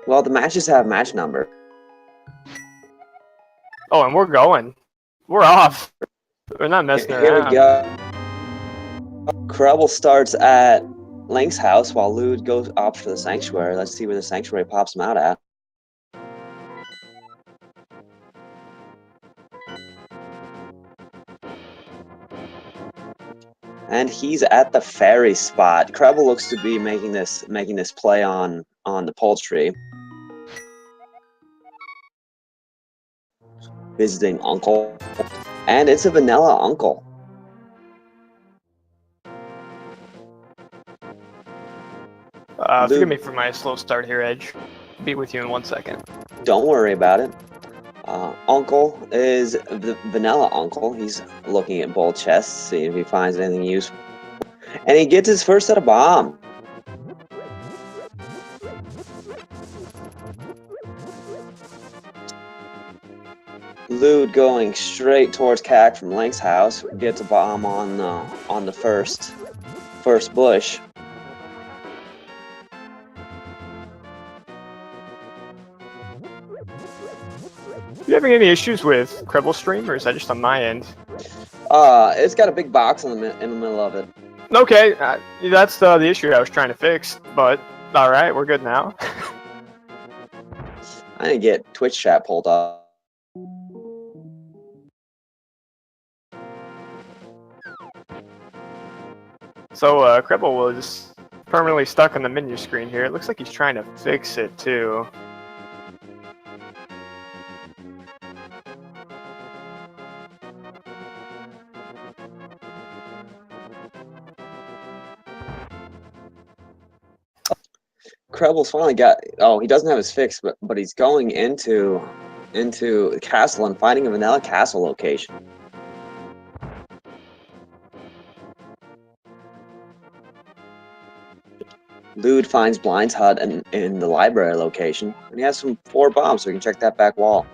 Well, the matches have match number. Oh, and we're going. We're off. We're not messing Here we around. go. Krelbel starts at Link's house while Lewd goes opts for the Sanctuary. Let's see where the Sanctuary pops him out at. And he's at the fairy spot. Krelbel looks to be making this play on the poultry. Visiting Uncle. And it's a vanilla Uncle. Forgive me for my slow start here, Edge. Be with you in 1 second. Don't worry about it. Uncle is the vanilla Uncle. He's looking at both chests, seeing if he finds anything useful. And he gets his first set of bomb. Lewd going straight towards Cack from Link's house gets a bomb on the first bush. You having any issues with Krelbel stream, or is that just on my end? It's got a big box in the middle of it. Okay, that's the issue I was trying to fix, but alright, we're good now. I didn't get Twitch chat pulled up. So, Krelbel was permanently stuck on the menu screen here. It looks like he's trying to fix it, too. Krelbel's finally got. Oh, he doesn't have his fix, but he's going into the castle and finding a vanilla castle location. Lewd finds Blind's hut in the library location, and he has some 4 bombs, so we can check that back wall.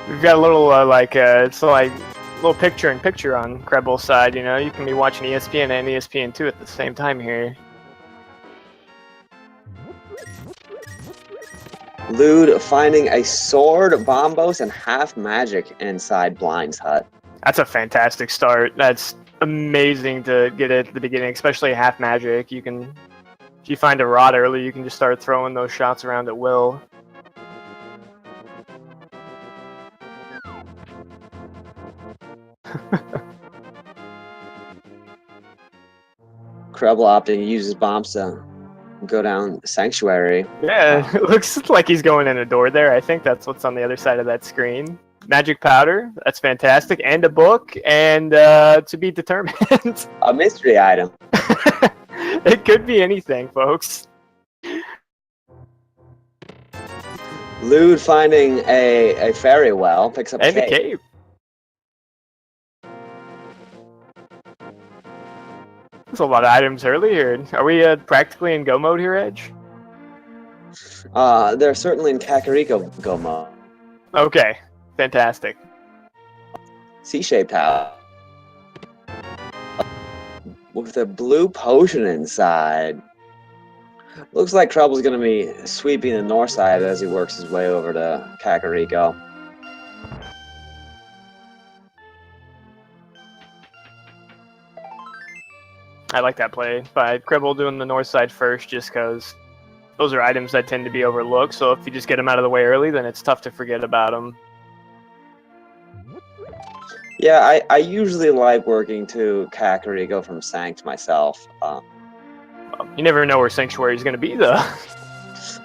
We've got a little, it's like a little picture-in-picture on Krelbel's side, you know? You can be watching ESPN and ESPN2 at the same time here. Lewd finding a sword, bombos, and half magic inside Blind's hut. That's a fantastic start. That's amazing to get it at the beginning, especially half magic. You can, if you find a rod early, you can just start throwing those shots around at will. Krelbel opting to use his bombs to go down Sanctuary. Yeah, it looks like he's going in a door there. I think that's what's on the other side of that screen. Magic powder, that's fantastic, and a book, and to be determined. A mystery item. It could be anything, folks. Lewd finding a fairy well, picks up and a a cape. There's a lot of items earlier. Are we practically in go mode here, Edge? They're certainly in Kakariko go mode. Okay, fantastic. C-shaped house. With a blue potion inside. Looks like Krelbel's going to be sweeping the north side as he works his way over to Kakariko. I like that play by Krelbel doing the north side first, just because those are items that tend to be overlooked. So if you just get them out of the way early, then it's tough to forget about them. Yeah, I usually like working to Kakariko from Sanct myself. You never know where Sanctuary is going to be, though.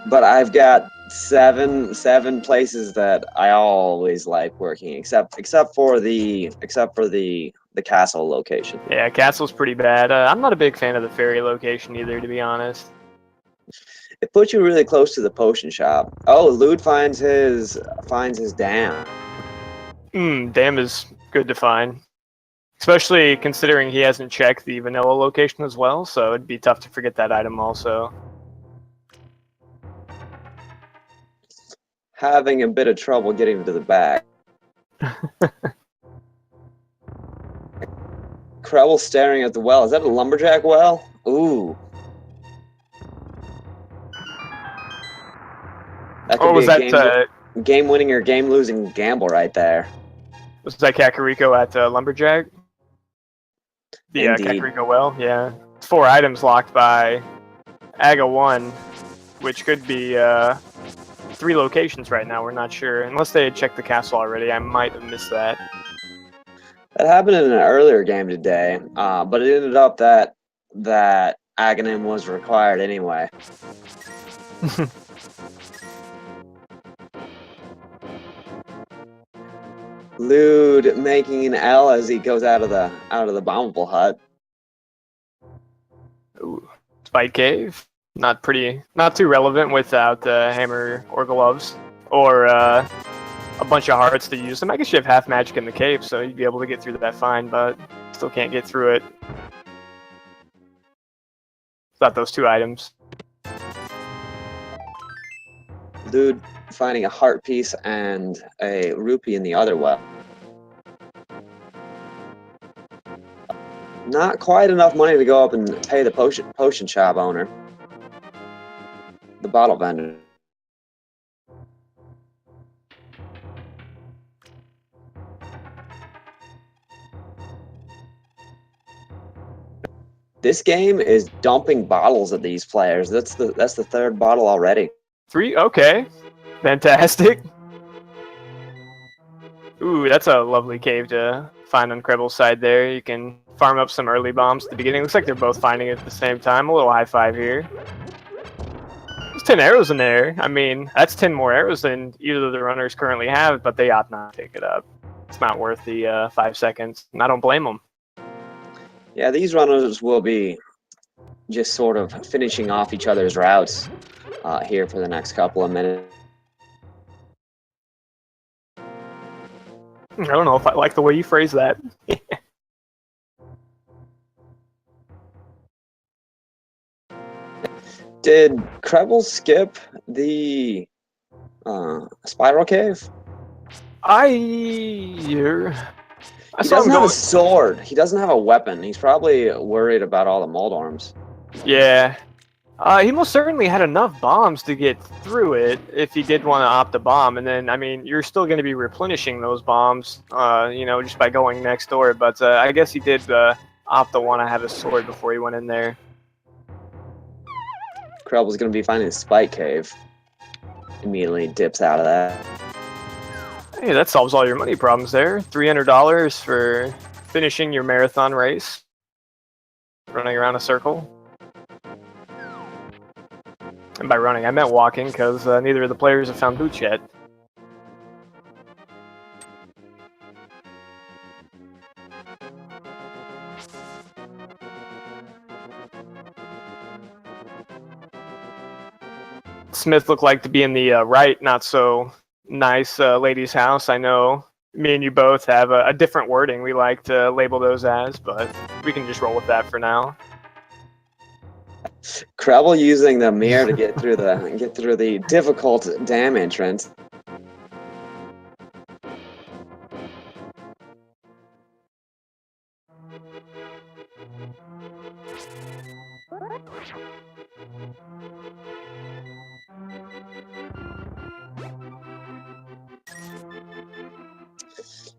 But I've got seven places that I always like working, except for the castle location. Yeah, castle's pretty bad. I'm not a big fan of the fairy location either, to be honest. It puts you really close to the potion shop. Oh, Lewd finds his dam. Dam is good to find. Especially considering he hasn't checked the vanilla location as well, so it'd be tough to forget that item also. Having a bit of trouble getting to the back. Krelbel staring at the well. Is that a lumberjack well? Ooh. That could Oh, be was a that game-winning or game-losing gamble right there. was that Kakariko at Lumberjack? The Indeed. Kakariko well, yeah. 4 items locked by Aga 1, which could be 3 locations right now. We're not sure. Unless they had checked the castle already, I might have missed that. That happened in an earlier game today, but it ended up that Aghanim was required anyway. Lewd making an L as he goes out of the bombable hut. Ooh. Spike Cave. Not too relevant without hammer or gloves or a bunch of hearts to use them. I guess you have half magic in the cave, so you'd be able to get through that fine, but still can't get through it without those 2 items. Lewd finding a heart piece and a rupee in the other well. Not quite enough money to go up and pay the potion shop owner. The bottle vendor. This game is dumping bottles at these players. That's the 3rd bottle already. 3? Okay. Fantastic. Ooh, that's a lovely cave to find on Krelbel's side there. You can farm up some early bombs at the beginning. Looks like they're both finding it at the same time. A little high five here. There's 10 arrows in there. I mean, that's 10 more arrows than either of the runners currently have, but they opt not to pick it up. It's not worth the 5 seconds, and I don't blame them. Yeah, these runners will be just sort of finishing off each other's routes here for the next couple of minutes. I don't know if I like the way you phrase that. Did Krelbel skip the spiral cave? He doesn't have a sword. He doesn't have a weapon. He's probably worried about all the Moldorms. Yeah. He most certainly had enough bombs to get through it if he did want to opt a bomb. And then, I mean, you're still going to be replenishing those bombs, just by going next door. But I guess he did opt to want to have a sword before he went in there. Krelbel's going to be finding a spike cave. Immediately dips out of that. Hey, that solves all your money problems there. $300 for finishing your marathon race. Running around a circle. And by running, I meant walking, because neither of the players have found boots yet. Smith looked like to be in the right, not so nice lady's house. I know me and you both have a different wording we like to label those as, but we can just roll with that for now. Krelbel using the mirror to get through the difficult dam entrance.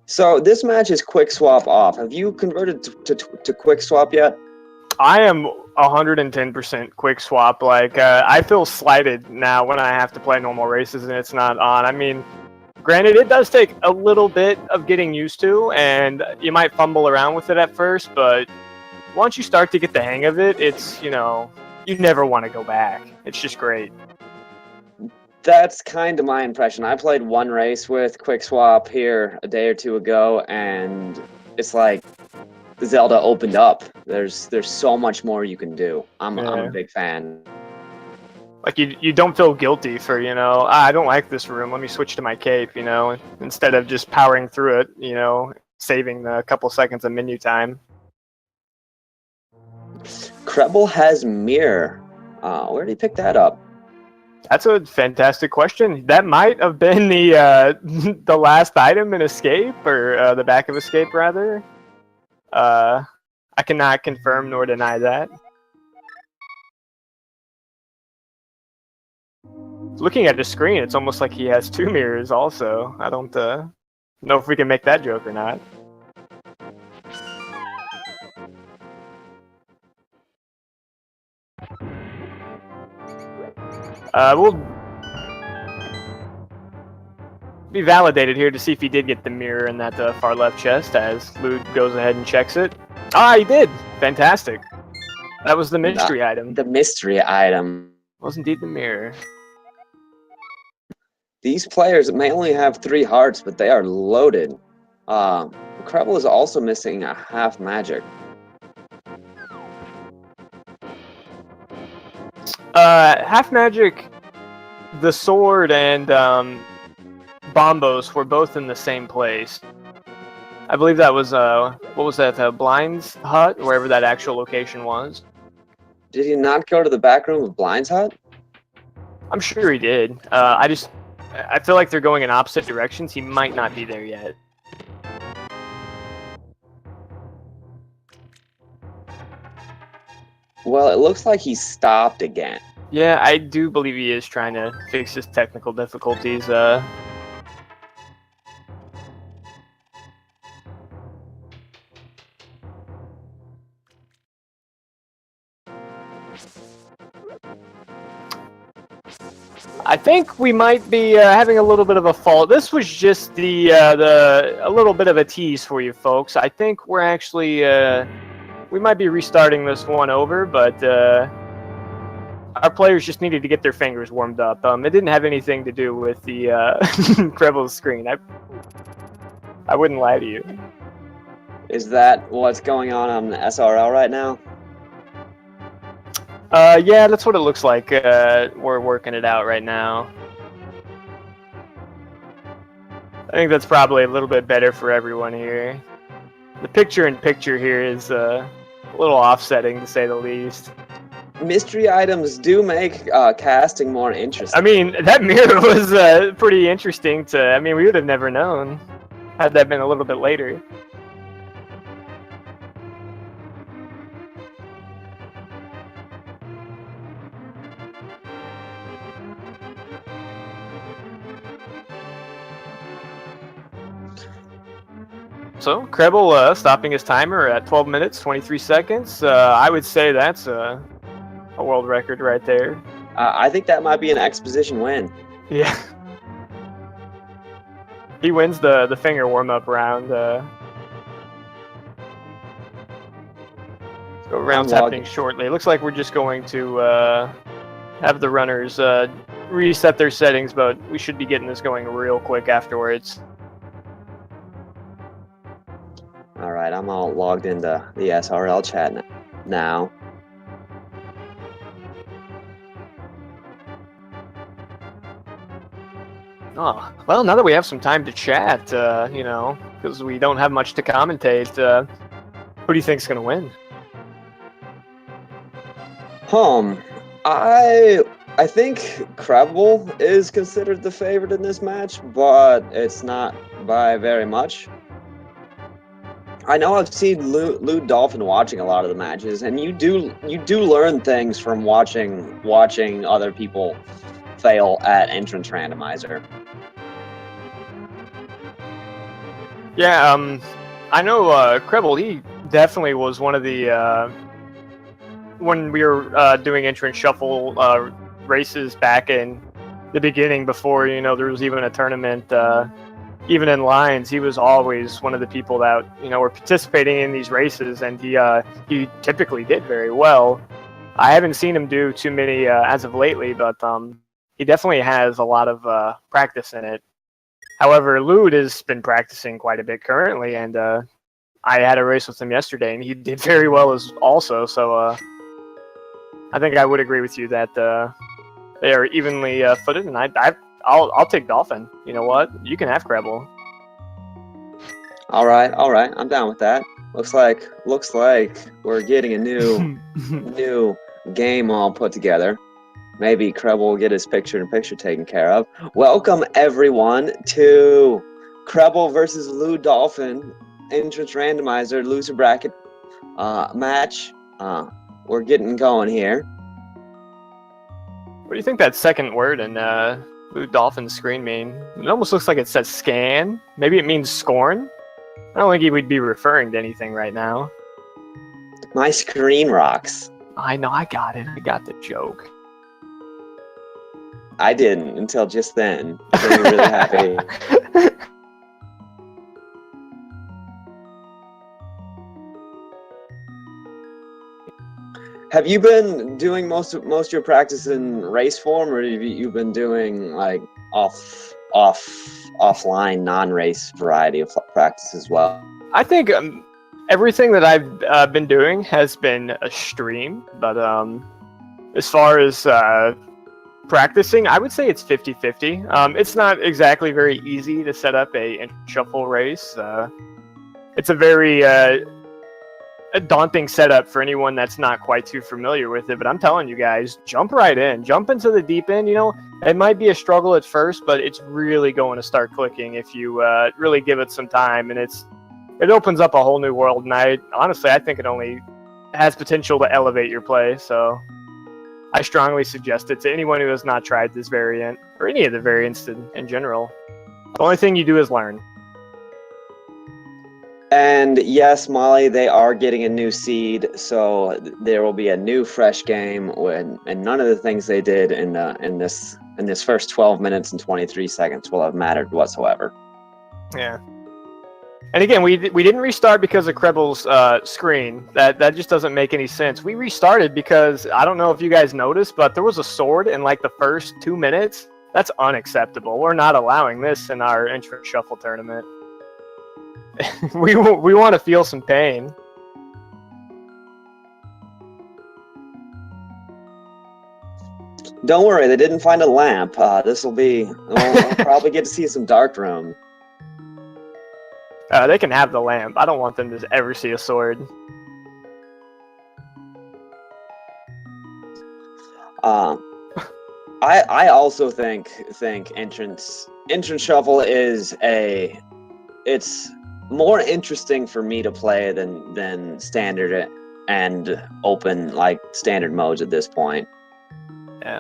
So this match is quick swap off. Have you converted to quick swap yet? I am 110% quick swap. Like, I feel slighted now when I have to play normal races and it's not on. I mean, granted, it does take a little bit of getting used to, and you might fumble around with it at first, but once you start to get the hang of it, it's, you never want to go back. It's just great. That's kind of my impression. I played one race with quick swap here a day or two ago, and it's like Zelda opened up. There's so much more you can do. I'm a big fan. Like, you don't feel guilty for, I don't like this room, let me switch to my cape, instead of just powering through it, saving the couple seconds of menu time. Krelbel has mirror. Where did he pick that up? That's a fantastic question. That might have been the the last item in Escape, or the back of Escape, rather. I I cannot confirm nor deny that. Looking at the screen, it's almost like he has 2 mirrors also. I don't know if we can make that joke or not. We'll be validated here to see if he did get the mirror in that far left chest as Lewd goes ahead and checks it. Ah, he did! Fantastic. That was the mystery item. The mystery item. Was indeed the mirror. These players may only have 3 hearts, but they are loaded. Krelbel is also missing a half magic. Half magic, the sword, and Bombos were both in the same place. I believe that was, what was that, Blind's hut, wherever that actual location was. Did he not go to the back room of Blind's hut? I'm sure he did. I feel like they're going in opposite directions. He might not be there yet. Well, it looks like he stopped again. Yeah, I do believe he is trying to fix his technical difficulties. I think we might be having a little bit of a fault. This was just a little bit of a tease for you folks. I think we're actually we might be restarting this one over, but our players just needed to get their fingers warmed up. It didn't have anything to do with the Krelbel's screen. I wouldn't lie to you. Is that what's going on the SRL right now? Yeah, that's what it looks like. We're working it out right now. I think that's probably a little bit better for everyone here. The picture-in-picture here is a little offsetting, to say the least. Mystery items do make casting more interesting. I mean, that mirror was pretty interesting I mean, we would have never known had that been a little bit later. So, Krelbel stopping his timer at 12 minutes, 23 seconds. I would say that's a world record right there. I think that might be an exposition win. Yeah. He wins the finger warm-up round. So round's happening shortly. It looks like we're just going to have the runners reset their settings, but we should be getting this going real quick afterwards. Alright, I'm all logged into the SRL chat now. Oh, well, now that we have some time to chat, you know, because we don't have much to commentate, who do you think's going to win? I think Krelbel is considered the favorite in this match, but it's not by very much. I know I've seen LewdDolphin watching a lot of the matches, and you do learn things from watching other people fail at entrance randomizer. Yeah, I know Krelbel, he definitely was one of the when we were doing entrance shuffle races back in the beginning, before, you know, there was even a tournament. Even in lines, he was always one of the people that, you know, were participating in these races, and he typically did very well. I haven't seen him do too many as of lately, but he definitely has a lot of practice in it. However, Lewd has been practicing quite a bit currently, and I had a race with him yesterday, and he did very well as also. So I think I would agree with you that they are evenly footed, and I'll take Dolphin. You know what? You can have Krelbel. All right, I'm down with that. Looks like we're getting a new game all put together. Maybe Krelbel will get his picture-in-picture taken care of. Welcome everyone to Krelbel versus LewdDolphin entrance randomizer loser bracket match. We're getting going here. What do you think that second word in LewdDolphin's screen mean? It almost looks like it says scan. Maybe it means scorn? I don't think he would be referring to anything right now. My screen rocks. I know, I got it. I got the joke. I didn't until just then. It made me really happy. Have you been doing most of your practice in race form, or have you been doing like offline non-race variety of practice as well? I think everything that I've been doing has been a stream, but as far as practicing, I would say it's 50-50. It's not exactly very easy to set up a shuffle race. It's a very a daunting setup for anyone that's not quite too familiar with it, but I'm telling you guys, jump right in. Jump into the deep end. You know, it might be a struggle at first, but it's really going to start clicking if you really give it some time, and it opens up a whole new world, and I think it only has potential to elevate your play, so I strongly suggest it to anyone who has not tried this variant, or any of the variants in general. The only thing you do is learn. And yes, Molly, they are getting a new seed, so there will be a new fresh game and none of the things they did in this first 12 minutes and 23 seconds will have mattered whatsoever. Yeah. And again, we didn't restart because of Krelbel's screen. That just doesn't make any sense. We restarted because, I don't know if you guys noticed, but there was a sword in like the first 2 minutes. That's unacceptable. We're not allowing this in our entrance shuffle tournament. we want to feel some pain. Don't worry, they didn't find a lamp. We'll probably get to see some dark room. They can have the lamp. I don't want them to ever see a sword. I also think entrance shuffle it's more interesting for me to play than standard and open, like standard modes at this point.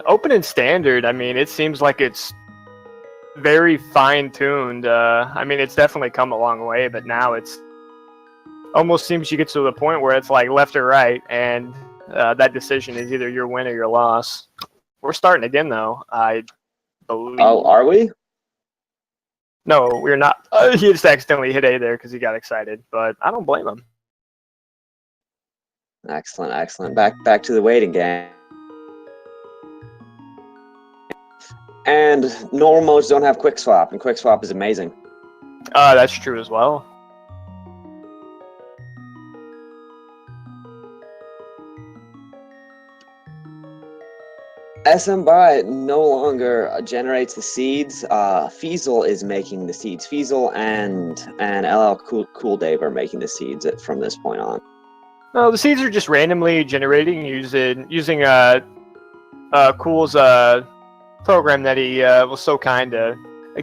Open and standard, I mean, it seems like it's very fine-tuned. I mean, it's definitely come a long way, but now it's almost seems you get to the point where it's like left or right, and that decision is either your win or your loss. We're starting again, though, I believe. Oh, are we? No, we're not. He just accidentally hit A there because he got excited, but I don't blame him. Excellent. Back to the waiting game. And normal modes don't have quick swap, and quick swap is amazing. That's true as well. SM Buy no longer generates the seeds. Feasel is making the seeds. Feasel and LL Cool Dave are making the seeds from this point on. No, the seeds are just randomly generating using Cool's program that he was so kind to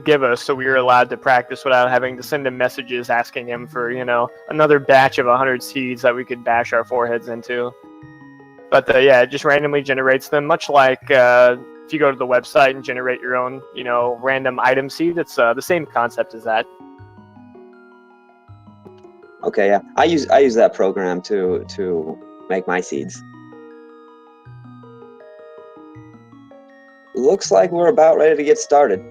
give us, so we were allowed to practice without having to send him messages asking him for, you know, another batch of 100 seeds that we could bash our foreheads into. But yeah, it just randomly generates them, much like if you go to the website and generate your own, you know, random item seed. It's the same concept as that. Okay, yeah, I use that program to make my seeds. Looks like we're about ready to get started.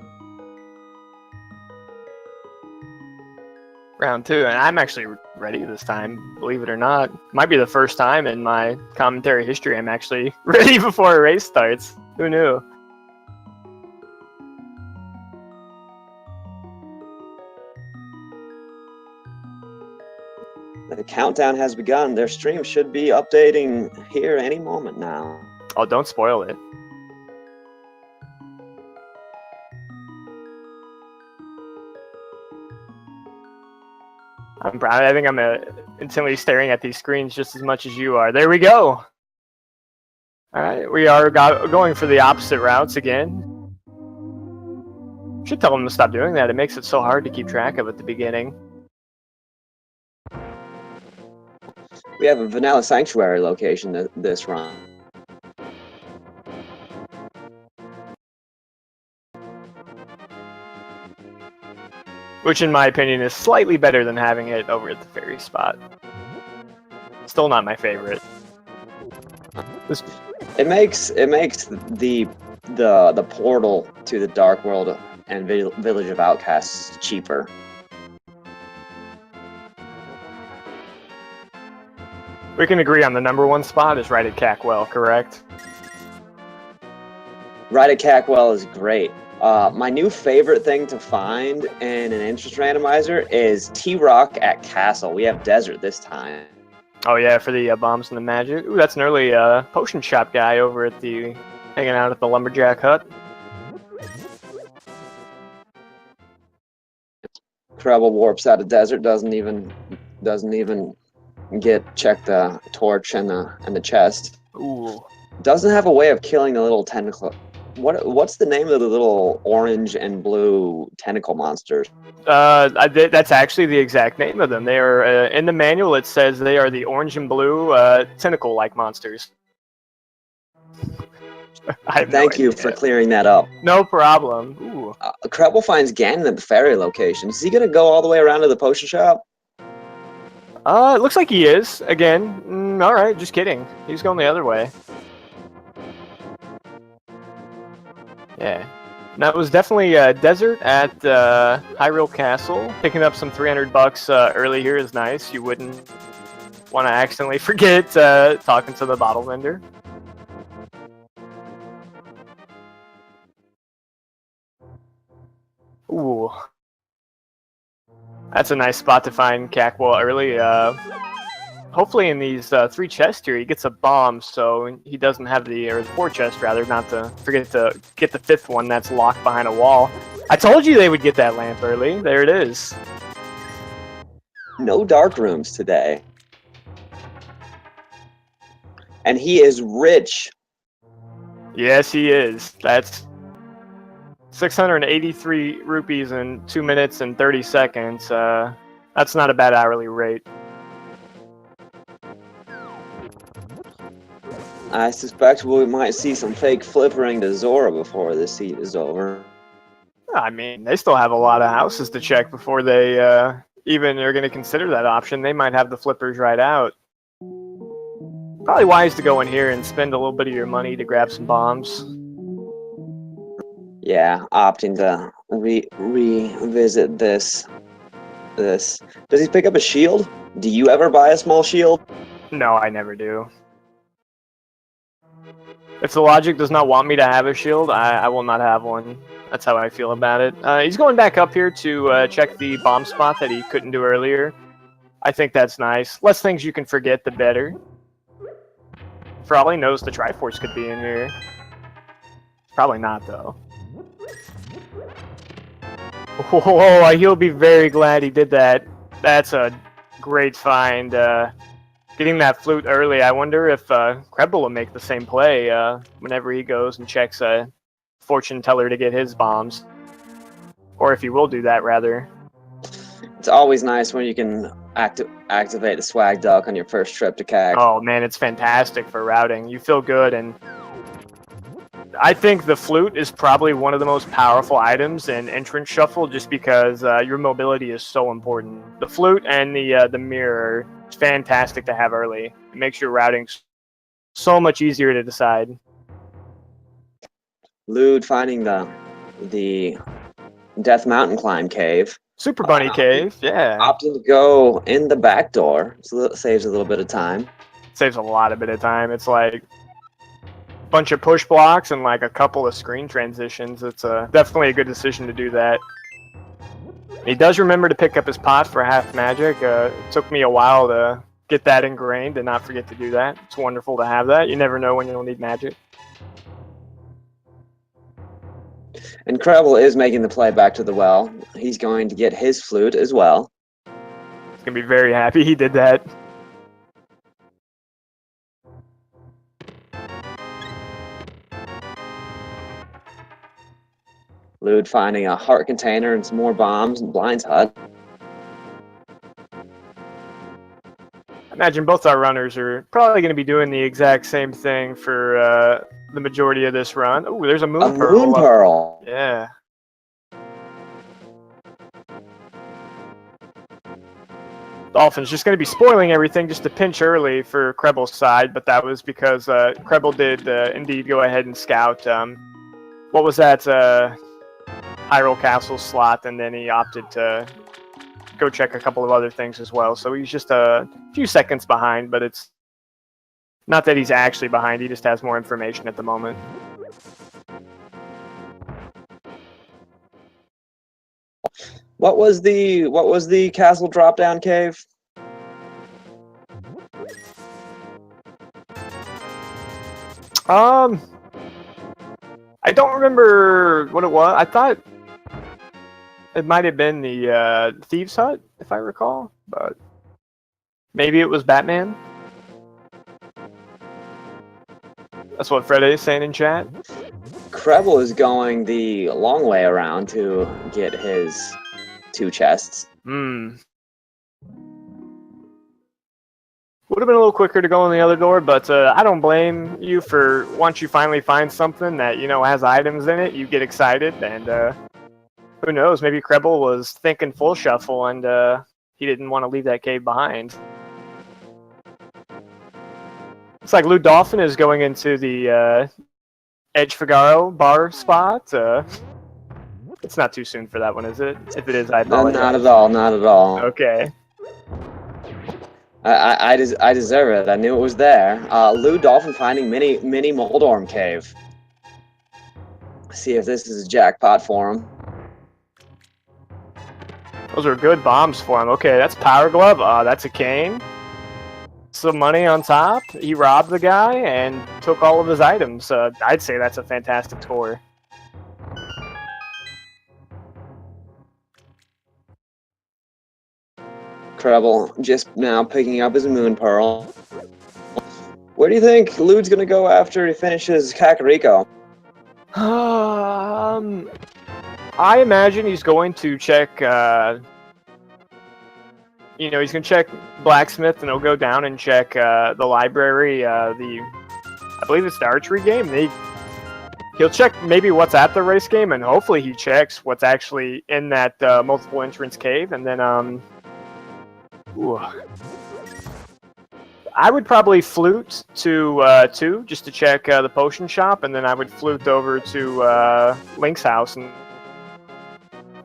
Round 2, and I'm actually ready this time, believe it or not. Might be the first time in my commentary history I'm actually ready before a race starts. Who knew? The countdown has begun. Their stream should be updating here any moment now. Oh, don't spoil it. I think I'm intently staring at these screens just as much as you are. There we go. All right, we are going for the opposite routes again. Should tell them to stop doing that. It makes it so hard to keep track of at the beginning. We have a Vanilla Sanctuary location this run. Which, in my opinion, is slightly better than having it over at the ferry spot. Still not my favorite. It makes the portal to the Dark World and Village of Outcasts cheaper. We can agree on the #1 spot is right at Cackwell, correct? Right at Cackwell is great. My new favorite thing to find in an interest randomizer is T-Rock at Castle. We have Desert this time. Oh yeah, for the bombs and the magic. Ooh, that's an early potion shop guy over at the hanging out at the lumberjack hut. Krelbel warps out of Desert. Doesn't even check the torch and the chest. Ooh. Doesn't have a way of killing the little tentacle. What's the name of the little orange and blue tentacle monsters? That's actually the exact name of them. They are in the manual. It says they are the orange and blue tentacle-like monsters. Thank you for clearing that up. No problem. Ooh. Krelbel finds Ganon at the ferry location. Is he gonna go all the way around to the potion shop? It looks like he is. Again, all right, just kidding. He's going the other way. Yeah. That was definitely Desert at Hyrule Castle. Picking up some $300 early here is nice. You wouldn't want to accidentally forget talking to the bottle vendor. Ooh. That's a nice spot to find Cackwell early. Hopefully in these 3 chests here, he gets a bomb, so he doesn't have or 4 chests rather, not to forget to get the 5th one that's locked behind a wall. I told you they would get that lamp early. There it is. No dark rooms today. And he is rich. Yes, he is. That's 683 rupees in 2 minutes and 30 seconds. That's not a bad hourly rate. I suspect we might see some fake flippering to Zora before this heat is over. I mean, they still have a lot of houses to check before they even are going to consider that option. They might have the flippers right out. Probably wise to go in here and spend a little bit of your money to grab some bombs. Yeah, opting to revisit this. Does he pick up a shield? Do you ever buy a small shield? No, I never do. If the logic does not want me to have a shield, I will not have one. That's how I feel about it. He's going back up here to check the bomb spot that he couldn't do earlier. I think that's nice. Less things you can forget, the better. For all he knows, the Triforce could be in here. Probably not, though. Whoa, he'll be very glad he did that. That's a great find. Getting that flute early, I wonder if Krelbel will make the same play whenever he goes and checks a fortune teller to get his bombs. Or if he will do that, rather. It's always nice when you can activate the swag duck on your first trip to CAC. Oh man, it's fantastic for routing. You feel good, and I think the flute is probably one of the most powerful items in entrance shuffle, just because your mobility is so important. The flute and the mirror is fantastic to have early. It makes your routing so much easier to decide. Lewd finding the Death Mountain Climb cave. Super Bunny Cave, yeah. Opting to go in the back door, so that saves a little bit of time. Saves a lot of bit of time. It's like a bunch of push blocks and like a couple of screen transitions. It's definitely a good decision to do that. He does remember to pick up his pot for half magic. It took me a while to get that ingrained and not forget to do that. It's wonderful to have that. You never know when you'll need magic. And Krelbel is making the play back to the well. He's going to get his flute as well. He's going to be very happy he did that. Lewd finding a heart container and some more bombs in Blind's hut. Imagine both our runners are probably going to be doing the exact same thing for the majority of this run. Oh, there's a moon A pearl. moon pearl. Yeah. Dolphin's just going to be spoiling everything just a pinch early for Krelbel's side, but that was because Krelbel did indeed go ahead and scout. What was that? Hyrule Castle slot, and then he opted to go check a couple of other things as well. So he's just a few seconds behind, but it's not that he's actually behind. He just has more information at the moment. What was the castle drop down cave? I don't remember what it was. I thought it might have been the Thieves' Hut, if I recall, but maybe it was Batman. That's what Fred is saying in chat. Krelbel is going the long way around to get his 2 chests. Would have been a little quicker to go in the other door, but I don't blame you for once you finally find something that, you know, has items in it, you get excited, and who knows, maybe Krelbel was thinking full shuffle and he didn't want to leave that cave behind. Looks like LewdDolphin is going into the Edge Figaro bar spot. It's not too soon for that one, is it? If it is, I apologize. Not at all, not at all. Okay. I deserve it. I knew it was there. LewdDolphin finding mini Moldorm cave. See if this is a jackpot for him. Those are good bombs for him. Okay, that's Power Glove. That's a cane. Some money on top. He robbed the guy and took all of his items. I'd say that's a fantastic score. Krelbel just now picking up his moon pearl. Where do you think Lewd's gonna go after he finishes Kakariko? I imagine he's going to check. You know, he's gonna check Blacksmith, and he'll go down and check the library. I believe it's the archery game. He'll check maybe what's at the race game, and hopefully he checks what's actually in that multiple entrance cave, and then ooh. I would probably flute to 2 just to check the potion shop, and then I would flute over to Link's house, and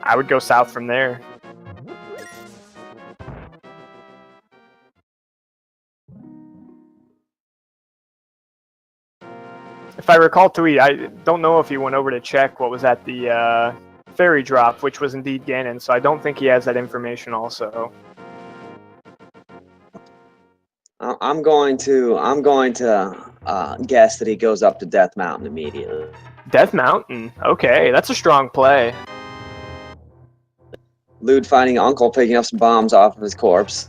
I would go south from there. If I recall, Tui, I don't know if he went over to check what was at the fairy drop, which was indeed Ganon, so I don't think he has that information also. I'm going to guess that he goes up to Death Mountain immediately. Death Mountain? Okay, that's a strong play. Lewd finding Uncle picking up some bombs off of his corpse.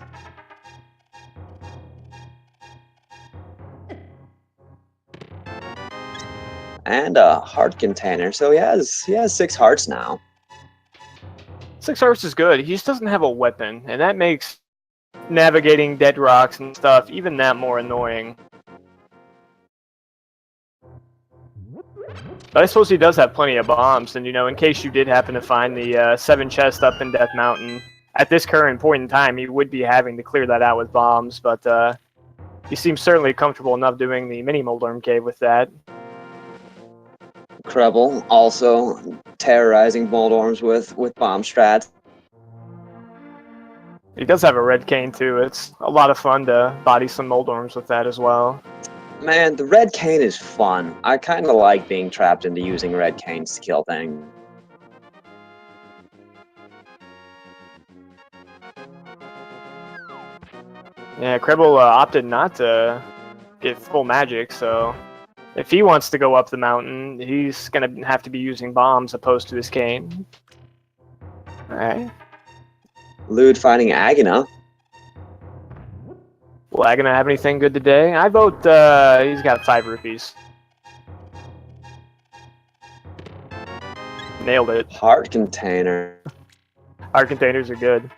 And a heart container, so he has 6 hearts now. 6 hearts is good. He just doesn't have a weapon, and that makes navigating dead rocks and stuff even that more annoying. But I suppose he does have plenty of bombs, and you know, in case you did happen to find the 7 chest up in Death Mountain, at this current point in time, he would be having to clear that out with bombs, but he seems certainly comfortable enough doing the mini Moldorm cave with that. Krelbel also terrorizing Moldorms with bomb strats. He does have a red cane too. It's a lot of fun to body some Moldorms with that as well. Man, the red cane is fun. I kind of like being trapped into using red canes to kill things. Yeah, Krelbel opted not to get full magic, so if he wants to go up the mountain, he's going to have to be using bombs opposed to his cane. Alright. Lewd finding Agina. Will Agina have anything good today? I vote he's got 5 rupees. Nailed it. Heart container. Our containers are good.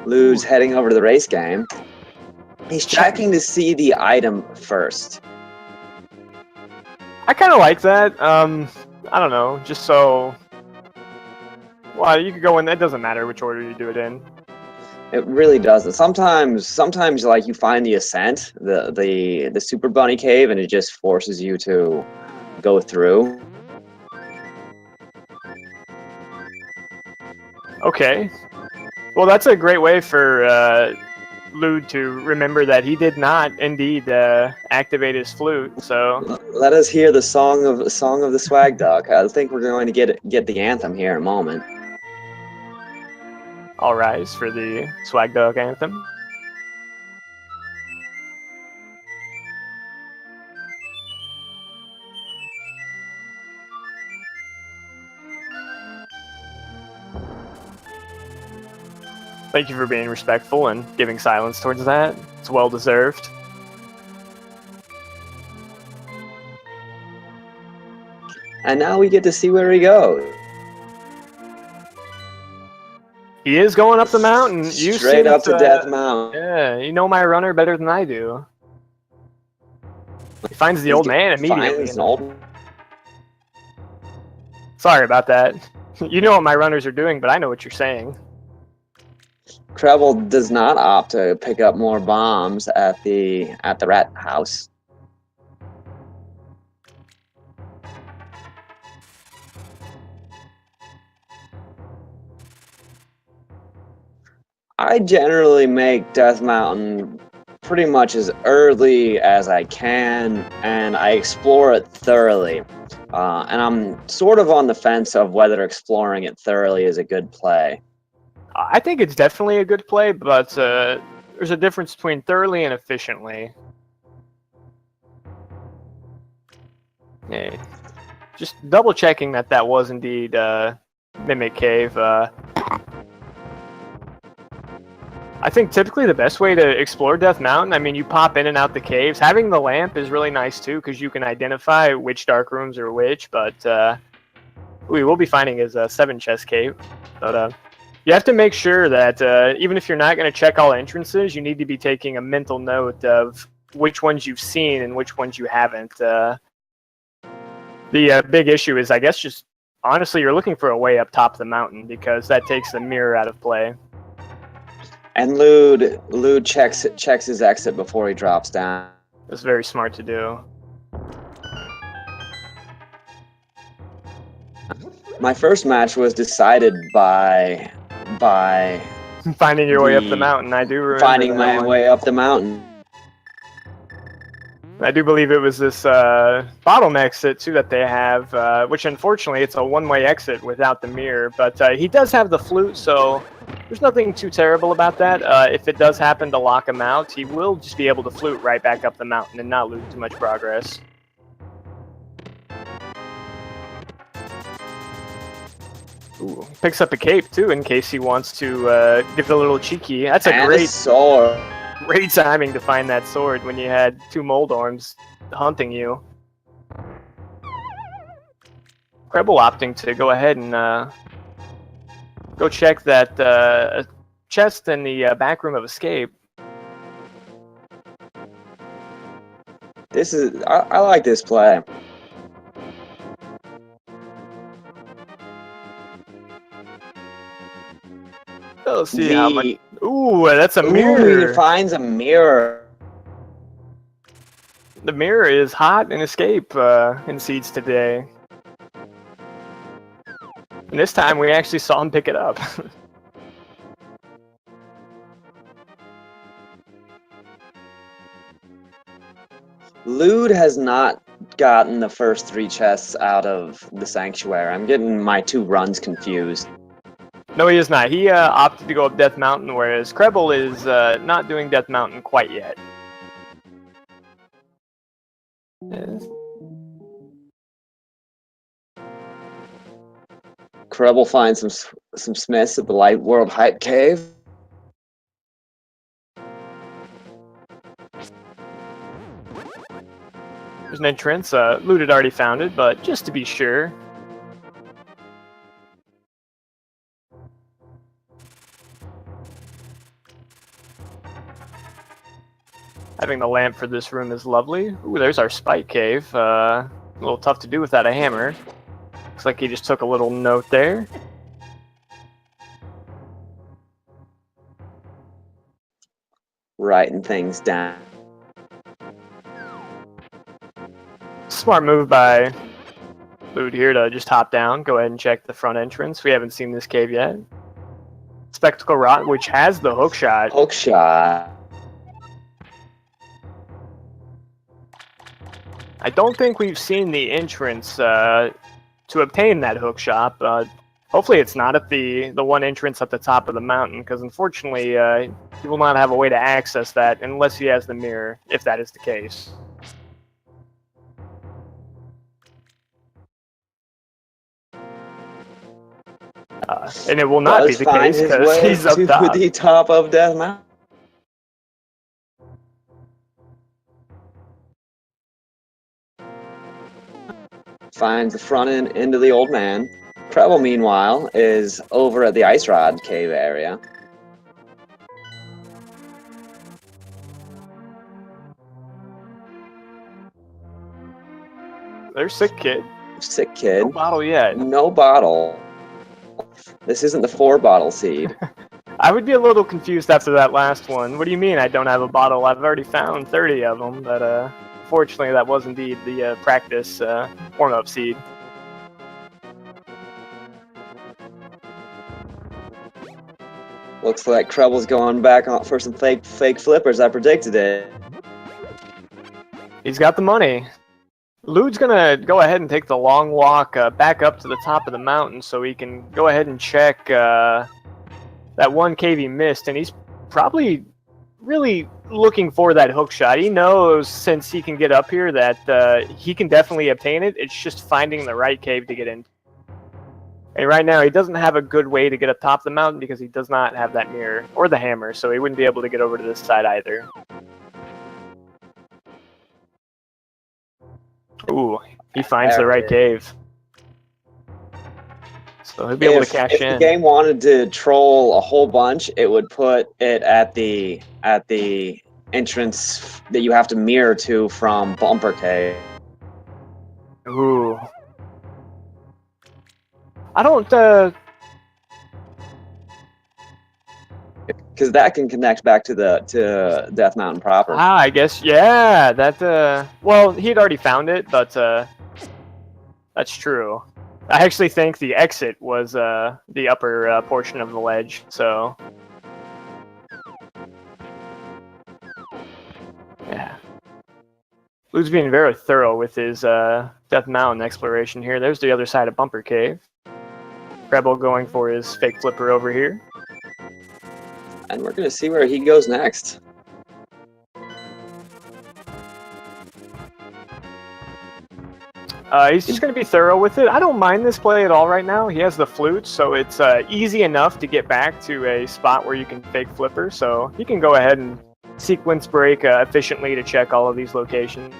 Lewd's heading over to the race game. He's checking to see the item first. I kind of like that. I don't know, just so. Well, you could go in. It doesn't matter which order you do it in. It really doesn't. Sometimes like you find the ascent, the Super Bunny Cave, and it just forces you to go through. Okay. Well, that's a great way for Lewd to remember that he did not indeed activate his flute. So Let us hear the song of the Swag Duck. I think we're going to get the anthem here in a moment. All rise for the Swag Duck anthem. Thank you for being respectful and giving silence towards that. It's well deserved. And now we get to see where he goes. He is going up the mountain. Straight up to Death Mountain. Yeah, you know my runner better than I do. He finds the old man immediately. Sorry about that. You know what my runners are doing, but I know what you're saying. Krelbel does not opt to pick up more bombs at the rat house. I generally make Death Mountain pretty much as early as I can, and I explore it thoroughly. And I'm sort of on the fence of whether exploring it thoroughly is a good play. I think it's definitely a good play, but there's a difference between thoroughly and efficiently. Hey, just double checking that was indeed Mimic Cave. I think typically the best way to explore Death Mountain, I mean, you pop in and out the caves. Having the lamp is really nice too, because you can identify which dark rooms are which, but we will be finding is a 7 chest cave. But you have to make sure that even if you're not going to check all entrances, you need to be taking a mental note of which ones you've seen and which ones you haven't. The big issue is, I guess, just honestly, you're looking for a way up top of the mountain, because that takes the mirror out of play. And Lewd checks his exit before he drops down. It's very smart to do. My first match was decided by finding your way up the mountain. I do remember finding my way up the mountain. I do believe it was this bottleneck exit too that they have, which unfortunately it's a one-way exit without the mirror. But he does have the flute, so there's nothing too terrible about that. If it does happen to lock him out, he will just be able to flute right back up the mountain and not lose too much progress. Ooh, picks up a cape too in case he wants to give it a little cheeky. That's a great sword. Great timing to find that sword when you had 2 Moldorms hunting you. Krelbel opting to go ahead and go check that chest in the back room of escape. I like this play. Let's see how much. Ooh, that's a mirror. He finds a mirror. The mirror is hot in escape in Seeds today. And this time we actually saw him pick it up. Lewd has not gotten the first 3 chests out of the sanctuary. I'm getting my 2 runs confused. No, he is not. He opted to go up Death Mountain, whereas Krelbel is not doing Death Mountain quite yet. Krelbel finds some smiths at the Light World Hype Cave. There's an entrance. Lewd had already found it, but just to be sure. Having the lamp for this room is lovely. Ooh, there's our spike cave. A little tough to do without a hammer. Looks like he just took a little note there. Writing things down. Smart move by Lewd here to just hop down, go ahead and check the front entrance. We haven't seen this cave yet. Spectacle Rot, which has the hook shot. Hook shot. I don't think we've seen the entrance to obtain that hook shot, but hopefully it's not at the one entrance at the top of the mountain, because unfortunately he will not have a way to access that unless he has the mirror, if that is the case. And it will not be the case because he's up top. To the top of Death Mountain. Finds the front end into the old man. Krelbel, meanwhile, is over at the Ice Rod cave area. There's Sick Kid. Sick Kid. No bottle yet. No bottle. This isn't the 4-bottle seed. I would be a little confused after that last one. What do you mean I don't have a bottle? I've already found 30 of them, but fortunately that was indeed the practice warm-up seed. Looks like Krelbel's going back on for some fake flippers. I predicted it. He's got the money. Lewd's gonna go ahead and take the long walk back up to the top of the mountain so he can go ahead and check that one cave he missed, and he's probably really looking for that hook shot. He knows since he can get up here that he can definitely obtain it. It's just finding the right cave to get in. And right now he doesn't have a good way to get up top of the mountain because he does not have that mirror or the hammer, so he wouldn't be able to get over to this side either. Ooh, he finds the right cave. So he'll be able to cash in. If the game wanted to troll a whole bunch, it would put it at the entrance that you have to mirror to from Bumper Cave. Ooh. I don't, because that can connect back to Death Mountain proper. Ah, I guess, yeah, that, well, he'd already found it, but, that's true. I actually think the exit was, the upper, portion of the ledge, so. Yeah. Lewd's being very thorough with his, Death Mountain exploration here. There's the other side of Bumper Cave. Krelbel going for his fake flipper over here. And we're going to see where he goes next. He's just going to be thorough with it. I don't mind this play at all right now. He has the flute, so it's easy enough to get back to a spot where you can fake flipper. So he can go ahead and sequence break efficiently to check all of these locations.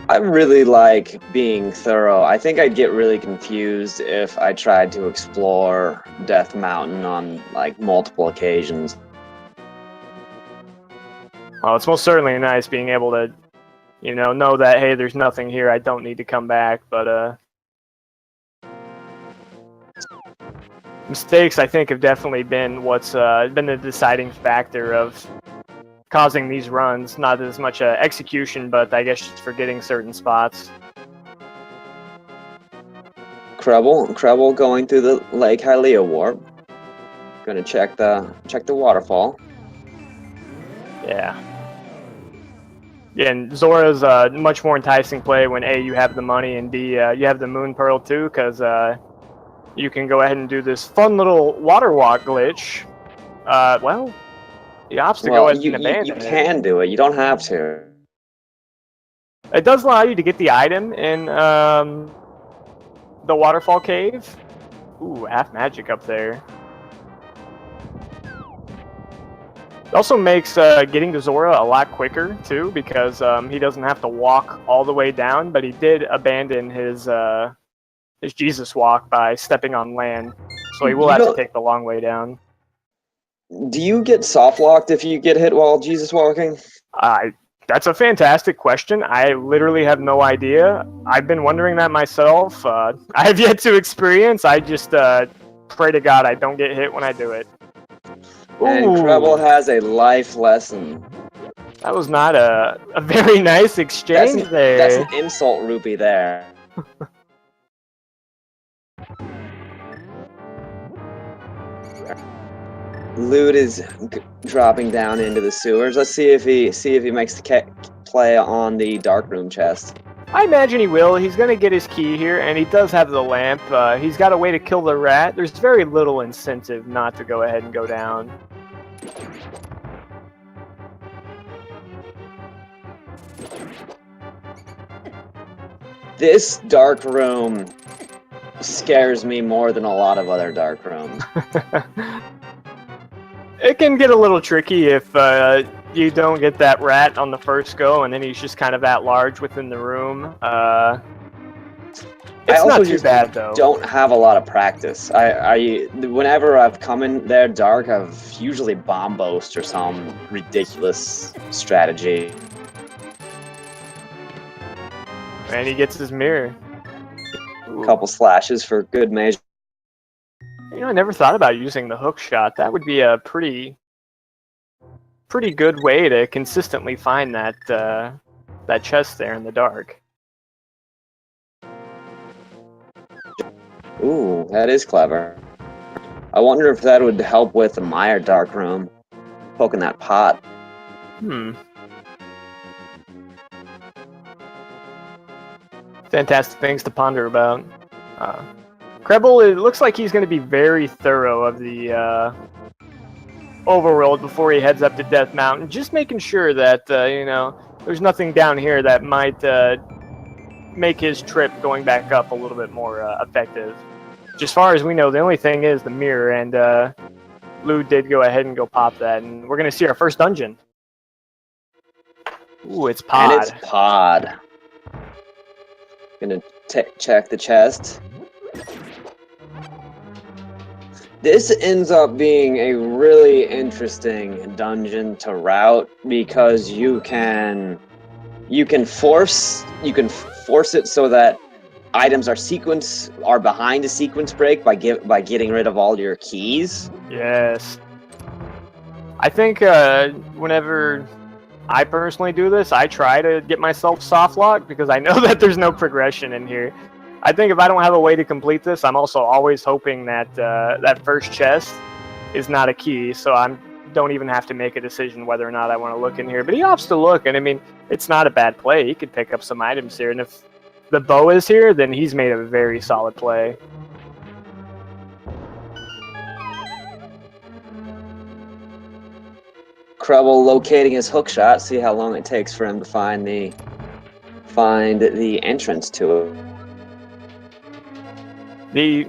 I really like being thorough. I think I'd get really confused if I tried to explore Death Mountain on like multiple occasions. Well, it's most certainly nice being able to, you know that, hey, there's nothing here, I don't need to come back, but mistakes, I think, have definitely been what's been the deciding factor of causing these runs. Not as much execution, but I guess just forgetting certain spots. Krelbel going through the Lake Hylia warp. Gonna check the waterfall. Yeah. Yeah, and Zora's a much more enticing play when A, you have the money, and B, you have the Moon Pearl too, because you can go ahead and do this fun little water walk glitch. Well, he opts to go ahead and abandon it. You can do it. You don't have to. It does allow you to get the item in the waterfall cave. Ooh, half magic up there. It also makes getting to Zora a lot quicker too, because he doesn't have to walk all the way down, but he did abandon his Jesus walk by stepping on land, so he will have to take the long way down. Do you get soft locked if you get hit while Jesus walking? That's a fantastic question. I literally have no idea. I've been wondering that myself. I have yet to experience. I just pray to God I don't get hit when I do it. And Krelbel has a life lesson. That was not a very nice exchange there. That's an insult rupee there. Lewd is dropping down into the sewers. Let's see if he makes the play on the dark room chest. I imagine he will. He's going to get his key here, and he does have the lamp. He's got a way to kill the rat. There's very little incentive not to go ahead and go down. This dark room scares me more than a lot of other dark rooms. It can get a little tricky if you don't get that rat on the first go, and then he's just kind of at large within the room. It's not too bad, though. Don't have a lot of practice. Whenever I've come in there dark, I've usually bomb boast or some ridiculous strategy. And he gets his mirror. A couple slashes for good measure. You know, I never thought about using the hook shot. That would be a pretty good way to consistently find that that chest there in the dark. Ooh, that is clever. I wonder if that would help with the Meyer dark room, poking that pot. Fantastic things to ponder about. Krelbel, it looks like he's going to be very thorough of the overworld before he heads up to Death Mountain, just making sure that, you know, there's nothing down here that might make his trip going back up a little bit more effective. Just as far as we know, the only thing is the mirror, and Lewd did go ahead and go pop that, and we're going to see our first dungeon. Ooh, it's Pod. And it's Pod. Gonna check the chest. This ends up being a really interesting dungeon to route because you can force it so that items are behind a sequence break by getting rid of all your keys. Yes. I think whenever I personally do this, I try to get myself soft lock because I know that there's no progression in here. I think if I don't have a way to complete this, I'm also always hoping that that first chest is not a key, so I don't even have to make a decision whether or not I want to look in here. But he opts to look, and I mean, it's not a bad play. He could pick up some items here, and if the bow is here, then he's made a very solid play. Krelbel locating his hook shot, see how long it takes for him to find the entrance to it. He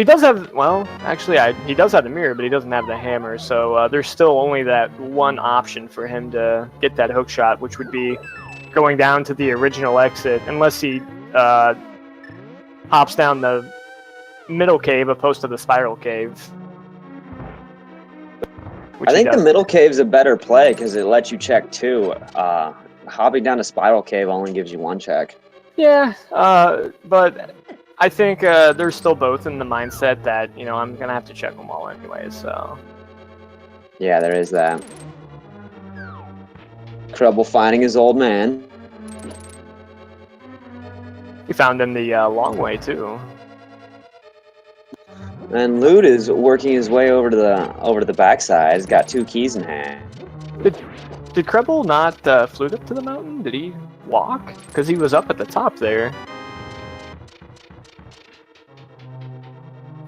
does have, well, actually, he does have the mirror, but he doesn't have the hammer, so there's still only that one option for him to get that hook shot, which would be going down to the original exit, unless he hops down the middle cave opposed to the spiral cave. I think the middle cave's a better play because it lets you check two. Hopping down a spiral cave only gives you one check. Yeah, but I think they're still both in the mindset that, you know, I'm going to have to check them all anyways, so. Yeah, there is that. Krelbel finding his old man. He found him the long way, too. And Lewd is working his way over to the backside. He's got two keys in hand. Did Krelbel not flute up to the mountain? Did he walk? Because he was up at the top there.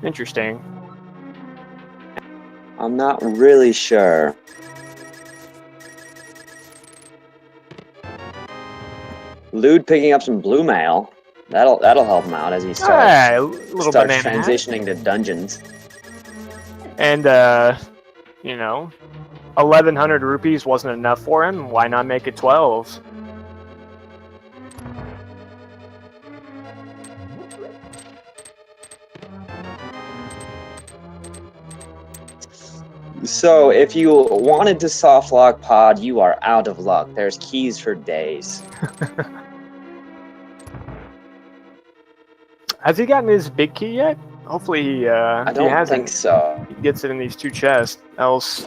Interesting. I'm not really sure. Lewd picking up some blue mail. That'll help him out as he starts transitioning to dungeons. And you know, 1,100 rupees wasn't enough for him. Why not make it 12? So, if you wanted to soft lock pod, you are out of luck. There's keys for days. Has he gotten his big key yet? Hopefully he, I if he don't hasn't, think so. he gets it in these 2 chests. Else,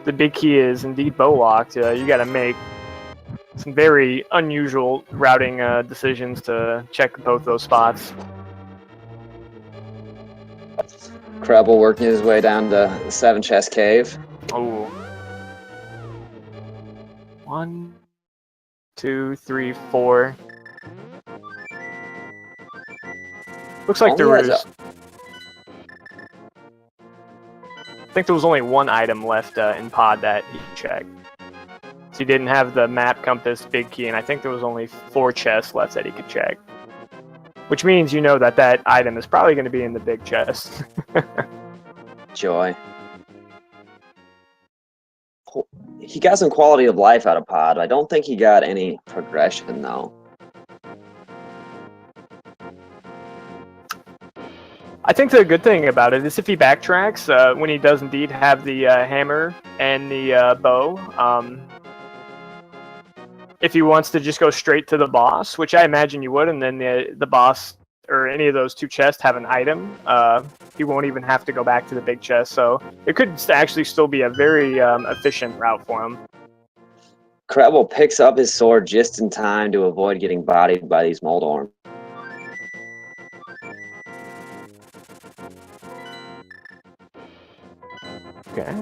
the big key is indeed bow locked. You gotta make some very unusual routing decisions to check both those spots. Krelbel working his way down the 7-chest cave. Oh. 1, 2, 3, 4. Looks like Only there has was. I think there was only 1 item left in pod that he checked. So he didn't have the map, compass, big key, and I think there was only 4 chests left that he could check. Which means you know that that item is probably going to be in the big chest. Joy. He got some quality of life out of pod. I don't think he got any progression, though. I think the good thing about it is if he backtracks, when he does indeed have the hammer and the bow, if he wants to just go straight to the boss, which I imagine you would, and then the boss or any of those 2 chests have an item, he won't even have to go back to the big chest. So it could actually still be a very efficient route for him. Krelbel picks up his sword just in time to avoid getting bodied by these Moldorm. Okay.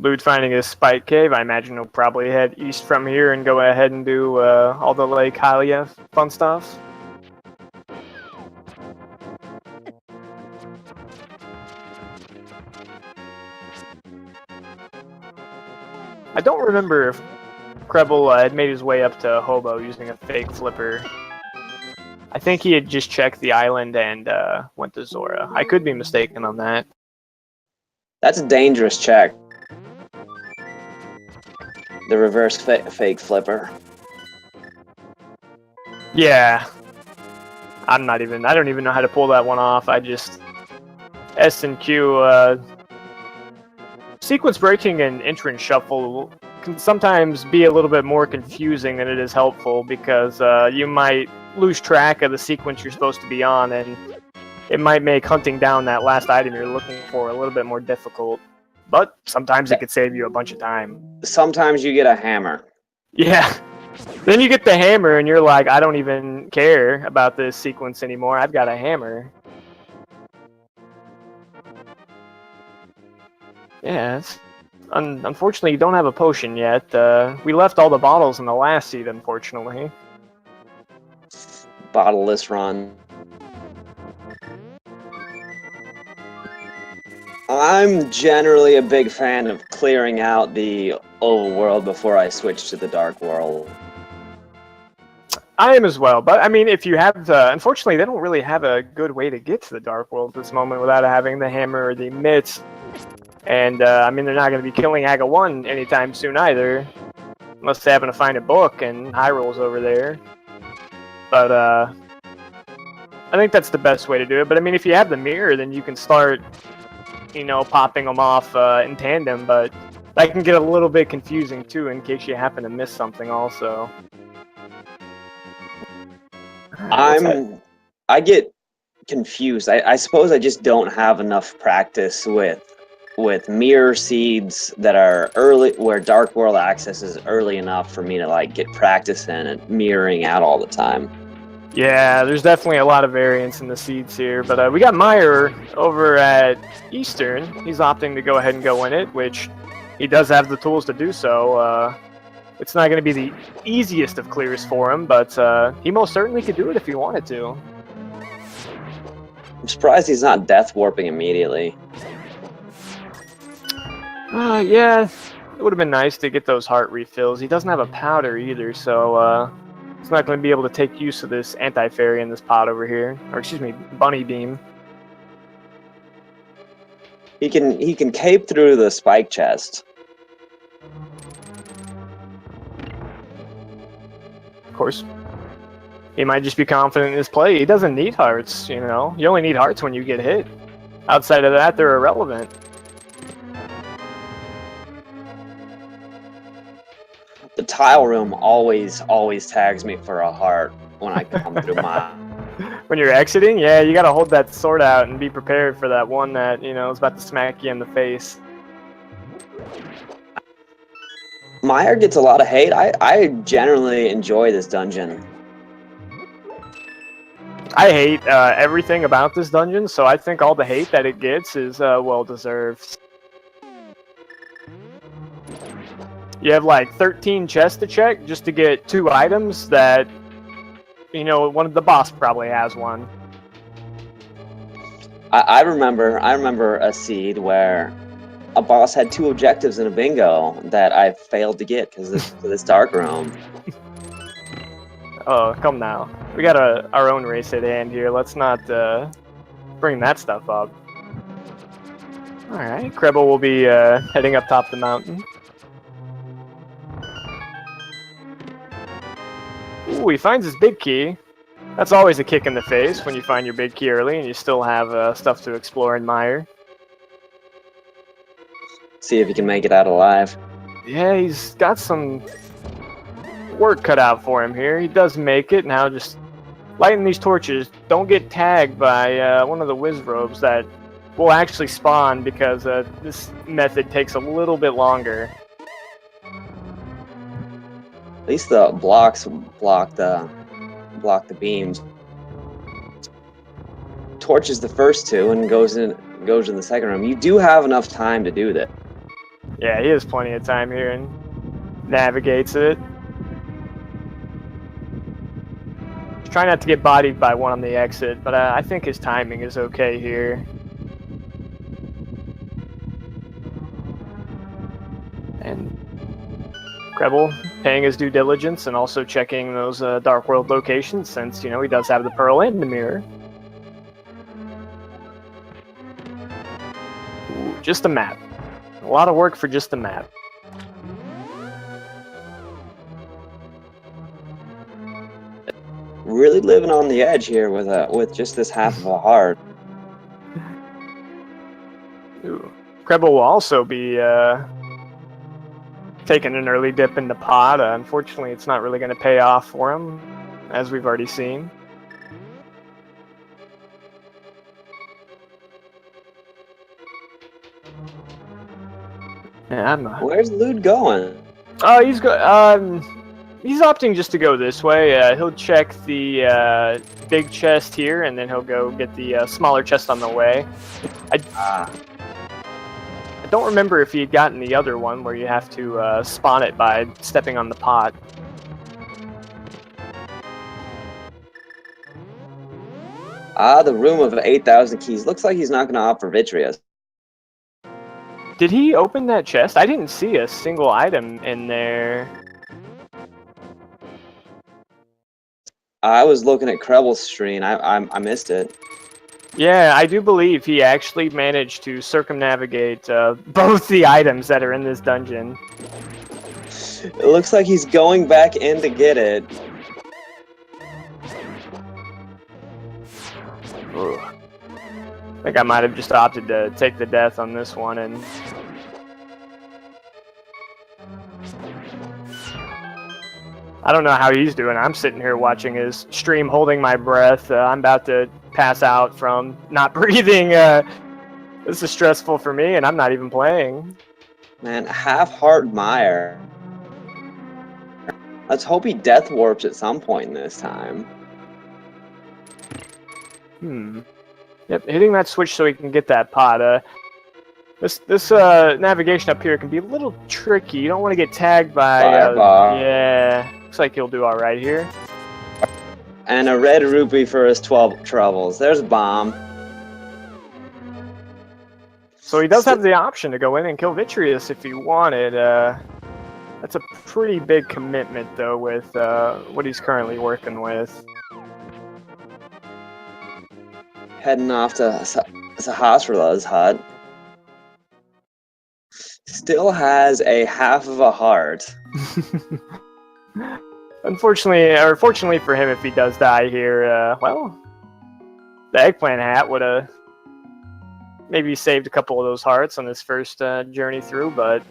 Lewd finding his spike cave. I imagine he'll probably head east from here and go ahead and do all the Lake Hylia fun stuff. I don't remember if Krelbel had made his way up to Hobo using a fake flipper. I think he had just checked the island and went to Zora. I could be mistaken on that. That's a dangerous check. The reverse fake flipper. Yeah. I don't even know how to pull that one off. I just... S and Q, sequence breaking and entrance shuffle can sometimes be a little bit more confusing than it is helpful because you might lose track of the sequence you're supposed to be on, and it might make hunting down that last item you're looking for a little bit more difficult. But sometimes it could save you a bunch of time. Sometimes you get a hammer. Yeah. Then you get the hammer and you're like, I don't even care about this sequence anymore. I've got a hammer. Yeah, unfortunately you don't have a potion yet. We left all the bottles in the last seat, unfortunately. Bottleless run. I'm generally a big fan of clearing out the overworld before I switch to the dark world. I am as well, but I mean, if you have, unfortunately, they don't really have a good way to get to the dark world at this moment without having the hammer or the mitts. And, I mean, they're not going to be killing Aga 1 anytime soon either. Unless they happen to find a book and Hyrule's over there. But, I think that's the best way to do it. But, I mean, if you have the mirror, then you can start, you know, popping them off in tandem. But that can get a little bit confusing, too, in case you happen to miss something also. I get confused. I suppose I just don't have enough practice with mirror seeds that are early, where dark world access is early enough for me to like get practice in and mirroring out all the time. Yeah, there's definitely a lot of variance in the seeds here, but we got Meyer over at Eastern. He's opting to go ahead and go in it, which he does have the tools to do so. It's not going to be the easiest of clears for him, but he most certainly could do it if he wanted to. I'm surprised he's not death warping immediately. Yeah, it would have been nice to get those heart refills. He doesn't have a powder either, so he's not going to be able to take use of this anti-fairy in this pot over here. Or, excuse me, bunny beam. He can cape through the spike chest. Of course. He might just be confident in his play. He doesn't need hearts, you know? You only need hearts when you get hit. Outside of that, they're irrelevant. The tile room always tags me for a heart when I come through my... When you're exiting, yeah, you gotta hold that sword out and be prepared for that one that, you know, is about to smack you in the face. Meyer gets a lot of hate. I generally enjoy this dungeon. I hate everything about this dungeon, so I think all the hate that it gets is well-deserved. You have like 13 chests to check just to get 2 items that, you know, one of the boss probably has one. I remember a seed where a boss had 2 objectives in a bingo that I failed to get because of this dark room. Oh, come now. We got our own race at hand here. Let's not bring that stuff up. Alright, Krelbel will be heading up top the mountain. Ooh, he finds his big key. That's always a kick in the face when you find your big key early and you still have stuff to explore in Meyer. See if he can make it out alive. Yeah, he's got some work cut out for him here. He does make it. Now just lighten these torches. Don't get tagged by one of the whiz robes that will actually spawn because this method takes a little bit longer. At least the blocks block the beams. Torches the first 2 and goes in the second room. You do have enough time to do that. Yeah, he has plenty of time here and navigates it. Try not to get bodied by one on the exit, but I think his timing is okay here. And Krelbel paying his due diligence and also checking those Dark World locations since, you know, he does have the pearl and the mirror. Ooh, just a map. A lot of work for just a map. Really living on the edge here with just this half of a heart. Ooh. Krelbel will also be taking an early dip in the pot. Unfortunately, it's not really going to pay off for him, as we've already seen. Yeah, Where's Lewd going? Oh, he's he's opting just to go this way. He'll check the big chest here, and then he'll go get the smaller chest on the way. I don't remember if he had gotten the other one where you have to spawn it by stepping on the pot. The room of 8,000 keys. Looks like he's not going to opt for Vitreous. Did he open that chest? I didn't see a single item in there. I was looking at Krelbel's screen. I missed it. Yeah, I do believe he actually managed to circumnavigate both the items that are in this dungeon. It looks like he's going back in to get it. Ugh. I think I might have just opted to take the death on this one, and I don't know how he's doing. I'm sitting here watching his stream, holding my breath. I'm about to pass out from not breathing. This is stressful for me, and I'm not even playing. Man, half-heart Meyer. Let's hope he death warps at some point this time. Yep, hitting that switch so he can get that pot. This navigation up here can be a little tricky. You don't want to get tagged by... yeah, looks like he'll do alright here. And a red rupee for his 12 troubles. There's a bomb. So he does have the option to go in and kill Vitreous if he wanted. That's a pretty big commitment, though, with what he's currently working with. Heading off to Sahasrar's hut. Still has a half of a heart. Unfortunately, or fortunately for him, if he does die here, well, the eggplant hat would have maybe saved a couple of those hearts on his first journey through, but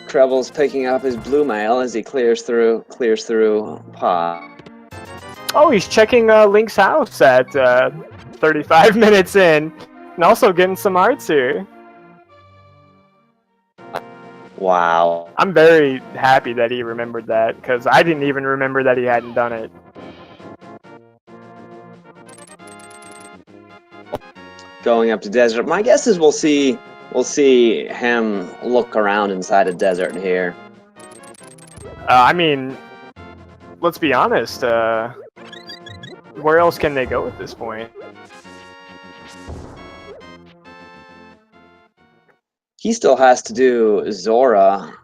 Krelbel's picking up his blue mail as he clears through Pod. oh, he's checking Link's house at 35 minutes in, and also getting some hearts here. Wow. I'm very happy that he remembered that, because I didn't even remember that he hadn't done it. Going up to desert. My guess is we'll see him look around inside a desert here. I mean, let's be honest. Where else can they go at this point? He still has to do Zora.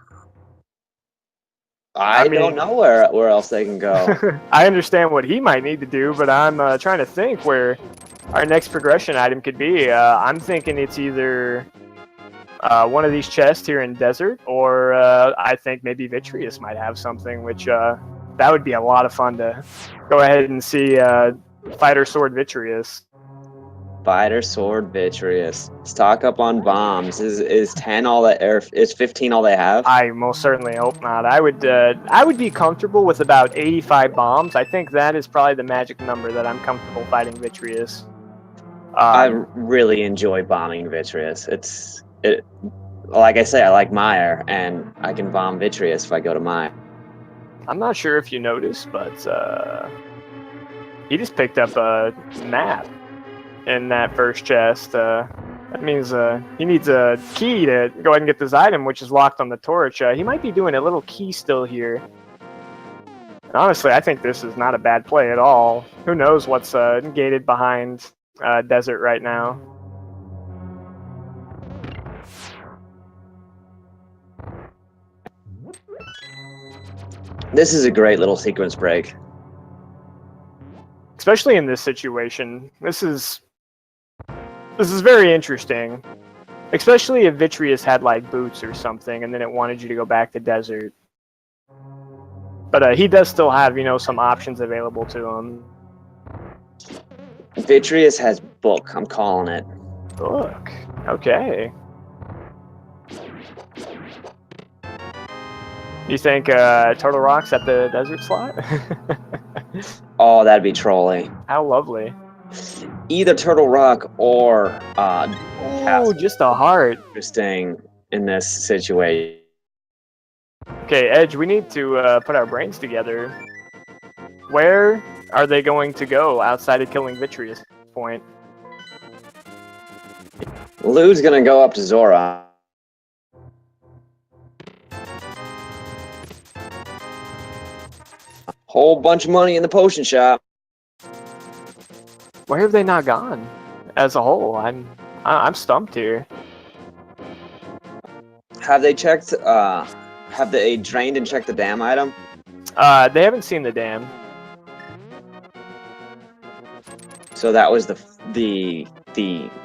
I don't know where else they can go. I understand what he might need to do, but I'm trying to think where our next progression item could be. I'm thinking it's either one of these chests here in Desert, or I think maybe Vitreous might have something, which that would be a lot of fun to go ahead and see Fighter Sword Vitreous. Fighter Sword Vitreous. Stock up on bombs. Is 10 all that, or is 15 all they have? I most certainly hope not. I would be comfortable with about 85 bombs. I think that is probably the magic number that I'm comfortable fighting Vitreous. I really enjoy bombing Vitreous. Like I say, I like Mire, and I can bomb Vitreous if I go to Mire. I'm not sure if you noticed, but he just picked up a map in that first chest. That means he needs a key to go ahead and get this item, which is locked on the torch. He might be doing a little key still here. And honestly, I think this is not a bad play at all. Who knows what's gated behind Desert right now. This is a great little sequence break. Especially in this situation. This is very interesting. Especially if Vitreous had like boots or something and then it wanted you to go back to Desert. But he does still have, some options available to him. Vitreous has book. I'm calling it. Book. Okay. You think Turtle Rock's at the Desert slot? Oh, that'd be trolly. How lovely. Either Turtle Rock or oh, just a heart. Interesting in this situation. Okay, Edge, we need to put our brains together. Where are they going to go outside of killing Vitreous at this point? Lewd's gonna go up to Zora. Whole bunch of money in the potion shop. Where have they not gone? As a whole, I'm stumped here. Have they checked? Have they drained and checked the dam item? They haven't seen the dam. So that was the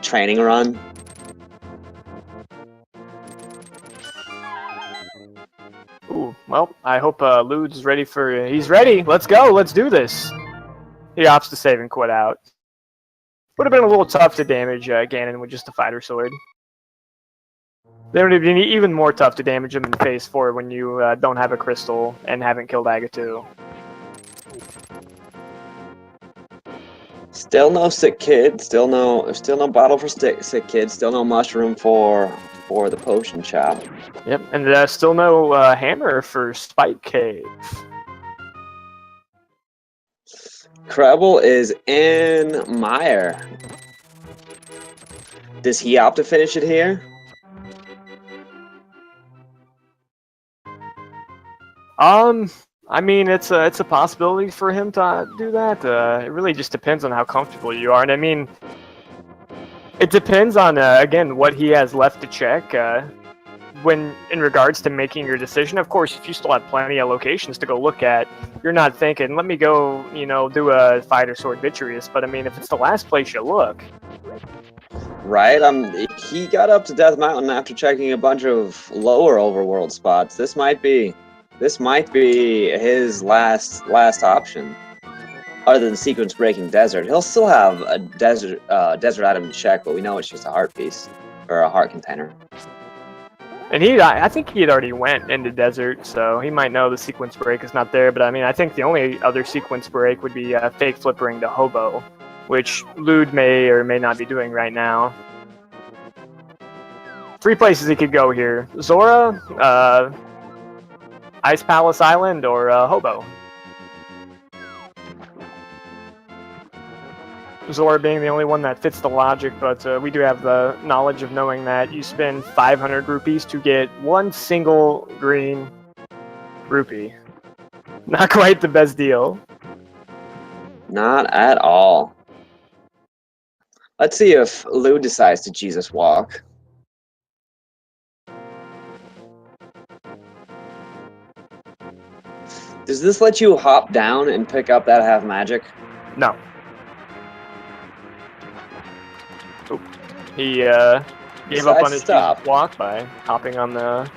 training run. Ooh, well, I hope Lewd's ready for... He's ready! Let's go! Let's do this! He opts to save and quit out. Would have been a little tough to damage Ganon with just a fighter sword. Then it would have been even more tough to damage him in phase 4 when you don't have a crystal and haven't killed Agatu. Still no sick kid. Still no bottle for sick kid. Still no mushroom for the potion shop. Yep, and still no hammer for Spike Cave. Krelbel is in Mire. Does he opt to finish it here? I mean, it's a possibility for him to do that. It really just depends on how comfortable you are, and I mean, it depends on again what he has left to check. When in regards to making your decision, of course, if you still have plenty of locations to go look at, you're not thinking, let me go, do a fighter sword Vitreous. But I mean, if it's the last place you look, Right? He got up to Death Mountain after checking a bunch of lower overworld spots. This might be his last option. Other than sequence breaking desert, he'll still have a desert item to check, but we know it's just a heart piece or a heart container. And I think he had already went into desert, so he might know the sequence break is not there. But I mean, I think the only other sequence break would be fake flippering to Hobo, which Lewd may or may not be doing right now. 3 places he could go here: Zora, Ice Palace Island, or Hobo. Zora being the only one that fits the logic, but we do have the knowledge of knowing that you spend 500 rupees to get one single green rupee. Not quite the best deal. Not at all. Let's see if Lou decides to Jesus walk. Does this let you hop down and pick up that half magic? No. Oh, he gave up on his walk by hopping on the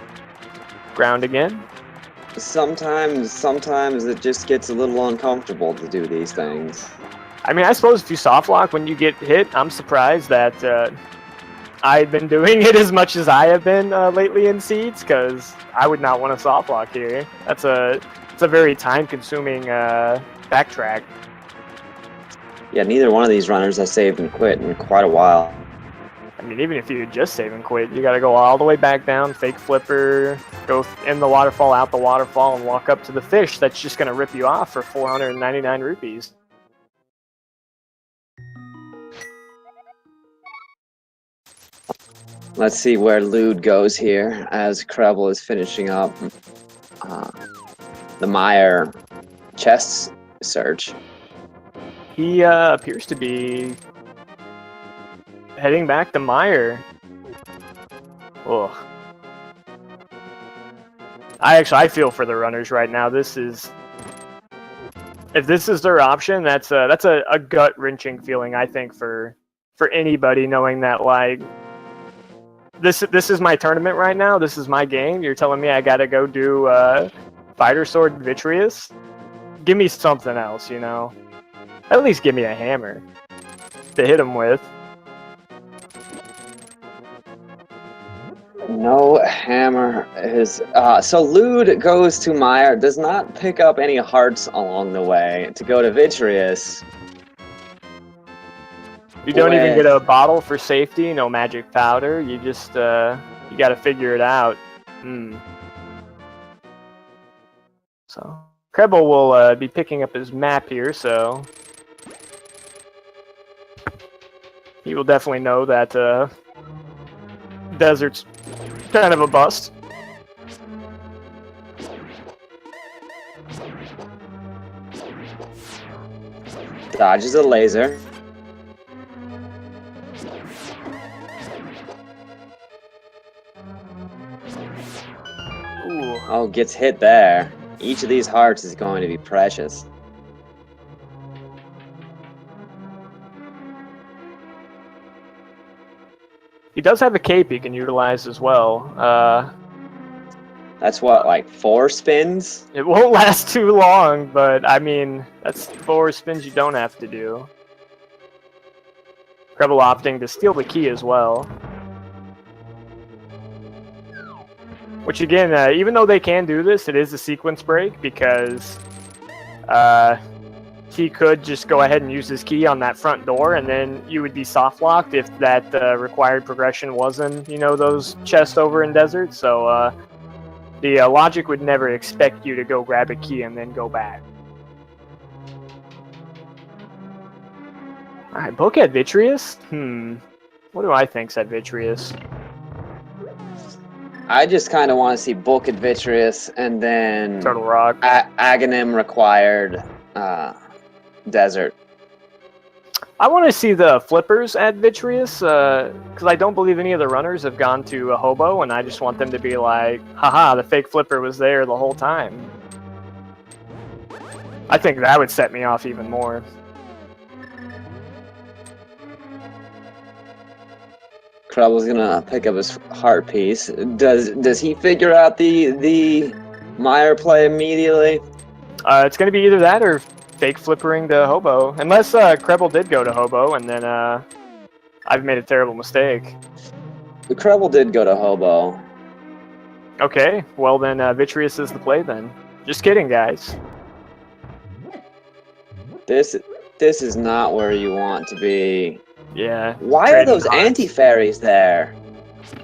ground again. Sometimes it just gets a little uncomfortable to do these things. I mean, I suppose if you soft lock when you get hit, I'm surprised that I've been doing it as much as I have been lately in Seeds, because I would not want to soft lock here. It's a very time-consuming backtrack. Yeah, neither one of these runners has saved and quit in quite a while. I mean, even if you just save and quit, you gotta go all the way back down, fake flipper, go in the waterfall, out the waterfall, and walk up to the fish that's just gonna rip you off for 499 rupees. Let's see where Lewd goes here as Krelbel is finishing up the Meyer chest search. He appears to be heading back to Meyer. Ugh. I feel for the runners right now. If this is their option, that's a gut-wrenching feeling, I think, for anybody, knowing that, like, this is my tournament right now. This is my game. You're telling me I gotta go do Fighter Sword Vitreous? Give me something else, you know? At least give me a hammer to hit him with. No hammer is... so Lewd goes to Meyer, does not pick up any hearts along the way to go to Vitreous. You don't even get a bottle for safety, no magic powder. You just, you gotta figure it out. So, Krelbel will be picking up his map here, so he will definitely know that desert's kind of a bust. Dodges a laser. Ooh. Oh, gets hit there. Each of these hearts is going to be precious. He does have a cape he can utilize as well. That's what, like 4 spins? It won't last too long, but I mean, that's 4 spins you don't have to do. Krelbel opting to steal the key as well. Which again, even though they can do this, it is a sequence break because he could just go ahead and use his key on that front door, and then you would be soft locked if that required progression wasn't, you know, those chests over in desert. So the logic would never expect you to go grab a key and then go back. All right, book at Vitreous. What do I think's at Vitreous? I just kind of want to see Book at Vitreous and then Turtle Rock. Aghanim required desert. I want to see the flippers at Vitreous because I don't believe any of the runners have gone to a Hobo, and I just want them to be like, haha, the fake flipper was there the whole time. I think that would set me off even more. Krelbel's gonna pick up his heart piece. Does he figure out the Meyer play immediately? It's going to be either that or fake flippering to Hobo. Unless Krelbel did go to Hobo, and then I've made a terrible mistake. The Krelbel did go to Hobo. Okay, well then Vitreous is the play then. Just kidding, guys. This is not where you want to be. Yeah. Why are those anti-fairies there?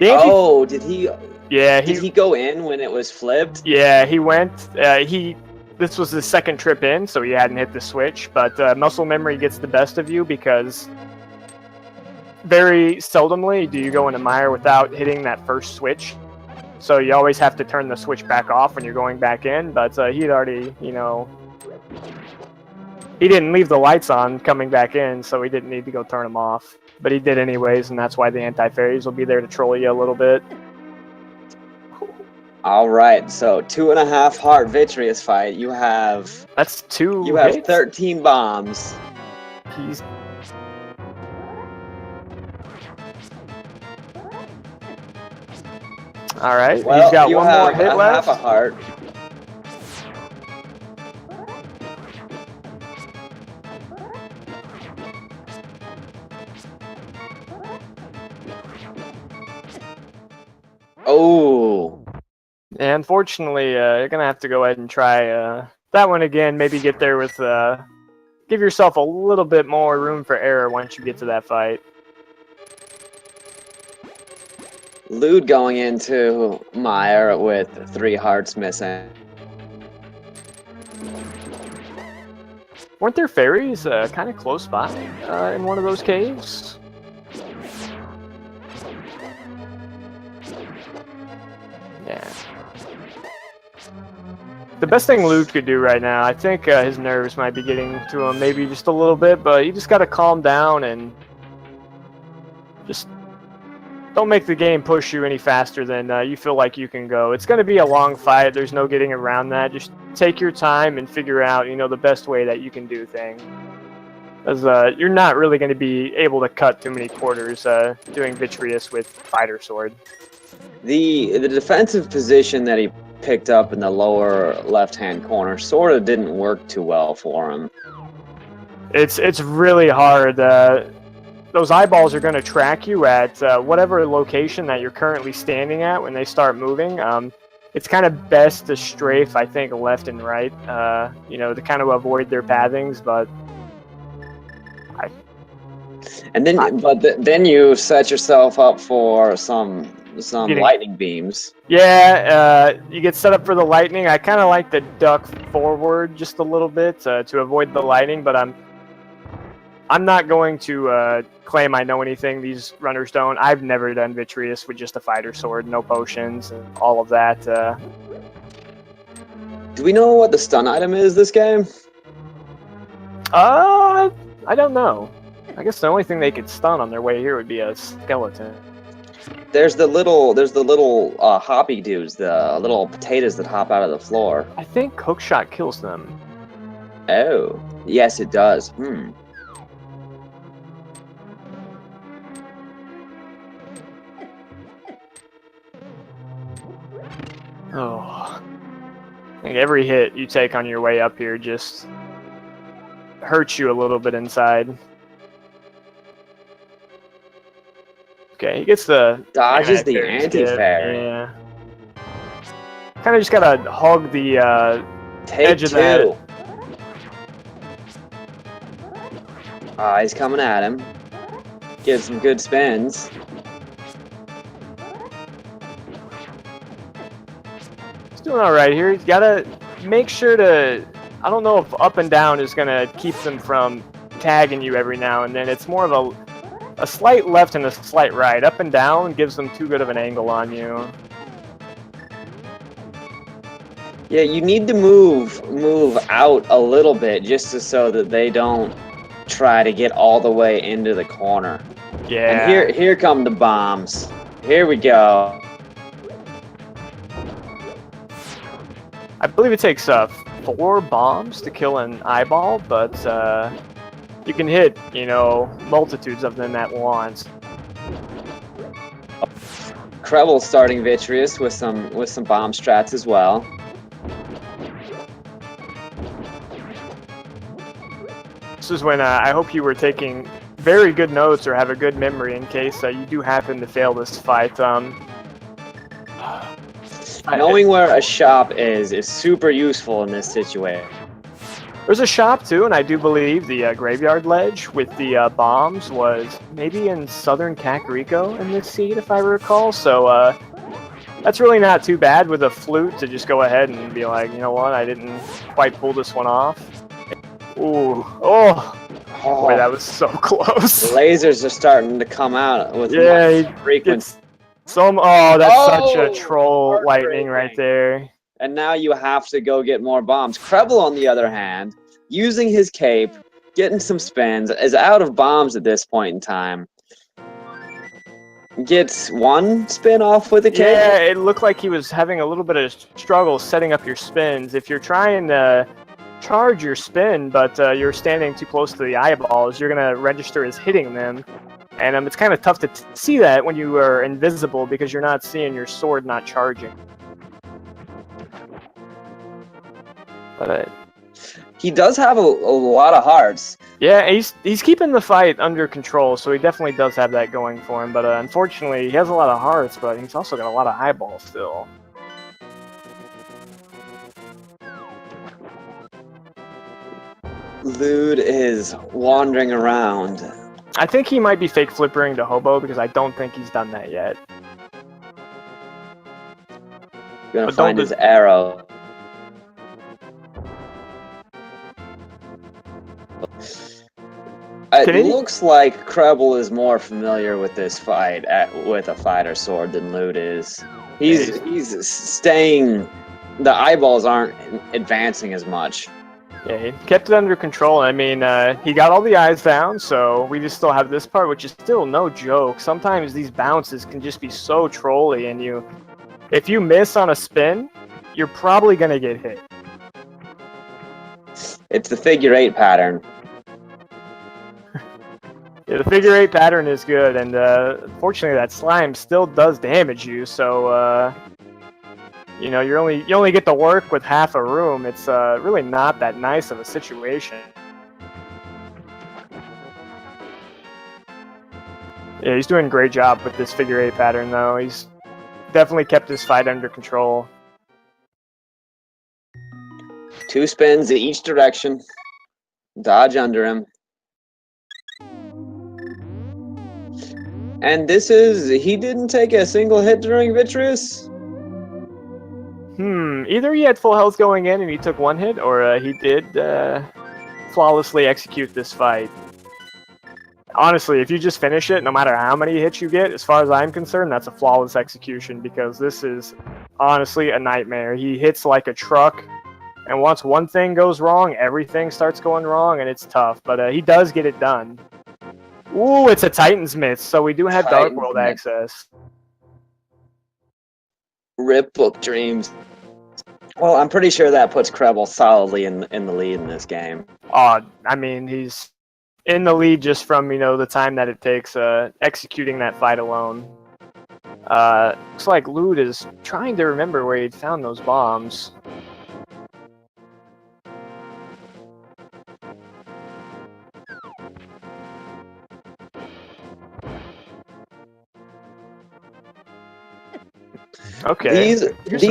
Oh, did he? Yeah, did he go in when it was flipped? Yeah, he went. This was his second trip in, so he hadn't hit the switch. But muscle memory gets the best of you because very seldomly do you go into Meyer without hitting that first switch. So you always have to turn the switch back off when you're going back in. But he'd already, you know, he didn't leave the lights on coming back in, so he didn't need to go turn them off. But he did anyways, and that's why the anti-fairies will be there to troll you a little bit. All right, so 2.5 heart Vitreous fight. You have. That's 2. You have hits. 13 bombs. He's. All right, well, he's got one more hit left. Half a heart. Oh. And unfortunately, you're gonna have to go ahead and try that one again. Maybe get there with. Give yourself a little bit more room for error once you get to that fight. Lewd going into Meyer with 3 hearts missing. Weren't there fairies kind of close by in one of those caves? Yeah. The best thing Lewd could do right now, I think his nerves might be getting to him maybe just a little bit, but you just got to calm down and just don't make the game push you any faster than you feel like you can go. It's going to be a long fight. There's no getting around that. Just take your time and figure out, you know, the best way that you can do things. Because you're not really going to be able to cut too many quarters doing Vitreous with Fighter Sword. The defensive position that he picked up in the lower left-hand corner sort of didn't work too well for him. It's really hard. Those eyeballs are going to track you at whatever location that you're currently standing at when they start moving. It's kind of best to strafe, I think, left and right, you know, to kind of avoid their pathings, but... then you set yourself up for some lightning beams. Yeah, you get set up for the lightning. I kind of like to duck forward just a little bit to avoid the lightning, but I'm not going to claim I know anything these runners don't. I've never done Vitreous with just a Fighter Sword, no potions, and all of that. Do we know what the stun item is this game? I don't know. I guess the only thing they could stun on their way here would be a skeleton. There's the little hoppy dudes, the little potatoes that hop out of the floor. I think hookshot kills them. Oh, yes, it does. Oh, I think every hit you take on your way up here just hurts you a little bit inside. Okay, he gets the dodges the anti-fairy. Yeah. Kind of just gotta hug the edge of that. He's coming at him. Gives some good spins. He's doing all right here. He's gotta make sure to. I don't know if up and down is gonna keep them from tagging you every now and then. It's more of a slight left and a slight right. Up and down gives them too good of an angle on you. Yeah, you need to move out a little bit just so that they don't try to get all the way into the corner. Yeah. And here come the bombs. Here we go. I believe it takes 4 bombs to kill an eyeball, but you can hit, you know, multitudes of them at once. Krelbel starting Vitreous with some bomb strats as well. This is when I hope you were taking very good notes or have a good memory in case you do happen to fail this fight. Knowing where a shop is super useful in this situation. There's a shop too, and I do believe the graveyard ledge with the bombs was maybe in southern Kakariko in this seed, if I recall. So that's really not too bad with a flute to just go ahead and be like, you know what, I didn't quite pull this one off. Ooh, oh, boy, that was so close. The lasers are starting to come out with frequency. That's such a troll lightning right there. And now you have to go get more bombs. Krelbel, on the other hand, using his cape, getting some spins, is out of bombs at this point in time. Gets one spin off with the cape. Yeah, it looked like he was having a little bit of struggle setting up your spins. If you're trying to charge your spin, but you're standing too close to the eyeballs, you're going to register as hitting them. And it's kind of tough to see that when you are invisible because you're not seeing your sword not charging. But he does have a lot of hearts. Yeah, he's keeping the fight under control, so he definitely does have that going for him. But unfortunately, he has a lot of hearts, but he's also got a lot of eyeballs still. Lewd is wandering around. I think he might be fake flippering to Hobo because I don't think he's done that yet. Gonna find his arrow. It looks like Krelbel is more familiar with this fight with a fighter sword than Lewd is. He's staying. The eyeballs aren't advancing as much. Yeah, he kept it under control. I mean, he got all the eyes down, so we just still have this part, which is still no joke. Sometimes these bounces can just be so trolly, and if you miss on a spin, you're probably gonna get hit. It's the figure 8 pattern. Yeah, the figure 8 pattern is good, and unfortunately that slime still does damage you, so you know, you only get to work with half a room. It's really not that nice of a situation. Yeah, he's doing a great job with this figure 8 pattern, though. He's definitely kept his fight under control. 2 spins in each direction. Dodge under him. And he didn't take a single hit during Vitreous? Either he had full health going in and he took 1 hit, or he did flawlessly execute this fight. Honestly, if you just finish it, no matter how many hits you get, as far as I'm concerned, that's a flawless execution, because this is honestly a nightmare. He hits like a truck, and once one thing goes wrong, everything starts going wrong, and it's tough. But he does get it done. Ooh, it's a Titan's Myth, so we do have Dark World access. Rip Book Dreams. Well, I'm pretty sure that puts Krelbel solidly in the lead in this game. I mean, he's in the lead just from, the time that it takes executing that fight alone. Looks like Lewd is trying to remember where he'd found those bombs. Okay. These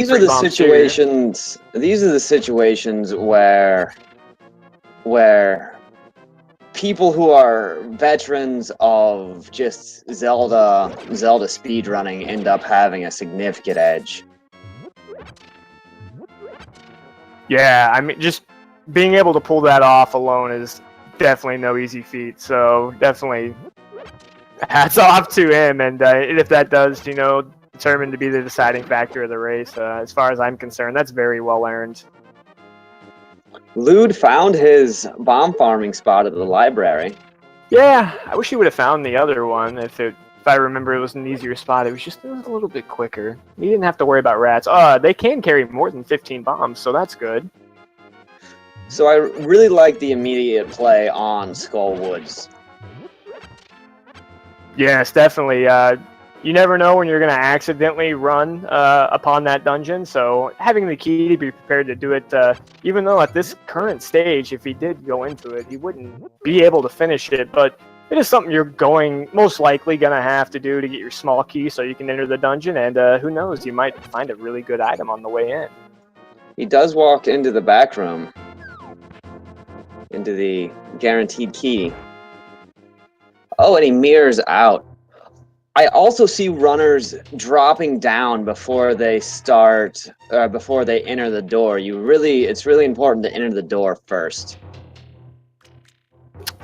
are the situations. These are the situations where people who are veterans of just Zelda speedrunning end up having a significant edge. Yeah, I mean, just being able to pull that off alone is definitely no easy feat. So definitely hats off to him. And if that does, determined to be the deciding factor of the race, as far as I'm concerned, that's very well earned. Lewd found his bomb farming spot at the library. Yeah, I wish he would have found the other one. If I remember, it was an easier spot. It was a little bit quicker. He didn't have to worry about rats. They can carry more than 15 bombs, so that's good. So I really like the immediate play on Skull Woods. Yes, definitely. you never know when you're going to accidentally run upon that dungeon, so having the key to be prepared to do it, even though at this current stage, if he did go into it, he wouldn't be able to finish it, but it is something you're most likely going to have to do to get your small key so you can enter the dungeon, and who knows, you might find a really good item on the way in. He does walk into the back room, into the guaranteed key. Oh, and he mirrors out. I also see runners dropping down before they start, before they enter the door. It's really important to enter the door first.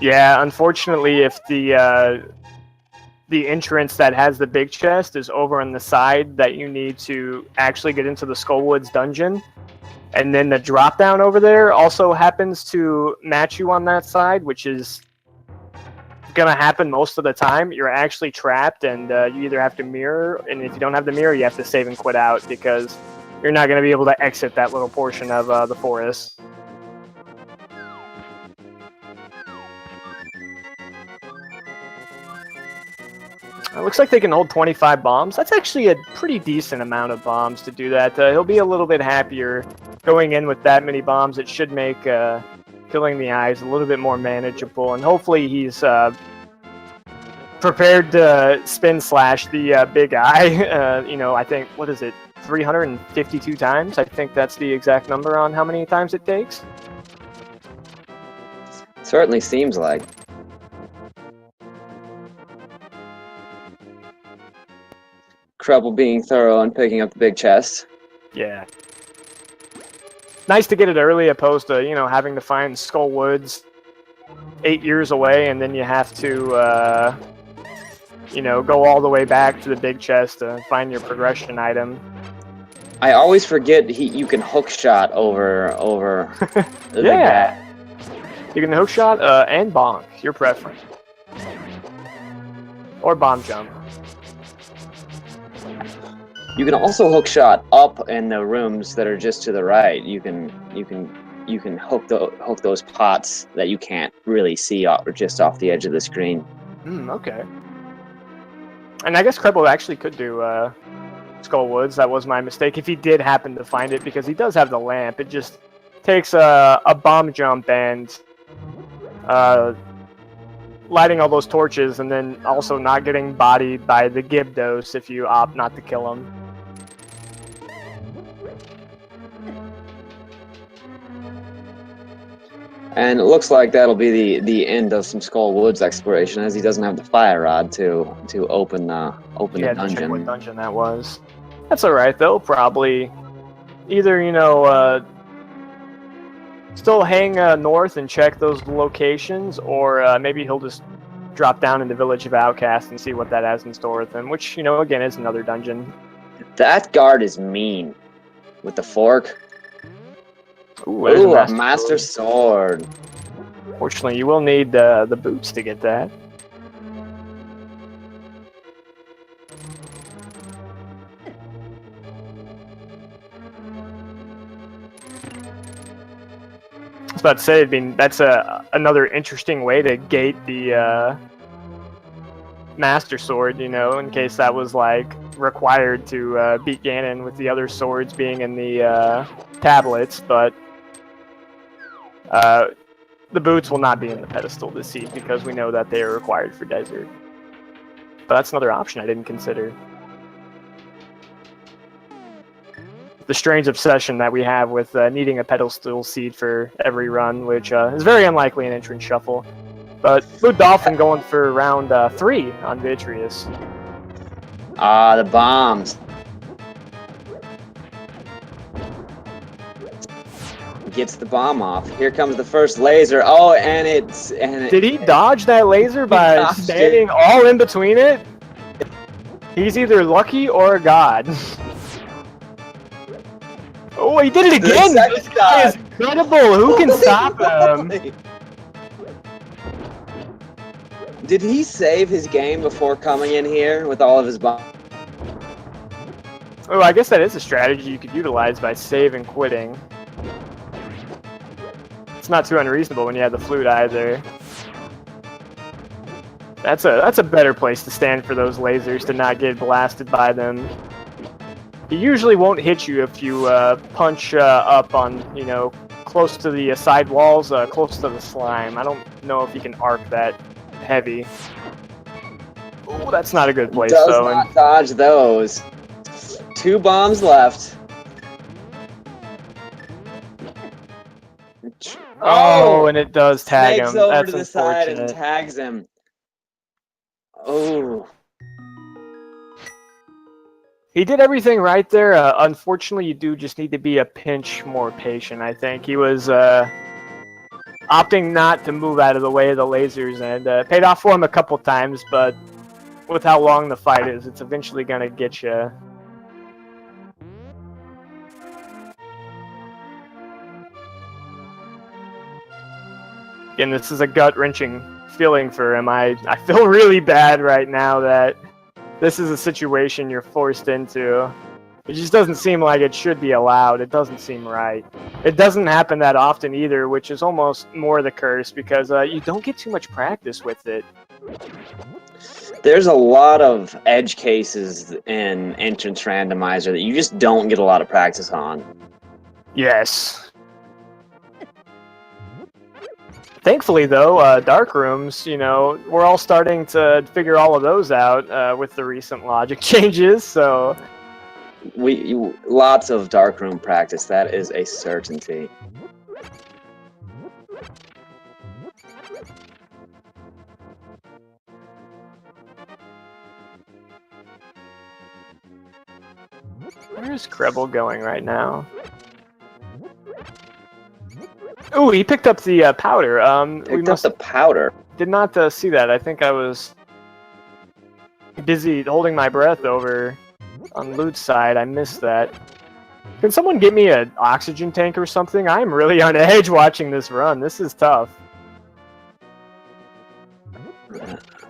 Yeah, unfortunately, if the entrance that has the big chest is over on the side that you need to actually get into the Skullwoods dungeon, and then the drop down over there also happens to match you on that side, which is going to happen most of the time, you're actually trapped, and you either have to mirror, and if you don't have the mirror, you have to save and quit out, because you're not going to be able to exit that little portion of the forest. It looks like they can hold 25 bombs. That's actually a pretty decent amount of bombs to do that. He'll be a little bit happier going in with that many bombs. It should make killing the eyes a little bit more manageable, and hopefully he's prepared to spin slash the big eye. I think, what is it, 352 times? I think that's the exact number on how many times it takes. Certainly seems like. Krelbel being thorough and picking up the big chest. Yeah. Nice to get it early, opposed to, having to find Skullwoods 8 years away, and then you have to, go all the way back to the big chest to find your progression item. I always forget you can hook shot over the big guy. You can hook shot and bonk, your preference. Or bomb jump. You can also hook shot up in the rooms that are just to the right. You can hook those pots that you can't really see just off the edge of the screen. Okay. And I guess Krelbel actually could do Skullwoods. That was my mistake. If he did happen to find it, because he does have the lamp, it just takes a bomb jump and lighting all those torches, and then also not getting bodied by the Gibdos if you opt not to kill him. And it looks like that'll be the end of some Skullwoods exploration, as he doesn't have the fire rod to open the dungeon. Check what dungeon that was. That's all right. They'll probably either still hang north and check those locations, or maybe he'll just drop down in the Village of Outcasts and see what that has in store with him, which, again, is another dungeon. That guard is mean. With the fork. Ooh, a Master Sword. Fortunately, you will need the boots to get that. I was about to say, that's another interesting way to gate the Master Sword, in case that was required to beat Ganon, with the other swords being in the tablets, but the boots will not be in the pedestal this seed, because we know that they are required for desert. But that's another option I didn't consider. The strange obsession that we have with needing a pedestal seed for every run, which is very unlikely in Entrance Shuffle. But LewdDolphin going for round 3 on Vitreous. The bombs. Gets the bomb off. Here comes the first laser. Oh, did he dodge that laser by standing all in between it? He's either lucky or a god. Oh, he did it again! This guy is incredible! Who can stop him? Did he save his game before coming in here with all of his bombs? Oh, I guess that is a strategy you could utilize by save and quitting. It's not too unreasonable when you have the flute either. That's a better place to stand for those lasers to not get blasted by them. He usually won't hit you if you punch up on, you know, close to the side walls, close to the slime. I don't know if he can arc that heavy. Oh, that's not a good place, Does though. not dodge those. 2 bombs left. Oh, and it does tag Snakes him. over That's to the side and unfortunate. tags him. Oh. He did everything right there. Unfortunately, you do just need to be a pinch more patient, I think. He was opting not to move out of the way of the lasers, and paid off for him a couple times, but with how long the fight is, it's eventually going to get you. Again, this is a gut-wrenching feeling for him. I feel really bad right now that this is a situation you're forced into. It just doesn't seem like it should be allowed. It doesn't seem right. It doesn't happen that often either, which is almost more the curse because you don't get too much practice with it. There's a lot of edge cases in Entrance Randomizer that you just don't get a lot of practice on. Yes. Thankfully, though, dark rooms, you know, we're all starting to figure all of those out with the recent logic changes, so... Lots of darkroom practice, that is a certainty. Where's Krelbel going right now? Oh, he picked up the powder. Picked up the powder. Did not see that. I think I was busy holding my breath over on Lewd's side. I missed that. Can someone get me an oxygen tank or something? I'm really on edge watching this run. This is tough.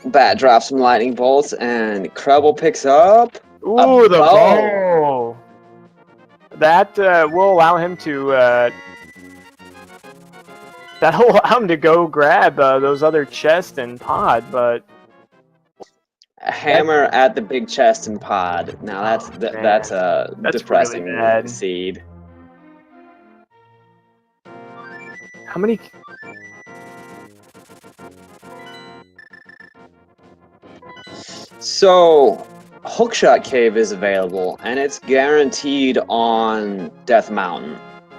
Bat drops some lightning bolts, and Krelbel picks up. Ooh, the bow. bow. That will allow him to. That'll allow him to go grab those other chest and pod, but A hammer at the big chest and pod. Now that's a depressing really seed. how many? So, Hookshot Cave is available, and it's guaranteed on Death Mountain.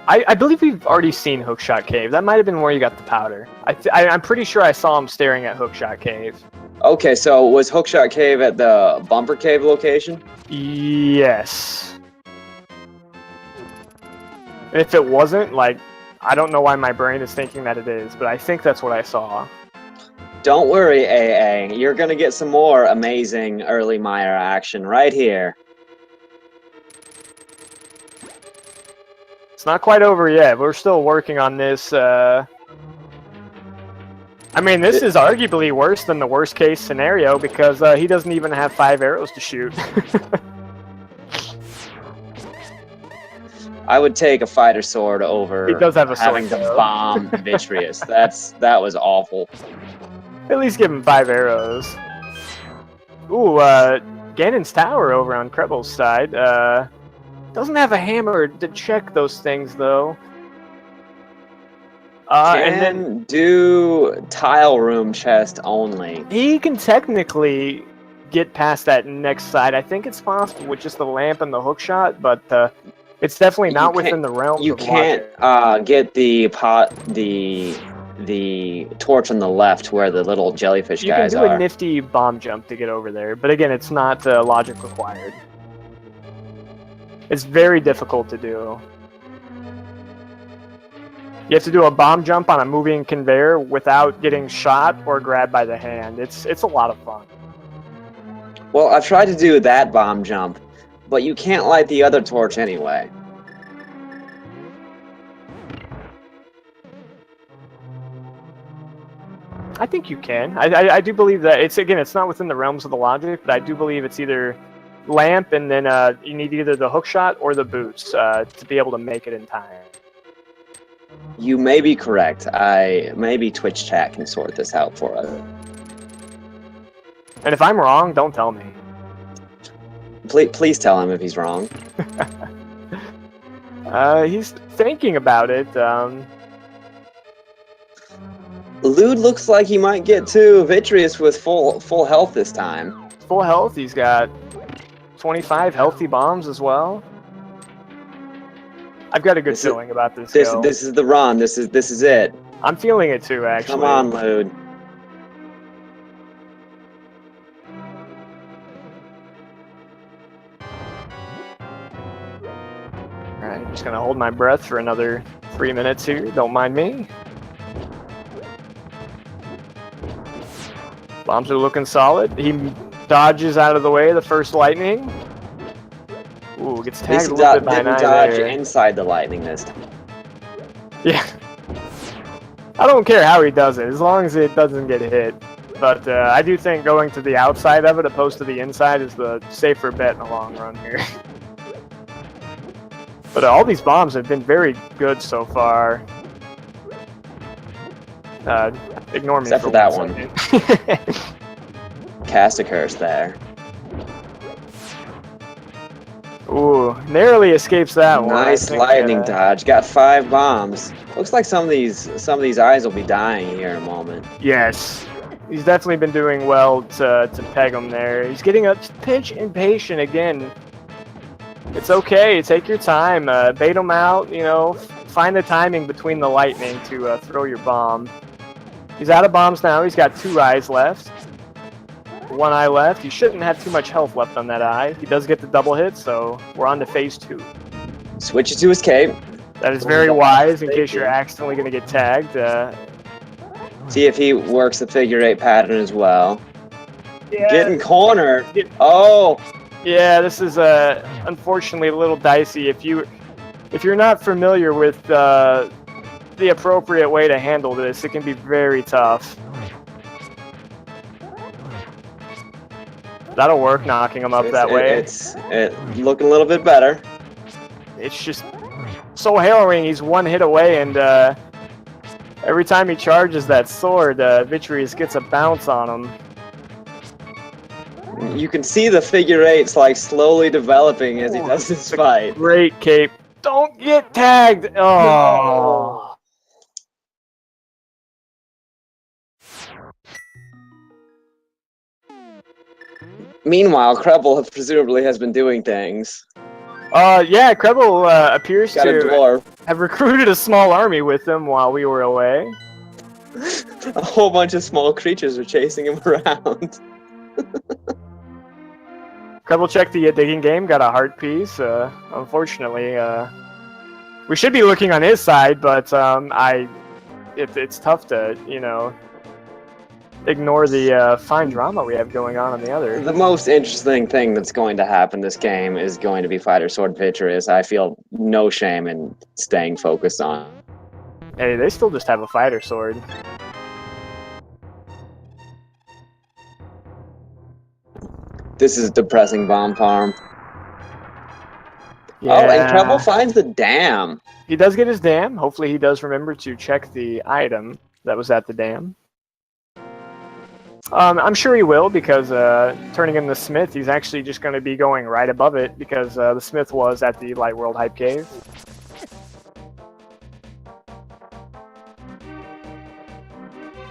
I believe we've already seen Hookshot Cave. That might have been where you got the powder. I'm pretty sure I saw him staring at Hookshot Cave. Okay, so was Hookshot Cave at the Bumper Cave location? Yes. If it wasn't, like, I don't know why my brain is thinking that it is, but I think that's what I saw. Don't worry, AA. You're gonna get some more amazing early Mire action right here. It's not quite over yet. We're still working on this. I mean, this is arguably worse than the worst case scenario because he doesn't even have 5 arrows to shoot. I would take a fighter sword over He does have a having sword, to though. bomb Vitreous. That was awful. At least give him 5 arrows. Ooh, Ganon's tower over on Krelbel's side. Doesn't have a hammer to check those things, though. And then do tile room chest only. he can technically get past that next side. I think it's possible with just the lamp and the hook shot, but it's definitely not within the realm. You of can't logic. get the torch on the left where the little jellyfish You guys can do are. a nifty bomb jump to get over there, but again, it's not logic required. It's very difficult to do. You have to do a bomb jump on a moving conveyor without getting shot or grabbed by the hand. It's a lot of fun. Well, I've tried to do that bomb jump, but you can't light the other torch anyway. I think you can. I do believe that it's not within the realms of the logic, but I do believe it's either lamp and then you need either the hook shot or the boots to be able to make it in time. You may be correct. Maybe Twitch chat can sort this out for us. And if I'm wrong, don't tell me. Please tell him if he's wrong. He's thinking about it. Lewd looks like he might get to Vitreous with full health this time. Full health. He's got 25 healthy bombs as well. I've got a good feeling about this. This is the run. This is it. I'm feeling it too, actually. Come on, Lewd. Alright, I'm just gonna hold my breath for another 3 minutes here. Don't mind me. Bombs are looking solid. He dodges out of the way the first lightning. Ooh, gets tagged a little bit by an eye dodge there. inside the lightning this time. Yeah. I don't care how he does it, as long as it doesn't get hit. But I do think going to the outside of it opposed to the inside is the safer bet in the long run here. But all these bombs have been very good so far. Ignore me Except for that one. Cast a curse there. Ooh, narrowly escapes that one. Nice lightning dodge. Got 5 bombs. Looks like some of these eyes will be dying here in a moment. Yes. He's definitely been doing well to peg him there. He's getting a pinch impatient again. It's okay. Take your time. Bait him out, you know. Find the timing between the lightning to throw your bomb. He's out of bombs now. He's got 2 eyes left. 1 eye left. He shouldn't have too much health left on that eye. He does get the double hit, so we're on to phase 2. Switch it to escape. That is very wise in case you're accidentally going to get tagged. See if he works the figure 8 pattern as well. Yeah. Getting cornered. Oh! Yeah, this is unfortunately a little dicey. If you're not familiar with the appropriate way to handle this, it can be very tough. That'll work, knocking him up that way. It's looking a little bit better. It's just so harrowing. He's 1 hit away, and every time he charges that sword, Vitreous gets a bounce on him. You can see the figure 8's like slowly developing as he does this fight. Great cape. Don't get tagged. Oh. Meanwhile, Krelbel presumably has been doing things. Yeah, Krelbel appears Got a to dwarf. have recruited a small army with him while we were away. A whole bunch of small creatures are chasing him around. Krelbel checked the digging game, got a heart piece. Unfortunately, we should be looking on his side, but it's tough to, you know, ignore the fine drama we have going on the other. The most interesting thing that's going to happen this game is going to be Fighter Sword Vitreous. I feel no shame in staying focused on. Hey, they still just have a fighter sword. This is a depressing bomb farm. Yeah. Oh, and Krelbel finds the dam. He does get his dam. Hopefully he does remember to check the item that was at the dam. I'm sure he will, because turning in the Smith, he's actually just going to be going right above it, because the Smith was at the Light World Hype Cave.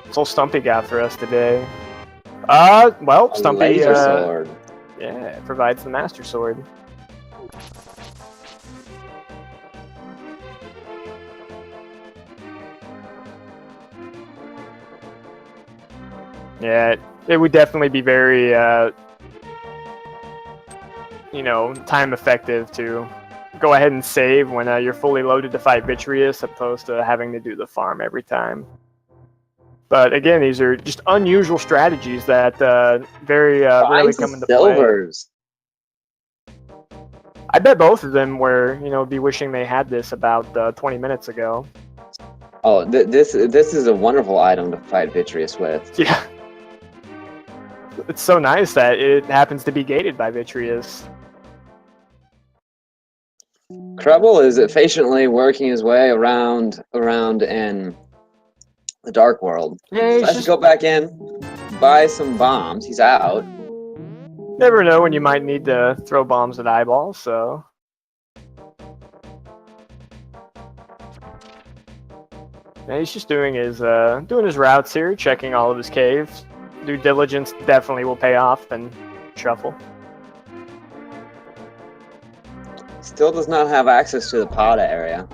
What's old Stumpy got for us today? Well, Stumpy, Laser sword. yeah, it provides the Master Sword. Yeah, it would definitely be very, you know, time effective to go ahead and save when you're fully loaded to fight Vitreous, opposed to having to do the farm every time. But again, these are just unusual strategies that very rarely come into silvers. play. I bet both of them were, you know, be wishing they had this about 20 minutes ago. Oh, this is a wonderful item to fight Vitreous with. Yeah. It's so nice that it happens to be gated by Vitreous. Krelbel is efficiently working his way around in the Dark World. Yeah, I should go back in. buy some bombs. He's out. Never know when you might need to throw bombs at eyeballs, so. And he's just doing his routes here, checking all of his caves. Due diligence definitely will pay off and shuffle. Still does not have access to the pod area.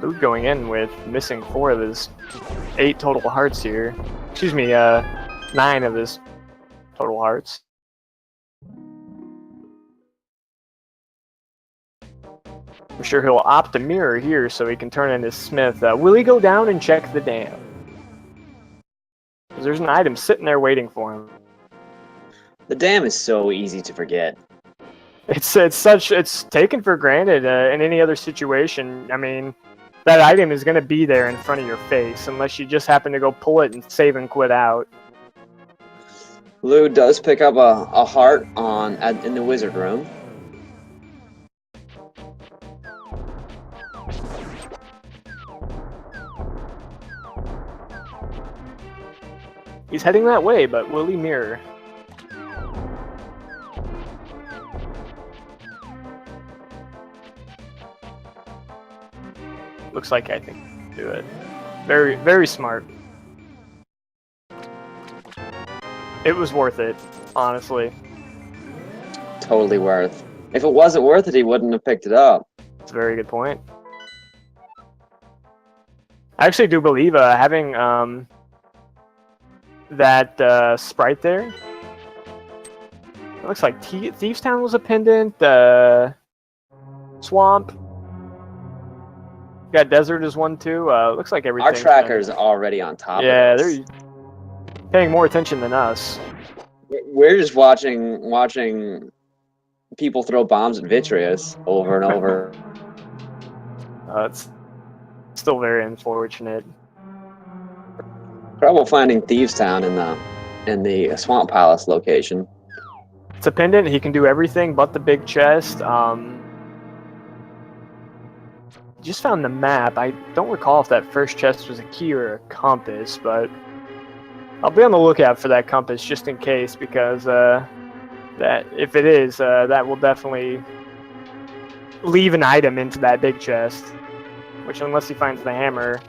Lude going in with missing 4 of his 8 total hearts here. Excuse me, 9 of his total hearts. I'm sure he'll opt a mirror here so he can turn in his smith. Will he go down and check the dam? Because there's an item sitting there waiting for him. The dam is so easy to forget. It's taken for granted in any other situation. I mean, that item is going to be there in front of your face unless you just happen to go pull it and save and quit out. Lou does pick up a heart in the wizard room. He's heading that way, but will he mirror? Looks like I think do it. Very, very smart. It was worth it, honestly. Totally worth. If it wasn't worth it, he wouldn't have picked it up. That's a very good point. I actually do believe having that sprite there. It looks like Thieves Town was a pendant. Swamp. Got Desert as one too. Looks like everything. Our tracker's already on top. Yeah, of us. they're paying more attention than us. We're just watching people throw bombs at Vitreous over and over. It's still very unfortunate. Krelbel finding Thieves Town in the Swamp Palace location. It's a pendant. He can do everything but the big chest. Just found the map. I don't recall if that first chest was a key or a compass, but I'll be on the lookout for that compass just in case, because that if it is, that will definitely leave an item into that big chest. Which, unless he finds the hammer,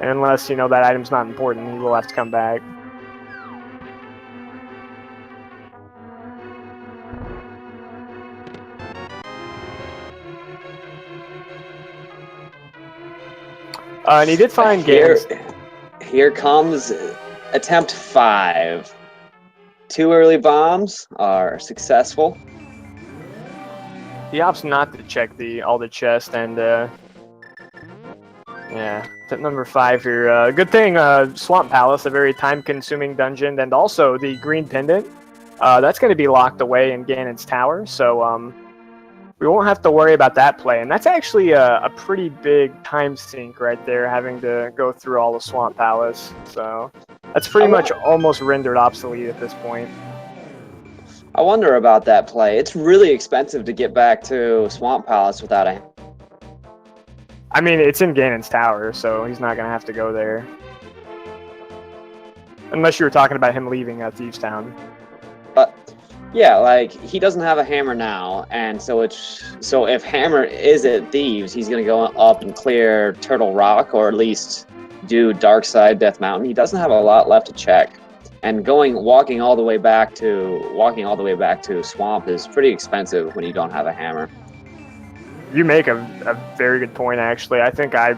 and unless, you know, that item's not important, he will have to come back. And he did find games. Here comes attempt 5. 2 early bombs are successful. He opts not to check all the chest, and yeah, attempt number 5 here. Good thing, Swamp Palace, a very time-consuming dungeon, and also the green pendant. That's going to be locked away in Ganon's tower, so we won't have to worry about that play. And that's actually a pretty big time sink right there, having to go through all the Swamp Palace. So that's pretty much almost rendered obsolete at this point. I wonder about that play. It's really expensive to get back to Swamp Palace without a... I mean, it's in Ganon's tower, so he's not going to have to go there. Unless you were talking about him leaving Thieves Town. But yeah, like, he doesn't have a hammer now, and so if Hammer is at Thieves, he's gonna go up and clear Turtle Rock, or at least do Dark Side Death Mountain. He doesn't have a lot left to check, and walking all the way back to Swamp is pretty expensive when you don't have a hammer. You make a very good point, actually. I think I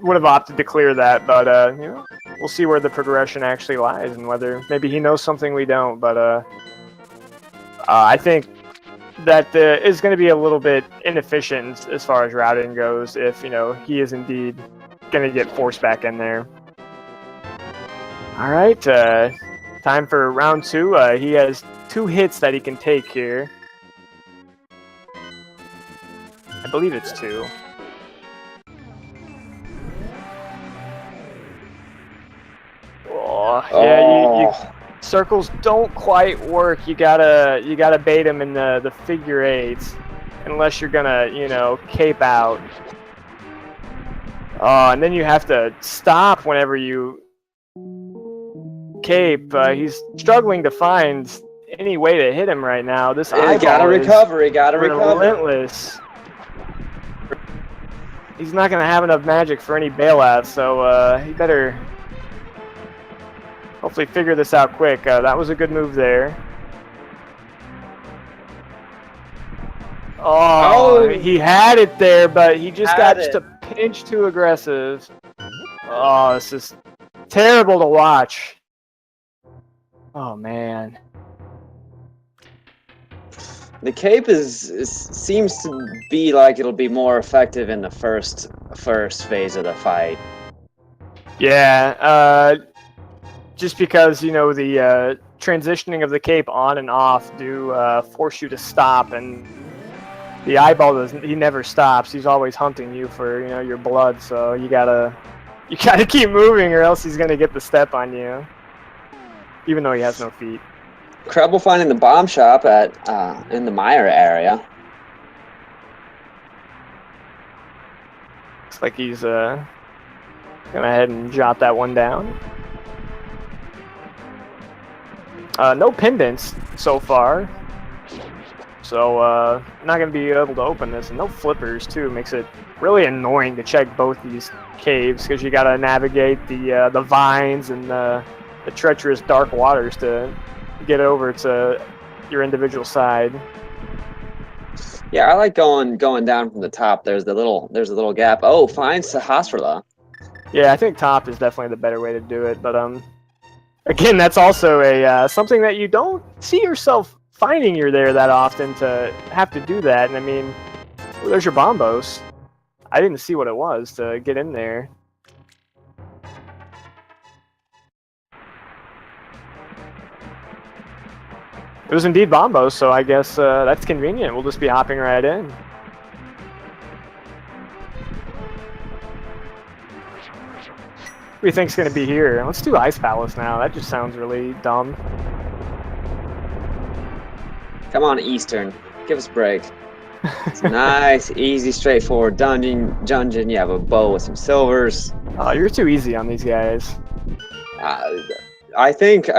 would have opted to clear that, but you know, we'll see where the progression actually lies, and whether maybe he knows something we don't. But I think that is going to be a little bit inefficient as far as routing goes if, you know, he is indeed going to get forced back in there. All right, time for round 2. He has 2 hits that he can take here. I believe it's 2. Oh, yeah, circles don't quite work. You gotta bait him in the figure 8s, unless you're gonna, you know, cape out. And then you have to stop whenever you cape. He's struggling to find any way to hit him right now. This eyeball gotta recover. He gotta recover. Relentless. He's not gonna have enough magic for any bailout, so he better hopefully figure this out quick. That was a good move there. Oh, he had it there, but he just got just a pinch too aggressive. Oh, this is terrible to watch. Oh, man. The cape seems to be like it'll be more effective in the first phase of the fight. Yeah, just because, you know, the transitioning of the cape on and off do force you to stop, and the eyeball doesn't. He never stops. He's always hunting you for, you know, your blood. So you gotta keep moving, or else he's gonna get the step on you, even though he has no feet. Krelbel finding the bomb shop at in the Meyer area. Looks like he's gonna head and jot that one down. No pendants so far. So, not going to be able to open this. And no flippers, too. Makes it really annoying to check both these caves, because you got to navigate the vines and the treacherous dark waters to get over to your individual side. Yeah, I like going down from the top. There's a little gap. Oh, finds Sahasrara. Yeah, I think top is definitely the better way to do it. But, again, that's also a something that you don't see yourself finding you're there that often to have to do that. And I mean, well, there's your bombos. I didn't see what it was to get in there. It was indeed bombos, so I guess that's convenient. We'll just be hopping right in. What do you think's going to be here? Let's do Ice Palace now. That just sounds really dumb. Come on, Eastern. Give us a break. It's a nice, easy, straightforward dungeon. You have a bow with some silvers. Oh, you're too easy on these guys. I think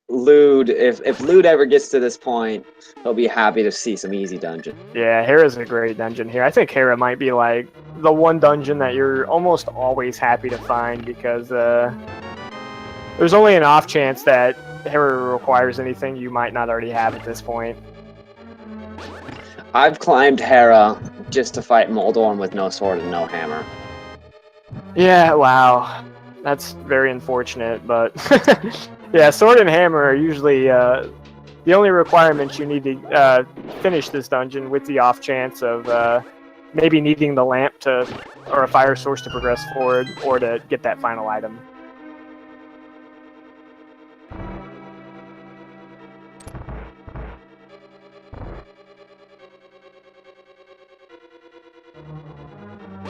Lewd, if Lewd ever gets to this point, he'll be happy to see some easy dungeon. Yeah, Hera's a great dungeon here. I think Hera might be like the one dungeon that you're almost always happy to find, because there's only an off chance that Hera requires anything you might not already have at this point. I've climbed Hera just to fight Moldorm with no sword and no hammer. Yeah, wow. That's very unfortunate, but yeah, sword and hammer are usually the only requirements you need to finish this dungeon, with the off chance of maybe needing the lamp or a fire source to progress forward, or to get that final item.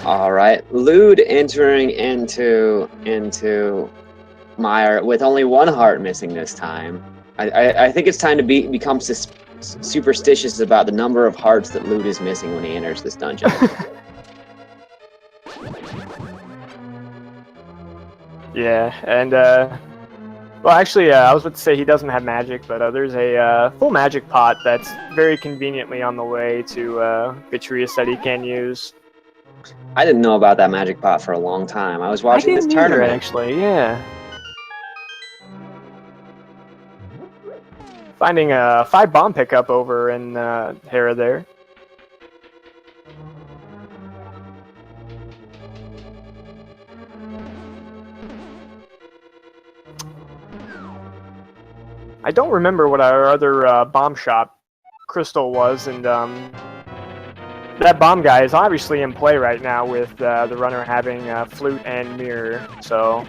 All right, Lewd entering into Meyer with only one heart missing this time. I think it's time to become superstitious about the number of hearts that Lewd is missing when he enters this dungeon. Yeah, and well, actually, I was about to say he doesn't have magic, but there's a full magic pot that's very conveniently on the way to Vitreous that he can use. I didn't know about that magic pot for a long time. I was watching this tournament. Actually, yeah. Finding a 5 bomb pickup over in Hera there. I don't remember what our other bomb shop crystal was, and that bomb guy is obviously in play right now with the runner having flute and mirror, so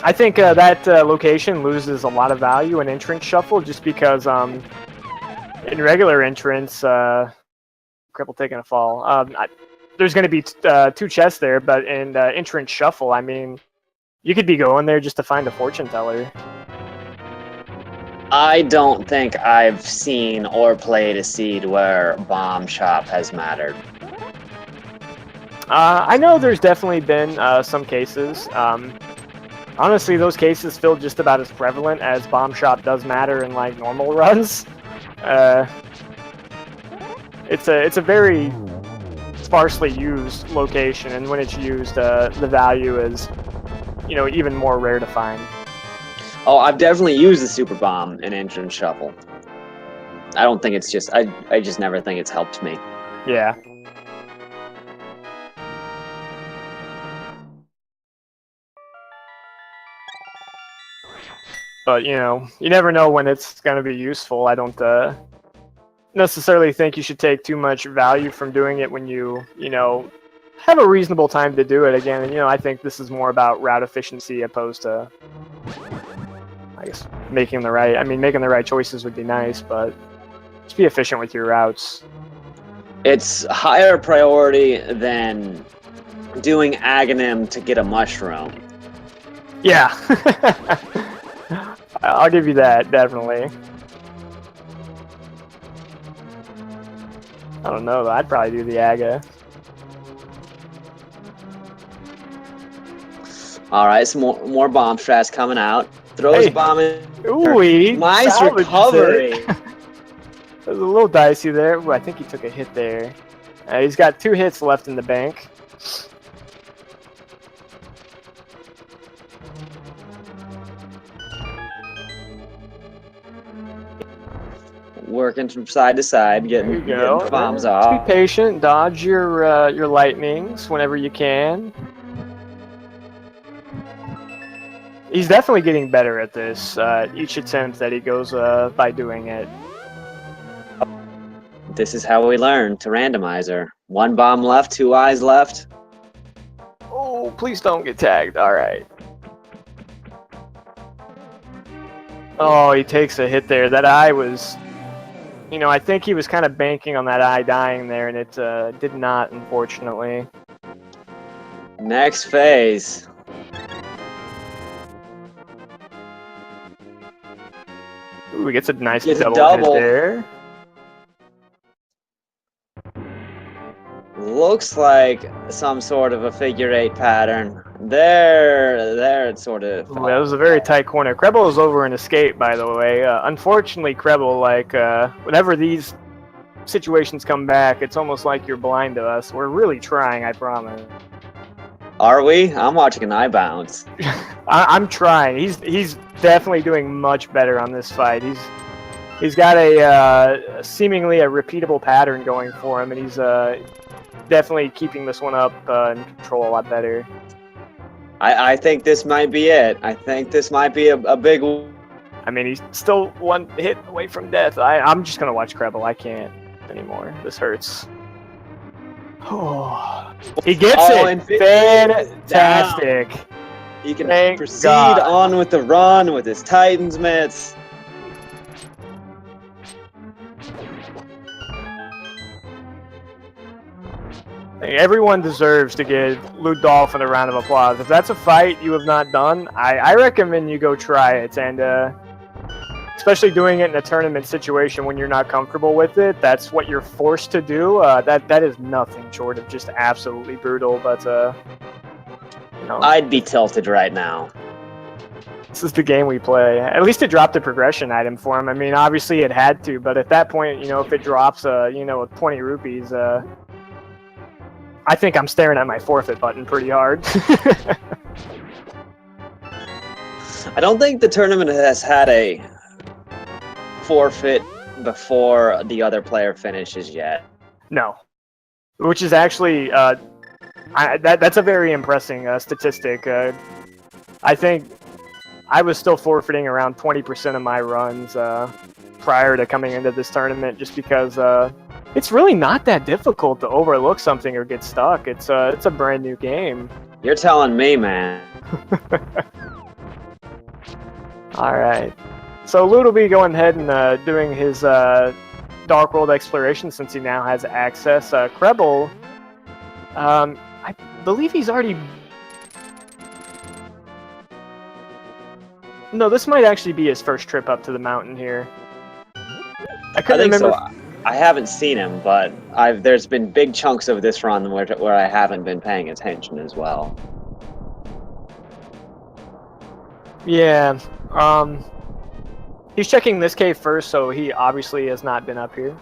I think that location loses a lot of value in entrance shuffle, just because in regular entrance, Krelbel taking a fall, there's going to be 2 chests there, but in entrance shuffle, I mean, you could be going there just to find a fortune teller. I don't think I've seen or played a seed where bomb shop has mattered. I know there's definitely been some cases. Honestly, those cases feel just about as prevalent as Bomb Shop does matter in like normal runs. It's a very sparsely used location, and when it's used, the value is, you know, even more rare to find. Oh, I've definitely used the Super Bomb in Engine Shuffle. I don't think it's just... I just never think it's helped me. Yeah. But, you know, you never know when it's going to be useful. I don't necessarily think you should take too much value from doing it when you know, have a reasonable time to do it again. And, you know, I think this is more about route efficiency opposed to, I guess, making the right choices would be nice, but just be efficient with your routes. It's higher priority than doing Aghanim to get a mushroom. Yeah. I'll give you that, definitely. I don't know, though. I'd probably do the Aga. Alright, some more bomb strats coming out. Throws a bomb in. Ooh, nice recovery! It was a little dicey there. Ooh, I think he took a hit there. He's got 2 hits left in the bank. Working from side to side, getting bombs off. Just be patient. Dodge your lightnings whenever you can. He's definitely getting better at this. Each attempt that he goes by doing it. This is how we learn to randomizer. 1 bomb left, 2 eyes left. Oh, please don't get tagged. All right. Oh, he takes a hit there. That eye was... You know, I think he was kind of banking on that eye dying there, and it did not, unfortunately. Next phase. Ooh, he gets a nice double hit there. Looks like some sort of a figure 8 pattern. There it sort of... Ooh, that was a very tight corner. Krelbel is over an escape, by the way. Unfortunately, Krelbel, like, whenever these situations come back, it's almost like you're blind to us. We're really trying, I promise. Are we? I'm watching an eye bounce. I'm trying. He's definitely doing much better on this fight. He's got a seemingly a repeatable pattern going for him, and he's definitely keeping this one up in control a lot better. I think this might be it. I think this might be a big... I mean, he's still 1 hit away from death. I'm just going to watch Krelbel. I can't anymore. This hurts. Oh, he gets it! Fantastic! Down. He can proceed on with the run with his Titan's mitts. Everyone deserves to give LewdDolphin a round of applause. If that's a fight you have not done, I recommend you go try it. And especially doing it in a tournament situation when you're not comfortable with it, that's what you're forced to do. That is nothing short of just absolutely brutal. But you know, I'd be tilted right now. This is the game we play. At least it dropped a progression item for him. I mean, obviously it had to, but at that point, you know, if it drops, you know, 20 rupees, I think I'm staring at my forfeit button pretty hard. I don't think the tournament has had a forfeit before the other player finishes yet. No. Which is actually, that's a very impressive statistic. I think I was still forfeiting around 20% of my runs prior to coming into this tournament just because it's really not that difficult to overlook something or get stuck. It's a brand new game. You're telling me, man. All right. So Lewd will be going ahead and doing his Dark World exploration since he now has access. Krelbel, I believe he's already... No, this might actually be his first trip up to the mountain here. I couldn't remember. I haven't seen him, but there's been big chunks of this run where I haven't been paying attention as well. Yeah. He's checking this cave first, so he obviously has not been up here.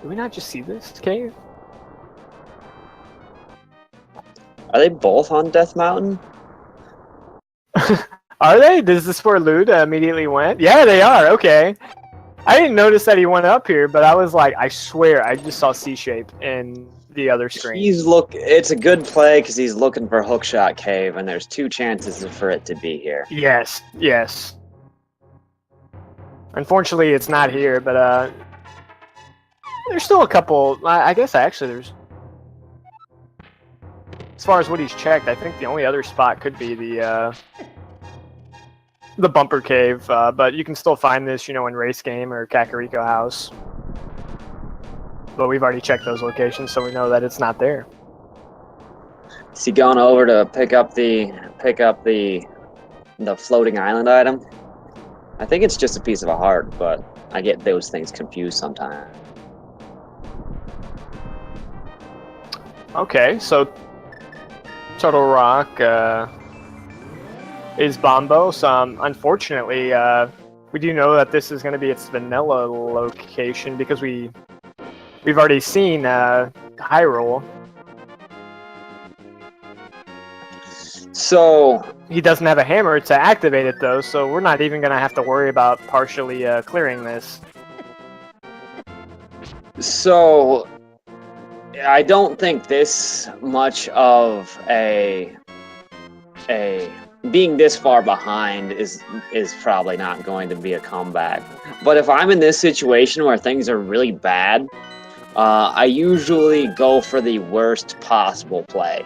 Did we not just see this cave? Are they both on Death Mountain? Are they? Is this where Lewd immediately went? Yeah, they are. Okay. I didn't notice that he went up here, but I was like, I swear, I just saw C-shape in the other screen. It's a good play because he's looking for Hookshot Cave, and there's 2 chances for it to be here. Yes, yes. Unfortunately, it's not here, but there's still a couple. I guess actually there's. As far as what he's checked, I think the only other spot could be the bumper cave, but you can still find this, in Race Game or Kakariko House. But we've already checked those locations, so we know that it's not there. Is he going over to pick up the floating island item? I think it's just a piece of a heart, but I get those things confused sometimes. Okay, so Turtle Rock is Bombos. Unfortunately, we do know that this is going to be its vanilla location because we've already seen Hyrule. So he doesn't have a hammer to activate it though, so we're not even going to have to worry about partially clearing this. So I don't think this much of a being this far behind is probably not going to be a comeback. But if I'm in this situation where things are really bad, I usually go for the worst possible play.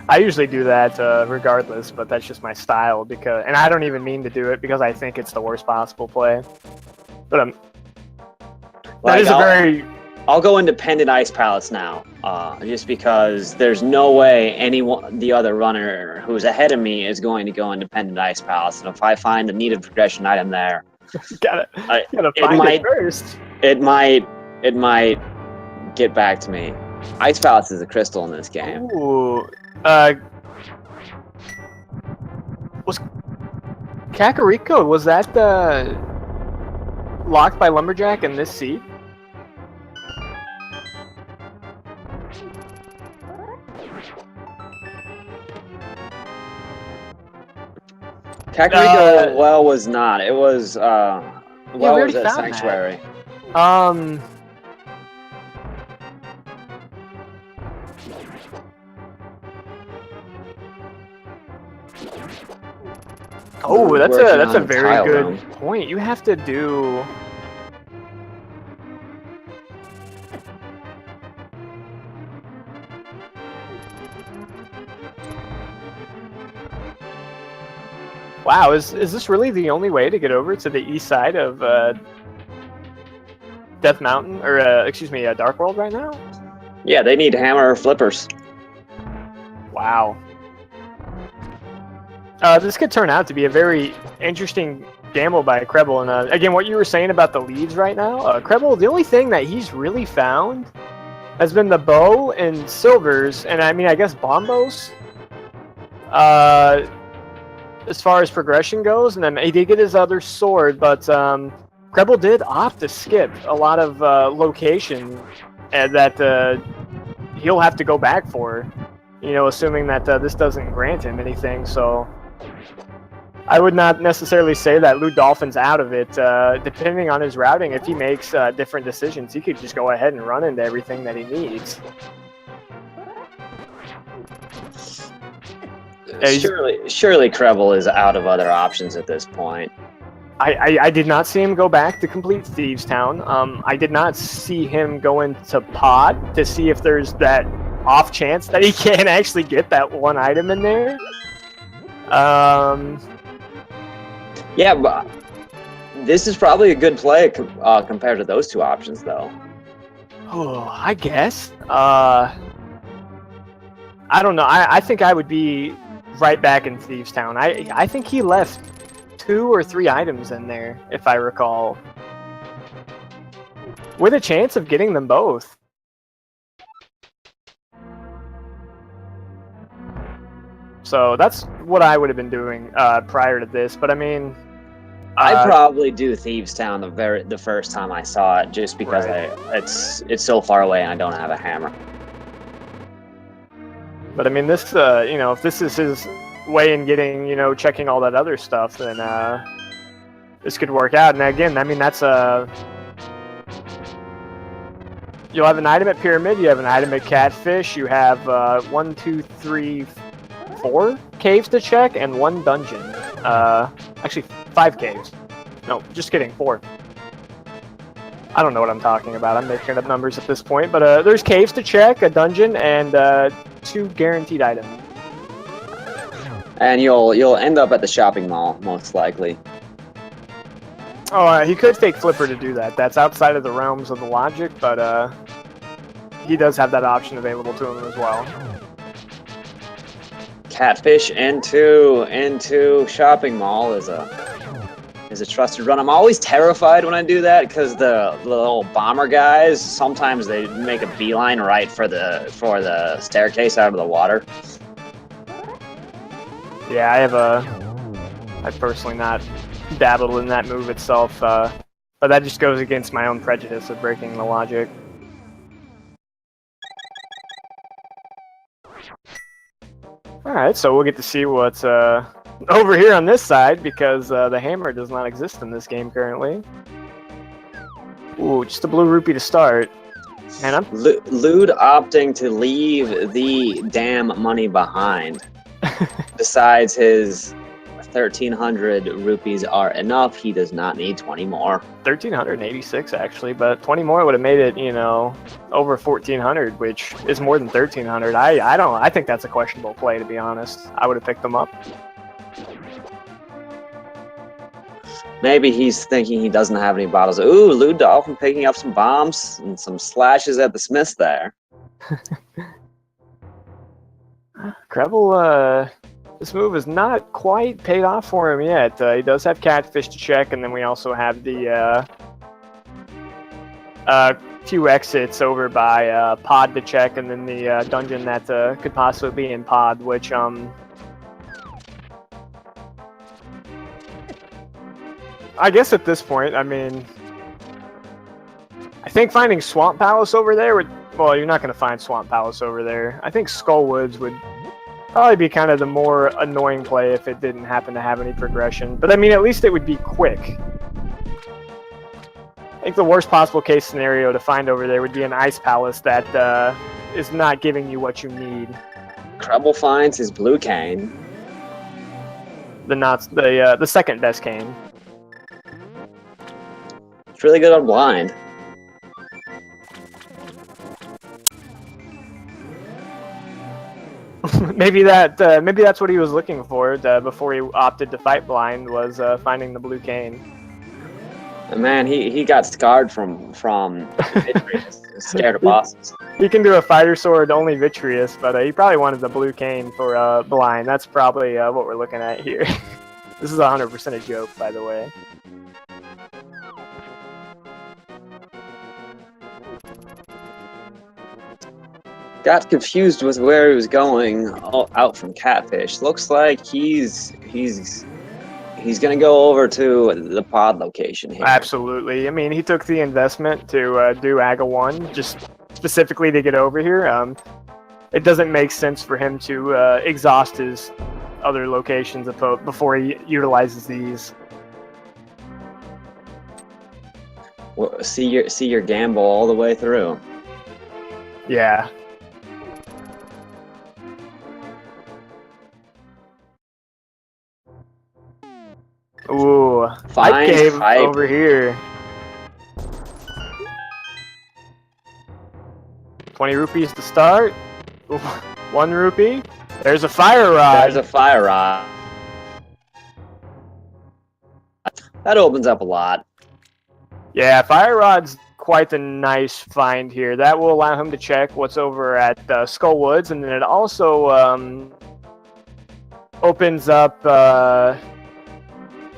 I usually do that regardless, but that's just my style and I don't even mean to do it because I think it's the worst possible play. But that is I'll go Independent Ice Palace now, just because there's no way the other runner who's ahead of me is going to go Independent Ice Palace, and if I find a needed progression item there, gotta find it first. It might get back to me. Ice Palace is a crystal in this game. Ooh, was Kakariko, was that locked by Lumberjack in this seat? Kakariko was not. It was was at Sanctuary. That. Oh, that's a very good point. You have to do. Wow, is this really the only way to get over to the east side of Death Mountain, or excuse me, Dark World right now? Yeah, they need hammer flippers. Wow. This could turn out to be a very interesting gamble by Krelbel. And again, what you were saying about the leads right now, Krelbel, the only thing that he's really found has been the bow and silvers, and I mean, I guess bombos. As far as progression goes, and then he did get his other sword, but Krelbel did opt to skip a lot of locations that he'll have to go back for, assuming that this doesn't grant him anything. So I would not necessarily say that LewdDolphin's out of it. Depending on his routing, if he makes different decisions, he could just go ahead and run into everything that he needs. Surely Krelbel is out of other options at this point. I did not see him go back to complete Thieves Town. I did not see him go into Pod to see if there's that off chance that he can actually get that one item in there. Yeah, but this is probably a good play compared to those 2 options, though. Oh, I guess. I don't know. I think I would be right back in Thieves Town. I think he left 2 or 3 items in there, if I recall. With a chance of getting them both. So that's what I would have been doing prior to this. But I mean, I'd probably do Thieves Town the first time I saw it, just because Right. it's so far away and I don't have a hammer. But I mean, this you know, if this is his way in getting, you know, checking all that other stuff, then this could work out. And again, I mean, that's you'll have an item at Pyramid, you have an item at Catfish, you have 1, 2, 3, 4 caves to check, and 1 dungeon. Actually, 5 caves. No, just kidding, 4. I don't know what I'm talking about. I'm making up numbers at this point. But there's caves to check, a dungeon, and 2 guaranteed items. And you'll end up at the shopping mall, most likely. Oh, he could fake Flipper to do that. That's outside of the realms of the logic, but he does have that option available to him as well. Catfish into shopping mall is a trusted run. I'm always terrified when I do that because the little bomber guys, sometimes they make a beeline right for the staircase out of the water. Yeah, I've personally not dabbled in that move itself, but that just goes against my own prejudice of breaking the logic. Alright, so we'll get to see what's over here on this side, because the hammer does not exist in this game currently. Ooh, just a blue rupee to start. And I'm Lewd opting to leave the damn money behind. Besides his 1,300 rupees are enough, he does not need 20 more. 1,386 actually, but 20 more would have made it, you know, over 1,400, which is more than 1,300. I think that's a questionable play, to be honest. I would have picked them up. Maybe he's thinking he doesn't have any bottles. Ooh, LewdDolphin picking up some bombs and some slashes at the Smiths there. Krelbel, this move is not quite paid off for him yet. He does have Catfish to check, and then we also have the few exits over by Pod to check, and then the dungeon that could possibly be in Pod, which I guess at this point, I mean, I think finding Swamp Palace over there would, well, you're not going to find Swamp Palace over there. I think Skull Woods would probably be kind of the more annoying play if it didn't happen to have any progression. But I mean, at least it would be quick. I think the worst possible case scenario to find over there would be an Ice Palace that is not giving you what you need. Krelbel finds his blue cane. The second best cane. It's really good on blind. Maybe that's what he was looking for before he opted to fight blind, was finding the blue cane. Man, he got scarred from Vitreous. Scared of bosses. He can do a fighter sword only Vitreous, but he probably wanted the blue cane for blind. That's probably what we're looking at here. This is 100% a joke, by the way. Got confused with where he was going out from Catfish. Looks like he's gonna go over to the Pod location here. Absolutely. I mean, he took the investment to do AGA 1 just specifically to get over here. It doesn't make sense for him to exhaust his other locations before he utilizes these. Well, see your gamble all the way through. Yeah. Ooh, Fight Cave over here. 20 rupees to start. Ooh, 1 rupee. There's a fire rod. There's a fire rod. That opens up a lot. Yeah, fire rod's quite a nice find here. That will allow him to check what's over at Skull Woods, and then it also opens up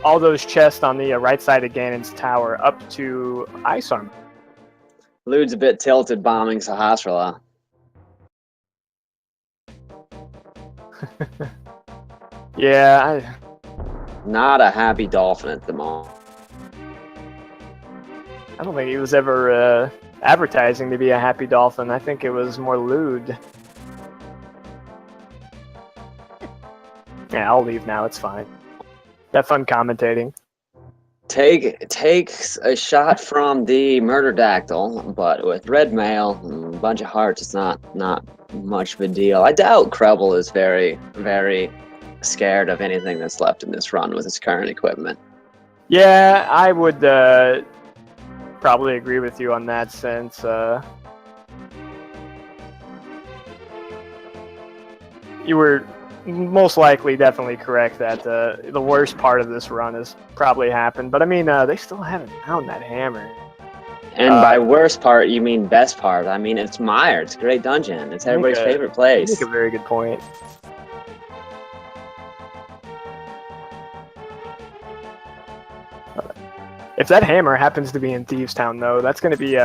all those chests on the right side of Ganon's tower up to ice armor. Lewd's a bit tilted bombing Sahasrahla. Yeah, Not a happy dolphin at the moment. I don't think he was ever advertising to be a happy dolphin. I think it was more lewd. Yeah, I'll leave now. It's fine. Have fun commentating. Takes a shot from the Murderdactyl, but with red mail and a bunch of hearts, it's not much of a deal. I doubt Krelbel is very, very scared of anything that's left in this run with his current equipment. Yeah, I would probably agree with you on that sense. You were most likely definitely correct that the worst part of this run has probably happened. But I mean, they still haven't found that hammer. And by worst part, you mean best part. I mean, it's Mire. It's a great dungeon. It's everybody's favorite place. You make a very good point. If that hammer happens to be in Thieves Town, though, that's going to be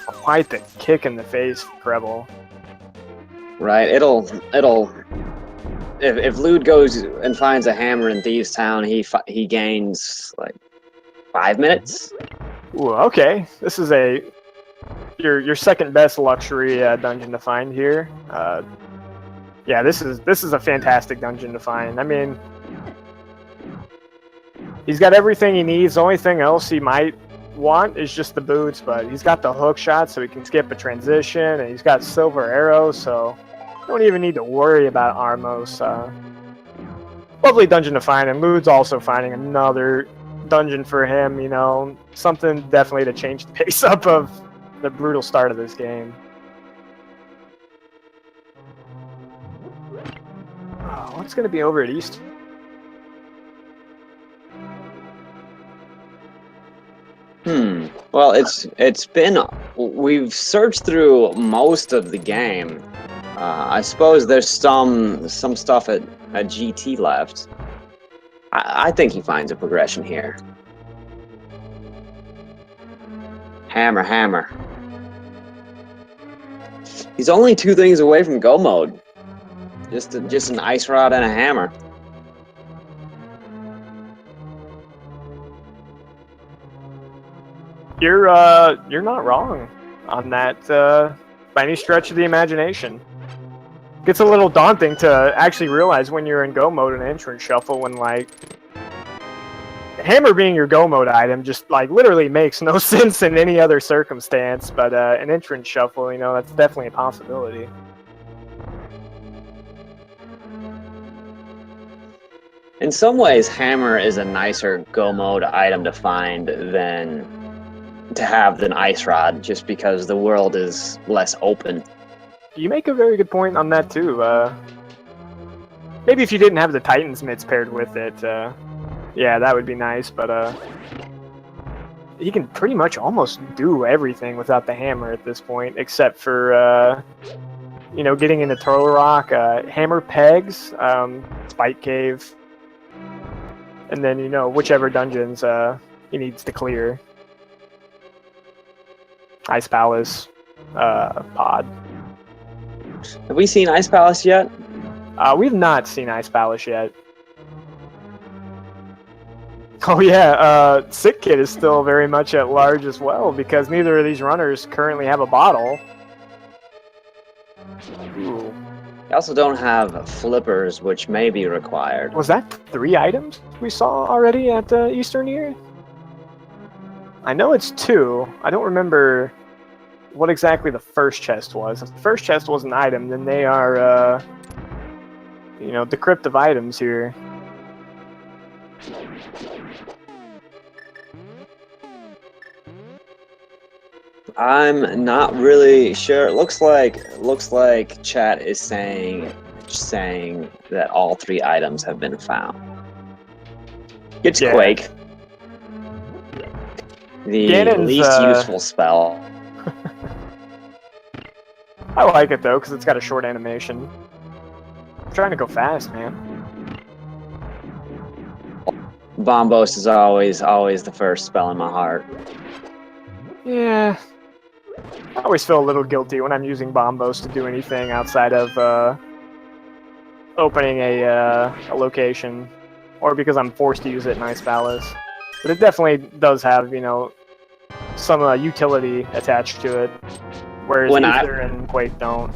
quite the kick in the face for Krelbel. Right. If Lewd goes and finds a hammer in Thieves Town, he gains like 5 minutes. Ooh, okay. This is your second best luxury dungeon to find here. Yeah, this is a fantastic dungeon to find. I mean, he's got everything he needs. The only thing else he might want is just the boots, but he's got the hook shot so he can skip a transition, and he's got silver arrows, so don't even need to worry about Armos. Lovely dungeon to find, and Lewd's also finding another dungeon for him, you know, something definitely to change the pace up of the brutal start of this game. Oh, what's going to be over at East? Well, we've searched through most of the game. I suppose there's some stuff at GT left. I think he finds a progression here. Hammer. He's only 2 things away from go mode. Just an ice rod and a hammer. You're not wrong on that by any stretch of the imagination. Gets a little daunting to actually realize when you're in go mode and entrance shuffle when like hammer being your go mode item just like literally makes no sense in any other circumstance, but an entrance shuffle, you know, that's definitely a possibility. In some ways, hammer is a nicer go mode item to find than to have an ice rod, just because the world is less open. You make a very good point on that too. Maybe if you didn't have the Titan's mitts paired with it, yeah, that would be nice, but he can pretty much almost do everything without the hammer at this point, except for you know, getting into Turtle Rock, hammer pegs, Spike Cave, and then, you know, whichever dungeons he needs to clear. Ice Palace, Pod. Have we seen Ice Palace yet? We've not seen Ice Palace yet. Oh yeah, Sick Kid is still very much at large as well, because neither of these runners currently have a bottle. Ooh. We also don't have flippers, which may be required. Was that 3 items we saw already at Eastern here? I know it's 2. I don't remember what exactly the first chest was. If the first chest was an item, then they are, you know, decryptive items here. I'm not really sure. It looks like chat is saying that all 3 items have been found. It's Quake. The Ganon's, least useful spell. I like it though, because it's got a short animation. I'm trying to go fast, man. Bombos is always the first spell in my heart. Yeah. I always feel a little guilty when I'm using Bombos to do anything outside of opening a location, or because I'm forced to use it in Ice Palace. But it definitely does have, you know, some utility attached to it, whereas Ether and Quake don't.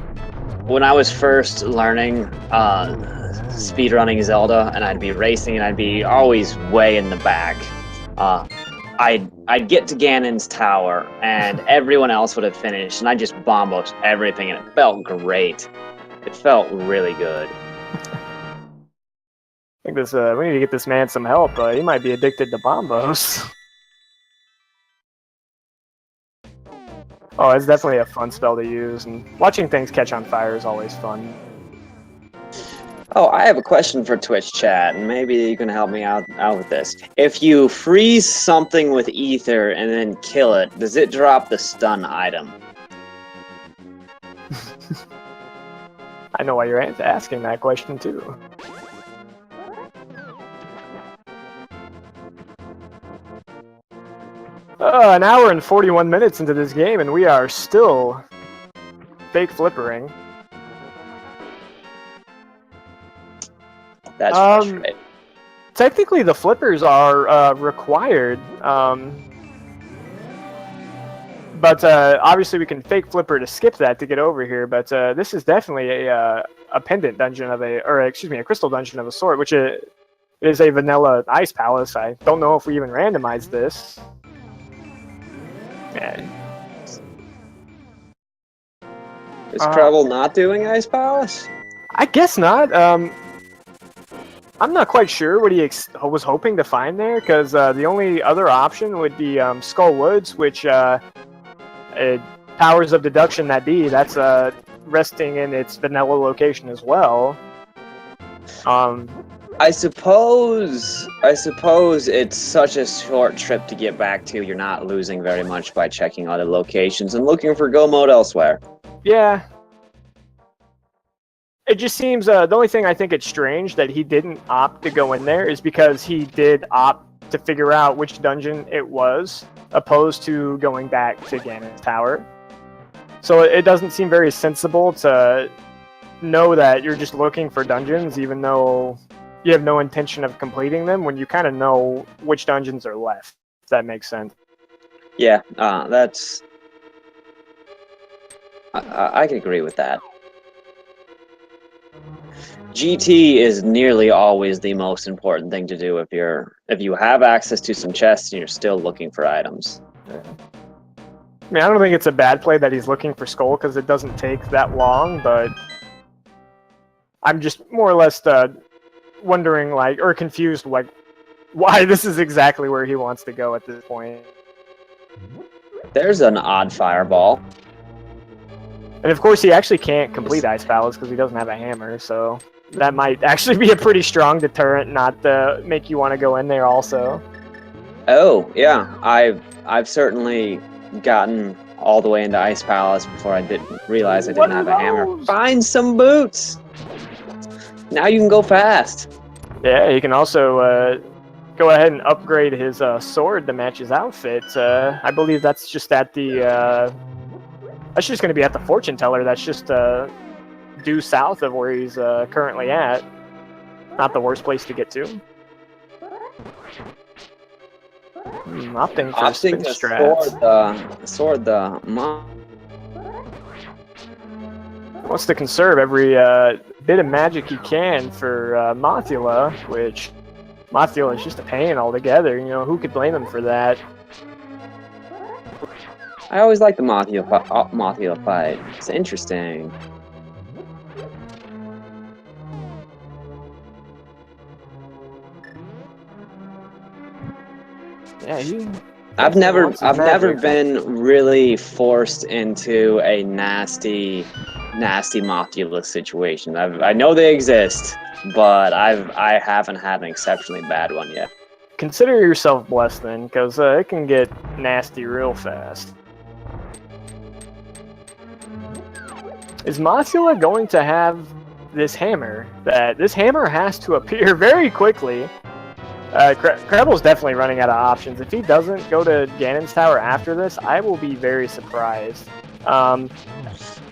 When I was first learning speedrunning Zelda, and I'd be racing, and I'd be always way in the back, I'd get to Ganon's tower, and everyone else would have finished, and I just bombos everything, and it felt great. It felt really good. I think we need to get this man some help. He might be addicted to bombos. Oh, it's definitely a fun spell to use, and watching things catch on fire is always fun. Oh, I have a question for Twitch chat, and maybe you can help me out with this. If you freeze something with Ether and then kill it, does it drop the stun item? I know why you're asking that question, too. An hour and 41 minutes into this game, and we are still fake flippering. That's right. Technically, the flippers are required, but obviously we can fake flipper to skip that to get over here. But this is definitely a pendant dungeon of a crystal dungeon of a sort, which is a vanilla Ice Palace. I don't know if we even randomized this. Man. Is Krelbel not doing Ice Palace? I guess not. I'm not quite sure what he was hoping to find there, because the only other option would be Skull Woods, which powers of deduction that's resting in its vanilla location as well. I suppose it's such a short trip to get back to. You're not losing very much by checking other locations and looking for go mode elsewhere. Yeah. It just seems, the only thing I think it's strange that he didn't opt to go in there is because he did opt to figure out which dungeon it was, opposed to going back to Ganon's Tower. So it doesn't seem very sensible to know that you're just looking for dungeons, even though you have no intention of completing them, when you kind of know which dungeons are left, if that makes sense. Yeah, that's... I can agree with that. GT is nearly always the most important thing to do if you have access to some chests and you're still looking for items. I mean, I don't think it's a bad play that he's looking for Skull, because it doesn't take that long, but I'm just more or less wondering, or confused, why this is exactly where he wants to go at this point. There's an odd fireball. And of course, he actually can't complete Ice Palace because he doesn't have a hammer, so that might actually be a pretty strong deterrent not to make you want to go in there also. Oh, yeah. I've certainly gotten all the way into Ice Palace before I didn't realize I didn't have a hammer. Find some boots! Now you can go fast. Yeah, he can also go ahead and upgrade his sword to match his outfit. I believe that's just at the... That's just going to be at the fortune teller. That's just due south of where he's currently at. Not the worst place to get to. Opting for spin strats. Sword the wants to conserve every bit of magic he can for Mothula, which Mothula is just a pain altogether. You know, who could blame him for that? I always like the Mothula fight. It's interesting. Yeah, I've never been really forced into a nasty Mothula situation. I know they exist, but I haven't had an exceptionally bad one yet. Consider yourself blessed then, because it can get nasty real fast. Is Mothula going to have this hammer? This hammer has to appear very quickly. Krelbel's definitely running out of options. If he doesn't go to Ganon's Tower after this, I will be very surprised. He Hammer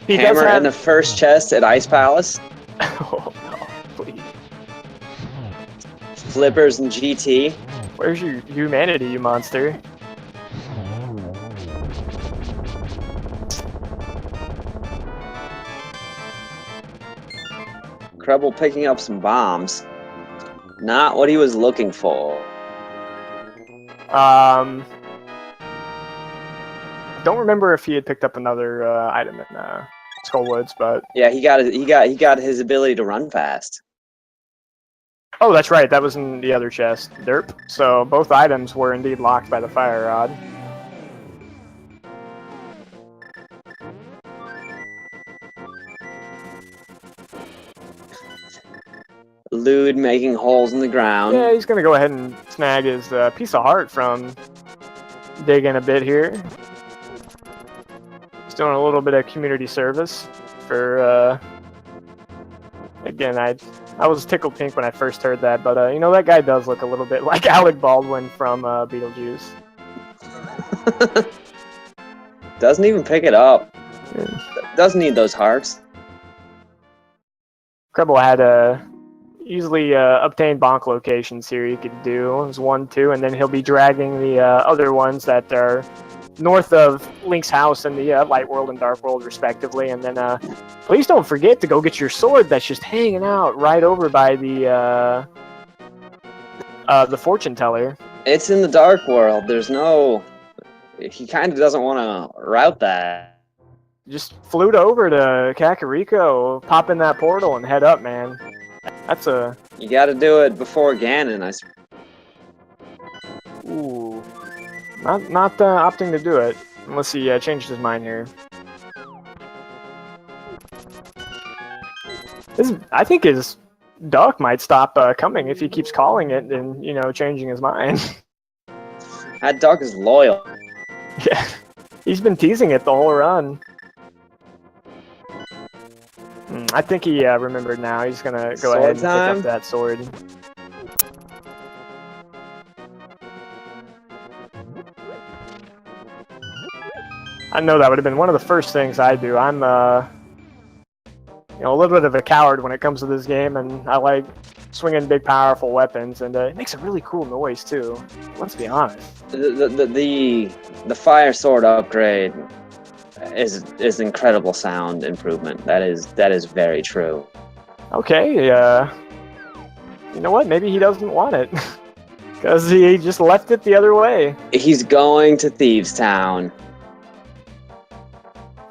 does have... in the first chest at Ice Palace. Oh, no, please. Flippers and GT. Where's your humanity, you monster? Krelbel picking up some bombs. Not what he was looking for. Don't remember if he had picked up another item in Skullwoods, but Yeah, he got his ability to run fast. oh, that's right. That was in the other chest. Derp. So both items were indeed locked by the fire rod. Lewd making holes in the ground. Yeah, he's gonna go ahead and snag his piece of heart from digging a bit here. He's doing a little bit of community service for. Again, I was tickled pink when I first heard that, but you know, that guy does look a little bit like Alec Baldwin from Beetlejuice. Doesn't even pick it up. Yeah. Doesn't need those hearts. Krelbel had easily obtained bonk locations here he could do. It was 1, 2, and then he'll be dragging the other ones that are north of Link's house and the Light World and Dark World, respectively. And then please don't forget to go get your sword that's just hanging out right over by the fortune teller. It's in the Dark World. There's no... He kind of doesn't want to route that. Just flute over to Kakariko, pop in that portal, and head up, man. That's a... You got to do it before Ganon. Ooh. Not opting to do it, unless he changed his mind here. I think his duck might stop coming if he keeps calling it and, you know, changing his mind. That duck is loyal. Yeah, he's been teasing it the whole run. I think he remembered now. He's gonna go ahead and pick up that sword. I know that would have been one of the first things I do. I'm, you know, a little bit of a coward when it comes to this game, and I like swinging big, powerful weapons, and it makes a really cool noise too. Let's be honest. The fire sword upgrade is incredible sound improvement. That is very true. Okay, you know what? Maybe he doesn't want it because he just left it the other way. He's going to Thieves Town.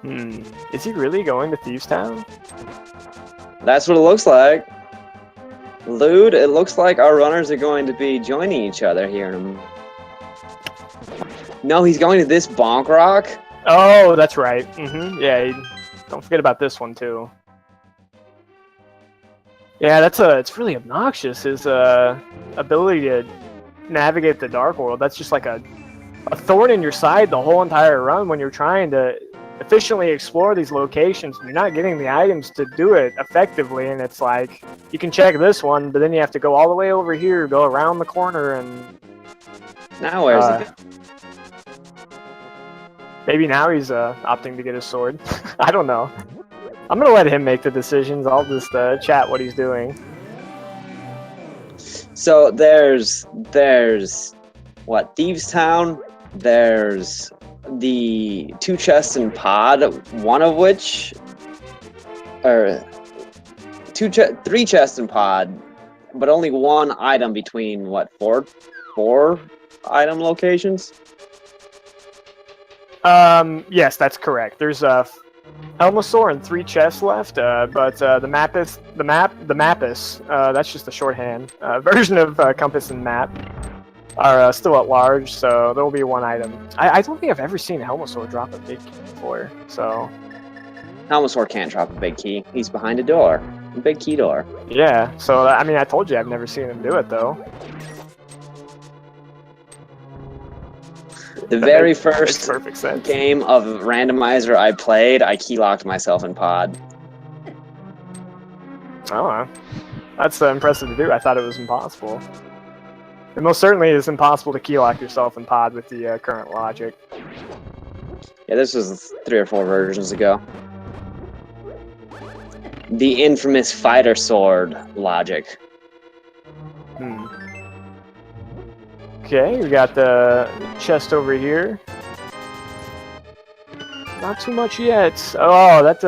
Is he really going to Thieves Town? That's what it looks like. Lewd, it looks like our runners are going to be joining each other here in a moment. No, he's going to this bonk rock. Oh, that's right. Yeah, don't forget about this one too. Yeah, it's really obnoxious. His ability to navigate the Dark World. That's just like a thorn in your side the whole entire run when you're trying to efficiently explore these locations. You're not getting the items to do it effectively, and it's like you can check this one, but then you have to go all the way over here, go around the corner, and now where's it? Maybe now he's opting to get his sword. I don't know. I'm gonna let him make the decisions. I'll just chat what he's doing. So there's what, Thieves Town? There's the 2 chests in pod, one of which, or 3 chests in pod, but only 1 item between what, four item locations? Yes, that's correct. There's Helmasaur and 3 chests left, but the Mappus, that's just a shorthand version of Compass and Map, are still at large, so there will be 1 item. I don't think I've ever seen Helmasaur drop a big key before, so... Helmasaur can't drop a big key. He's behind a door. A big key door. Yeah, so, I mean, I told you I've never seen him do it, though. The very first perfect sense. game of randomizer I played, I key-locked myself in pod. Oh, that's impressive to do. I thought it was impossible. It most certainly is impossible to keylock yourself in pod with the current logic. Yeah, this was 3 or 4 versions ago. The infamous fighter sword logic. Okay, we got the chest over here. Not too much yet. Oh, that's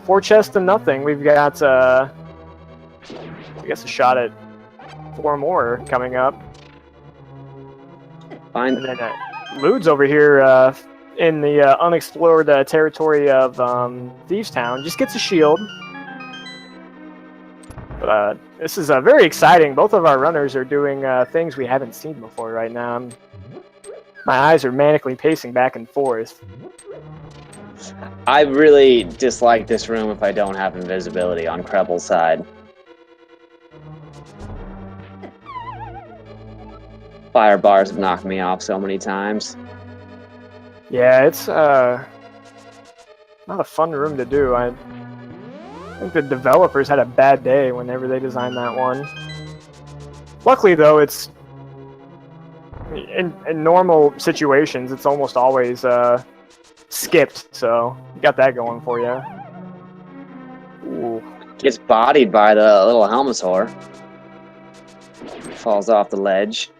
4 chests to nothing. We've got, I guess, a shot at 4 more coming up. Fine. And then Lewd's over here in the unexplored territory of Thieves Town. Just gets a shield. But this is very exciting. Both of our runners are doing things we haven't seen before right now. My eyes are manically pacing back and forth. I really dislike this room if I don't have invisibility on Krelbel's side. Fire bars have knocked me off so many times. Yeah, it's not a fun room to do. I think the developers had a bad day whenever they designed that one. Luckily, though, it's in normal situations, it's almost always skipped, so you got that going for you. Ooh. Gets bodied by the little Helmosaur. Falls off the ledge.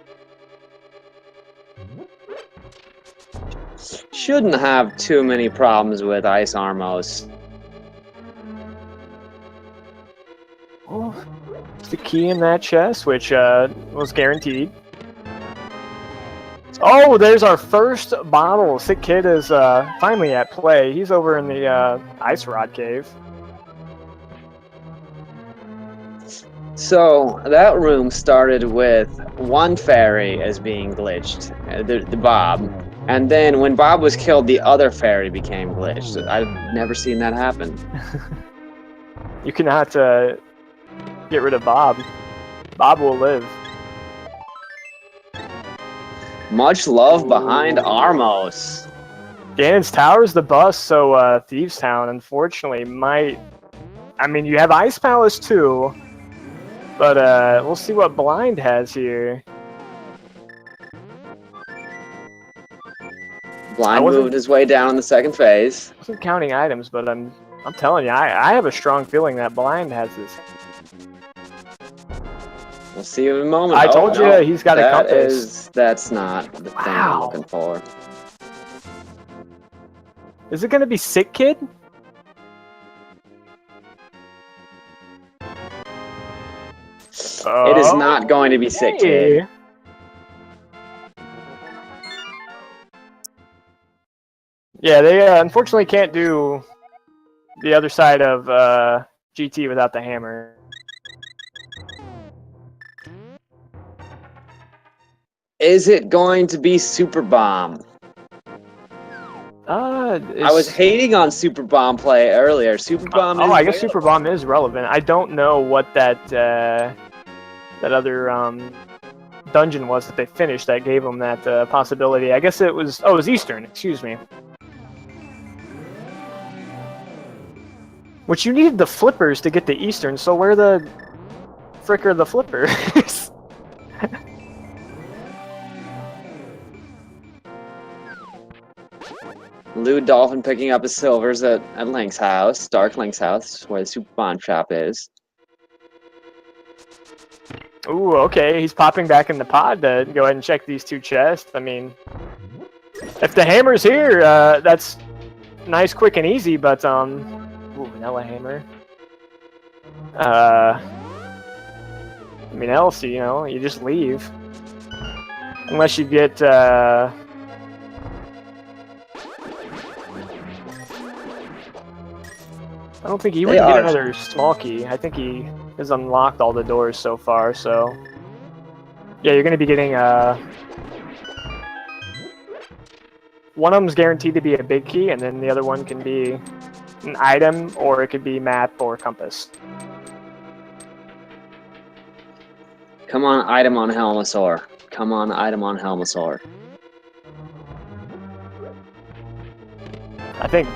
Shouldn't have too many problems with Ice Armos. Well, it's the key in that chest, which was guaranteed. Oh, there's our first bottle. Sick Kid is finally at play. He's over in the Ice Rod Cave. So, that room started with one fairy as being glitched, the Bob. And then when Bob was killed, the other fairy became glitched. I've never seen that happen. You cannot get rid of Bob. Bob will live. Much love behind Armos. Ganon's Tower is the bus, so Thieves Town, unfortunately, might... I mean, you have Ice Palace, too. But we'll see what Blind has here. Blind moved his way down in the second phase. I wasn't counting items, but I'm telling you, I have a strong feeling that Blind has this. We'll see in a moment. I told you he's got a compass. That's not the thing I'm looking for. Is it going to be Sick Kid? It is not going to be Sick Kid. Yeah, they unfortunately can't do the other side of GT without the hammer. Is it going to be Super Bomb? I was hating on Super Bomb play earlier. Super Bomb. I guess Super Bomb is relevant. I don't know what that that other dungeon was that they finished that gave them that possibility. I guess it was. Oh, it was Eastern. Excuse me. Which you needed the flippers to get to Eastern. So where the frick are the flippers? LewdDolphin picking up his silvers at Link's house, Dark Link's house, where the Super Bomb shop is. Ooh, okay, he's popping back in the pod to go ahead and check these 2 chests. I mean, if the hammer's here, that's nice, quick, and easy, but, ooh, vanilla hammer. I mean, else, you know, you just leave. Unless you get, I don't think he would get another small key. I think he has unlocked all the doors so far, so... Yeah, you're going to be getting, one of them's guaranteed to be a big key, and then the other one can be an item, or it could be map or compass. Come on, item on Helmosaur. Come on, item on Helmosaur. I think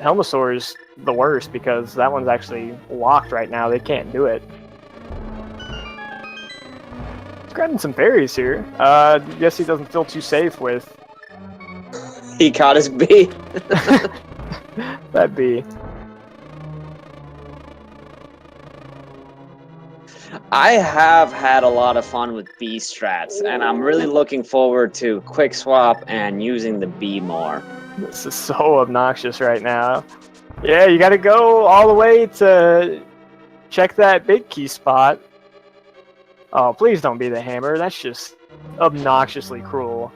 Helmosaur is the worst because that one's actually locked right now. They can't do it. Grabbing some berries here. Guess he doesn't feel too safe with He caught his bee. that bee. I have had a lot of fun with bee strats, and I'm really looking forward to quick swap and using the bee more. This is so obnoxious right now. Yeah, you gotta go all the way to check that big key spot. Oh, please don't be the hammer. That's just obnoxiously cruel.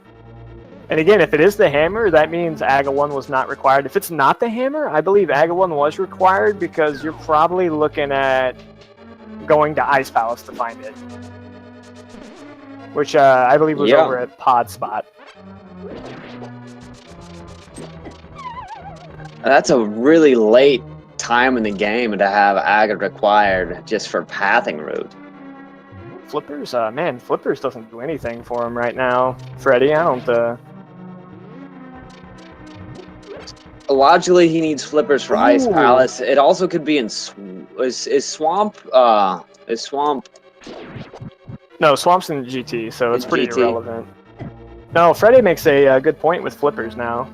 And again, if it is the hammer, that means AGA 1 was not required. If it's not the hammer, I believe AGA 1 was required because you're probably looking at going to Ice Palace to find it. Which I believe was over at Pod Spot. That's a really late time in the game to have AGA required just for pathing route. Flippers? Man, Flippers doesn't do anything for him right now. Freddy, I don't... Logically, he needs flippers for Ice Palace. It also could be in is Swamp. Is Swamp? No, Swamp's in GT, so it's pretty GT. irrelevant. No, Freddy makes a good point with flippers now,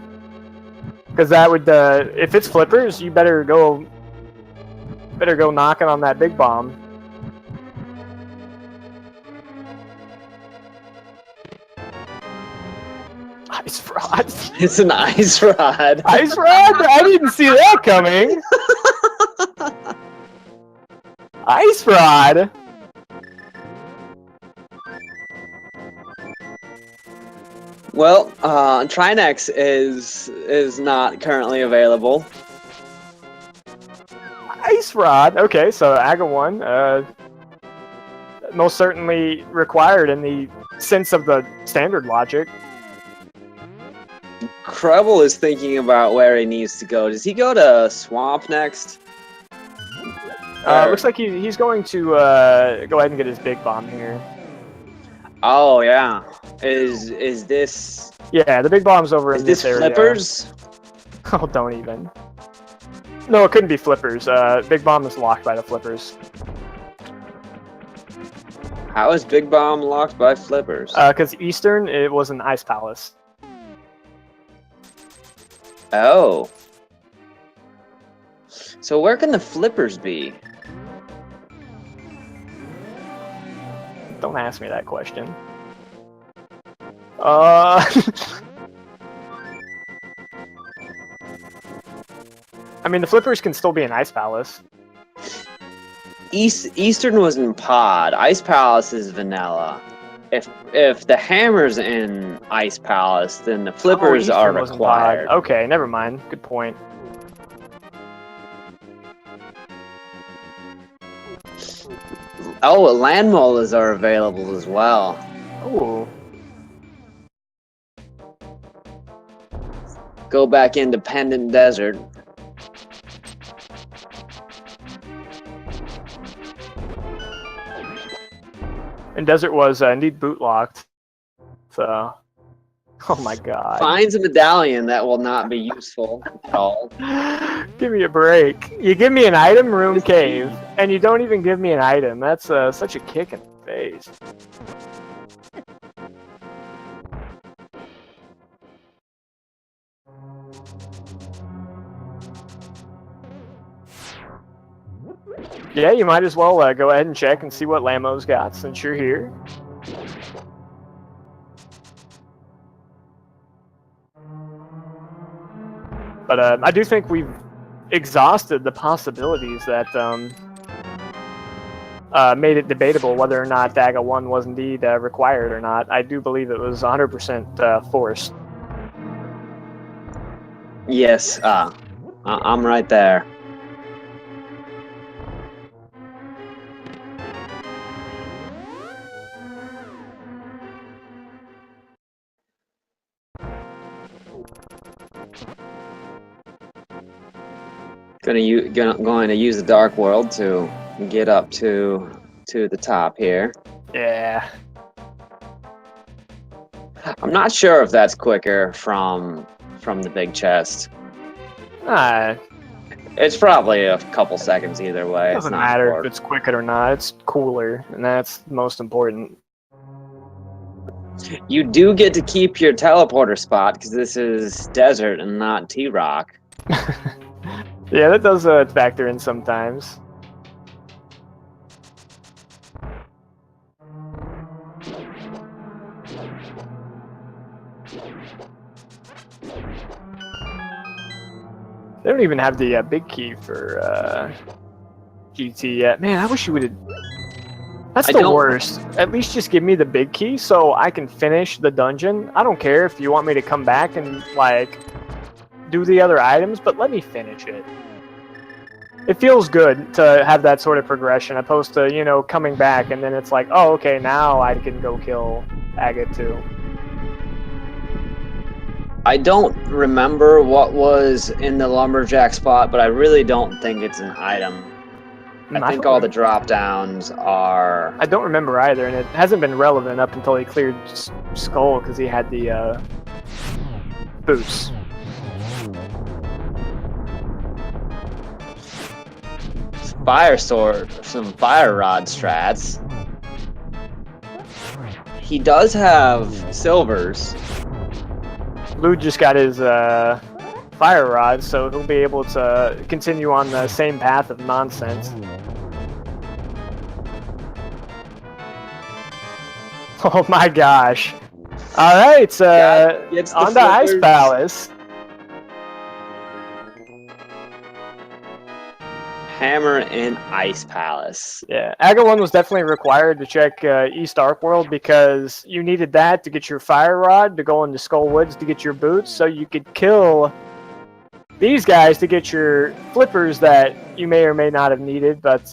because that would if it's flippers, you better go knocking on that big bomb. Ice rod. It's an ice rod. Ice rod? I didn't see that coming. Ice rod. Well, Trinex is not currently available. Ice rod. Okay, so AGA 1, most certainly required in the sense of the standard logic. Krelbel is thinking about where he needs to go. Does he go to Swamp next? Looks like he's going to go ahead and get his big bomb here. Oh yeah. Is this? Yeah, the big bomb's over in this area. Flippers? Oh, don't even. No, it couldn't be flippers. Big bomb is locked by the flippers. How is Big Bomb locked by flippers? Because Eastern, it was an Ice Palace. Oh. So where can the flippers be? Don't ask me that question. I mean, the flippers can still be an Ice Palace. Eastern was in Pod. Ice Palace is vanilla. If the hammer's in Ice Palace, then the flippers are required. Okay, never mind. Good point. Oh, land molas are available as well. Ooh. Go back Independent Desert. And Desert was indeed boot locked. So, oh my god. Finds a medallion that will not be useful at all. Give me a break. You give me an item, room cave, and you don't even give me an item. That's such a kick in the face. Yeah, you might as well go ahead and check and see what Lamo's got since you're here. But I do think we've exhausted the possibilities that made it debatable whether or not AGA 1 was indeed required or not. I do believe it was 100% forced. Yes, I'm right there. Going to use the Dark World to get up to the top here. Yeah. I'm not sure if that's quicker from the big chest. It's probably a couple seconds either way. It doesn't matter if it's quicker or not. It's cooler, and that's most important. You do get to keep your teleporter spot because this is desert and not T-Rock. Yeah, that does factor in sometimes. They don't even have the big key for GT yet. Man, I wish you would have. That's the worst. At least just give me the big key so I can finish the dungeon. I don't care if you want me to come back and, like, do the other items, but let me finish it. It feels good to have that sort of progression, opposed to, you know, coming back and then it's like, oh, okay, now I can go kill Agate too. I don't remember what was in the lumberjack spot, but I really don't think it's an item. I think all the drop downs are... I don't remember either, and it hasn't been relevant up until he cleared Skull because he had the boots. Fire sword, some fire rod strats. He does have silvers. Lewd just got his fire rod, so he'll be able to continue on the same path of nonsense. Oh my gosh. Alright, on to Ice Palace. Hammer in Ice Palace. Yeah, Agate 1 was definitely required to check East Ark World because you needed that to get your fire rod, to go into Skull Woods to get your boots, so you could kill these guys to get your flippers that you may or may not have needed, but...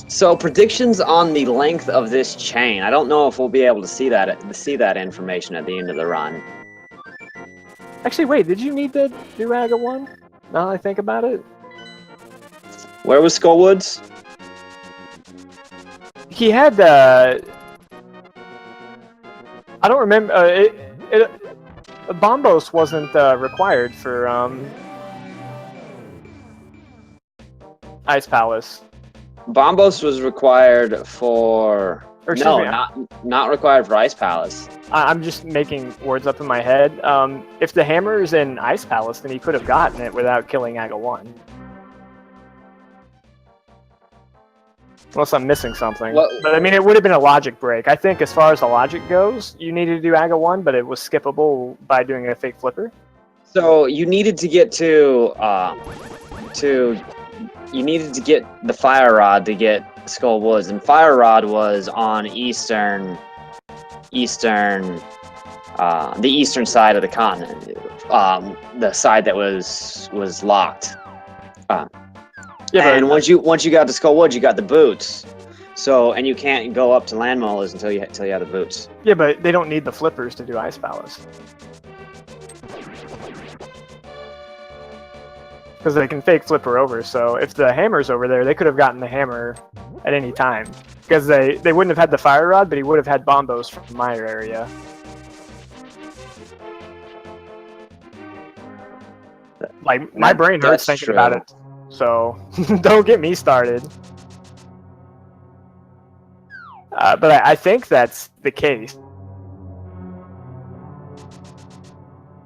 So predictions on the length of this chain. I don't know if we'll be able to see that information at the end of the run. Actually, wait, did you need to do Agate 1? Now that I think about it. Where was Skullwoods? He had I don't remember. Bombos wasn't required for Ice Palace. Bombos was required for... not required for Ice Palace. I'm just making words up in my head. If the hammer is in Ice Palace, then he could have gotten it without killing Agate 1. Unless I'm missing something. But I mean, it would have been a logic break. I think as far as the logic goes, you needed to do Agate 1, but it was skippable by doing a fake flipper. So you needed to get you needed to get the fire rod to get Skull Woods, and fire rod was on the eastern side of the continent, the side that was locked. And once you got to Skull Woods, you got the boots. So, and you can't go up to land molars until you have the boots. Yeah, but they don't need the flippers to do Ice Palace. Because they can fake flipper over, so if the hammer's over there, they could have gotten the hammer at any time. Because they wouldn't have had the fire rod, but he would have had bombos from my area. Like, my brain hurts thinking about it. So, don't get me started. But I think that's the case.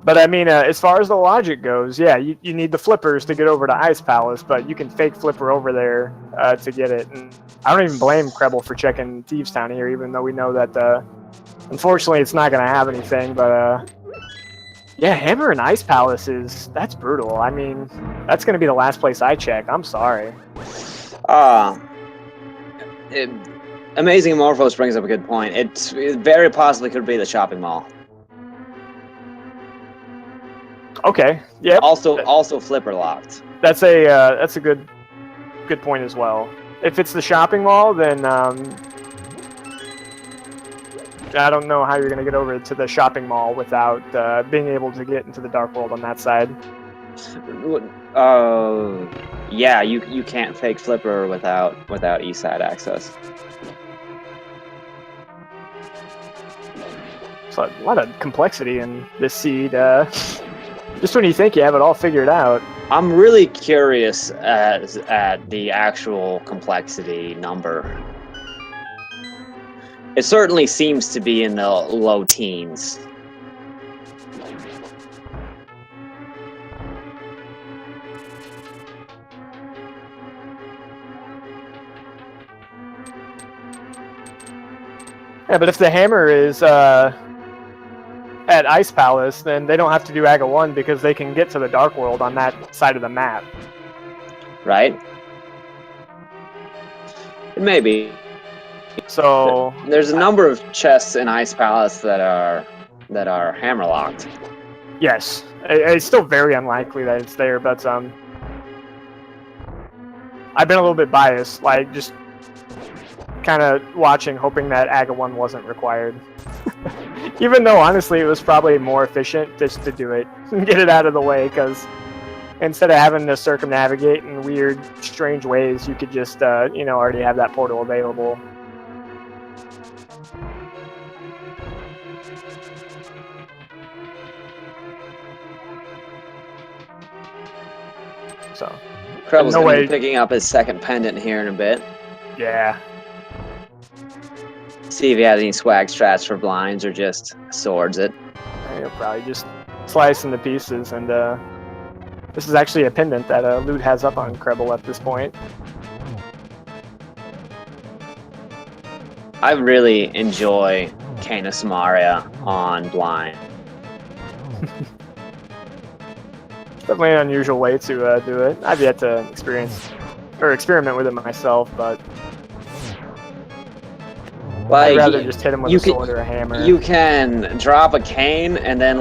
But I mean, as far as the logic goes, yeah, you need the flippers to get over to Ice Palace, but you can fake flipper over there to get it. And I don't even blame Krelbel for checking Thieves Town here, even though we know that, unfortunately, it's not going to have anything. But, yeah, Hammer and Ice Palace that's brutal. I mean, that's going to be the last place I check. I'm sorry. Amazing Morphos brings up a good point. It very possibly could be the shopping mall. Okay. Yeah. Also flipper locked. That's a good point as well. If it's the shopping mall, then I don't know how you're gonna get over to the shopping mall without being able to get into the Dark World on that side. Yeah, you can't fake flipper without east side access. So a lot of complexity in this seed. Just when you think you have it all figured out. I'm really curious at the actual complexity number. It certainly seems to be in the low teens. Yeah, but if the hammer is at Ice Palace, then they don't have to do Aga 1 because they can get to the Dark World on that side of the map. Right? Maybe. So there's a number of chests in Ice Palace that are hammerlocked. yes, it's still very unlikely that it's there, but I've been a little bit biased, like just kind of watching, hoping that Aga 1 wasn't required. Even though honestly it was probably more efficient just to do it and get it out of the way, because instead of having to circumnavigate in weird, strange ways, you could just already have that portal available. So Krelbel's no going to way. be picking up his second pendant here in a bit. Yeah. See if he has any swag strats for blinds or just swords it. He'll probably just slice into pieces, and this is actually a pendant that Lewd has up on Krelbel at this point. I really enjoy Kana Samaria on blind. Definitely an unusual way to do it. I've yet to experiment with it myself, but Like, I'd rather just hit him with a sword or a hammer. You can drop a cane and then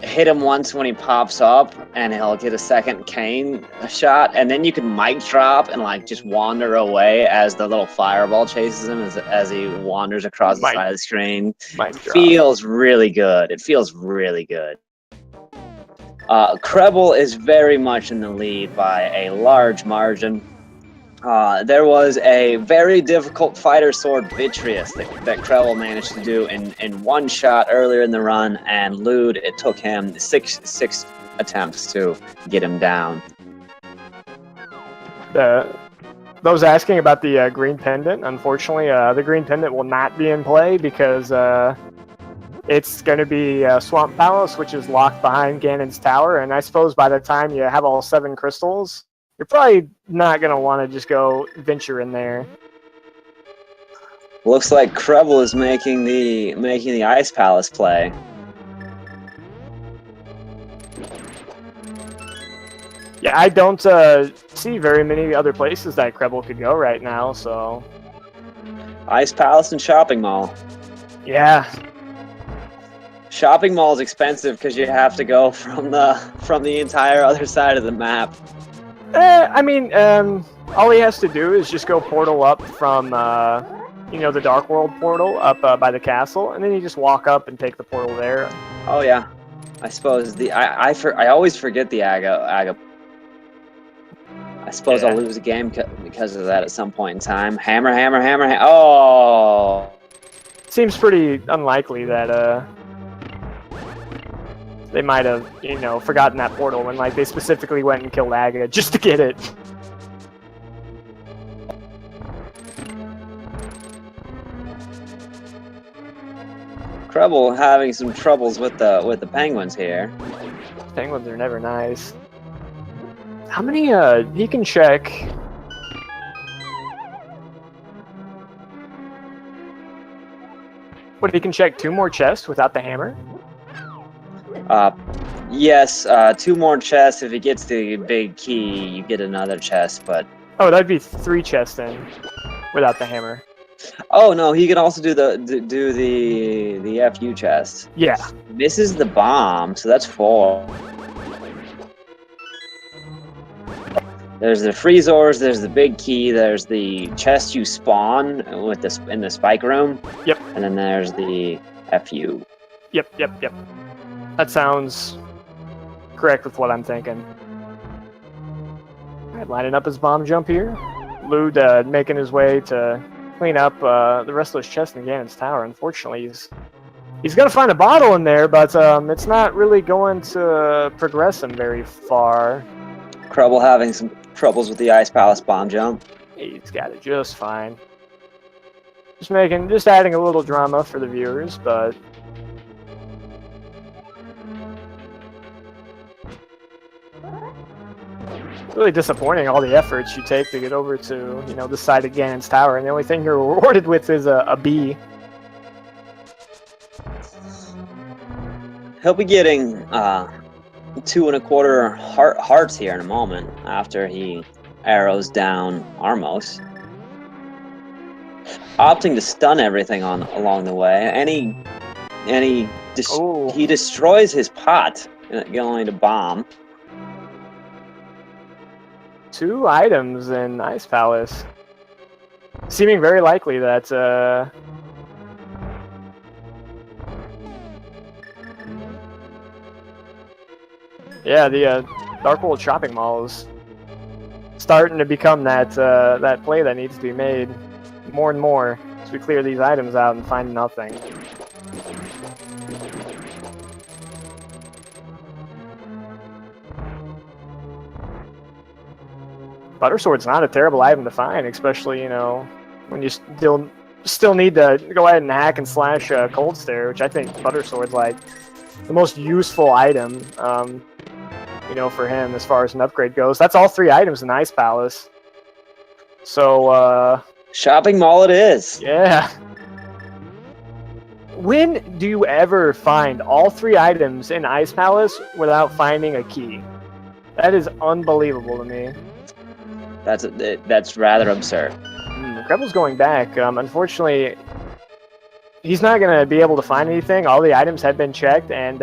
hit him once when he pops up, and he'll get a second cane shot, and then you can mic drop and like just wander away as the little fireball chases him as he wanders across the side of the screen. Feels really good. It feels really good. Krelbel is very much in the lead by a large margin. There was a very difficult fighter sword Vitreous that Krelbel managed to do in one shot earlier in the run, and Lewd, it took him six attempts to get him down. Those asking about the green pendant, unfortunately, the green pendant will not be in play because it's going to be Swamp Palace, which is locked behind Ganon's tower, and I suppose by the time you have all 7 crystals, you're probably not going to want to just go venture in there. Looks like Krelbel is making the Ice Palace play. Yeah, I don't see very many other places that Krelbel could go right now, so... Ice Palace and Shopping Mall. Yeah. Shopping Mall is expensive because you have to go from the entire other side of the map. I mean, all he has to do is just go portal up from, the Dark World portal up by the castle, and then you just walk up and take the portal there. Oh yeah, I suppose I always forget the Aga. I suppose I'll lose a game because of that at some point in time. Hammer. Oh! Seems pretty unlikely that they might have, forgotten that portal when they specifically went and killed Aga just to get it. Krelbel having some troubles with the penguins here. Penguins are never nice. How many he can check? What, he can check 2 more chests without the hammer? Yes, 2 more chests. If he gets the big key, you get another chest, but... Oh, that'd be 3 chests then, without the hammer. Oh, no, he can also do the FU chest. Yeah. Misses the bomb, so that's 4. There's the Freezors, there's the big key, there's the chest you spawn in the spike room. Yep. And then there's the FU. Yep. That sounds correct with what I'm thinking. Alright, lining up his bomb jump here. Lewd making his way to clean up the rest of those chests in Ganon's tower. Unfortunately, he's going to find a bottle in there, but it's not really going to progress him very far. Krelbel having some troubles with the Ice Palace bomb jump. He's got it just fine. Just adding a little drama for the viewers, but it's really disappointing all the efforts you take to get over to, you know, this side of Ganon's tower, and the only thing you're rewarded with is a B. He'll be getting 2 1/4 hearts here in a moment after he arrows down Armos. Opting to stun everything along the way, and he destroys his pot, going to bomb. 2 items in Ice Palace, seeming very likely that yeah, the Dark World shopping mall is starting to become that that play that needs to be made more and more as we clear these items out and find nothing. Butter Sword's not a terrible item to find, especially, you know, when you still need to go ahead and hack and slash Cold Stare, which I think Butter Sword's like the most useful item, you know, for him as far as an upgrade goes. That's all 3 items in Ice Palace. So, shopping mall it is. Yeah. When do you ever find all 3 items in Ice Palace without finding a key? That is unbelievable to me. That's rather absurd. Krelbel's going back. Unfortunately, he's not going to be able to find anything. All the items have been checked, and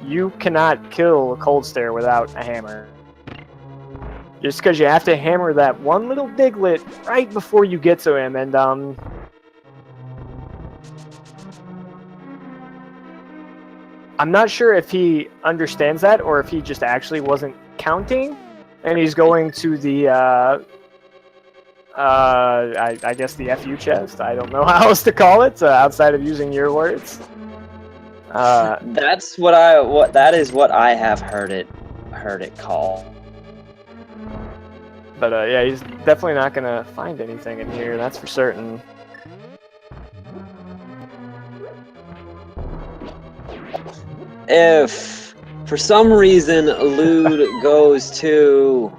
you cannot kill Cold Stare without a hammer. Just because you have to hammer that one little Diglett right before you get to him, and I'm not sure if he understands that or if he just actually wasn't counting, and he's going to the I guess the FU chest. I don't know how else to call it outside of using your words. That is what I have heard it called. But yeah, he's definitely not gonna find anything in here. That's for certain. If for some reason Lewd goes to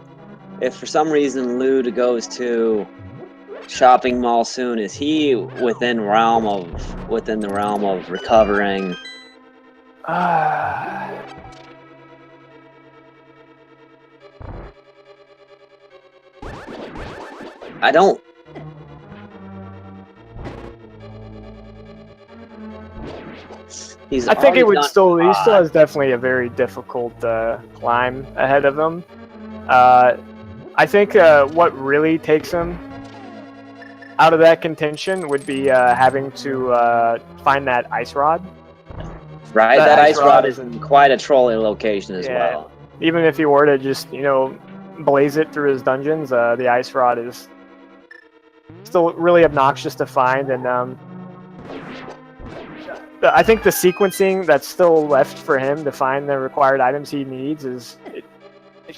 shopping mall soon, is he within the realm of recovering? I don't. I think it would still. He still has definitely a very difficult climb ahead of him. I think what really takes him out of that contention would be having to find that ice rod. Right, that ice rod is in quite a trolling location as well. Even if he were to just, you know, blaze it through his dungeons, the ice rod is still really obnoxious to find, and I think the sequencing that's still left for him to find the required items he needs it's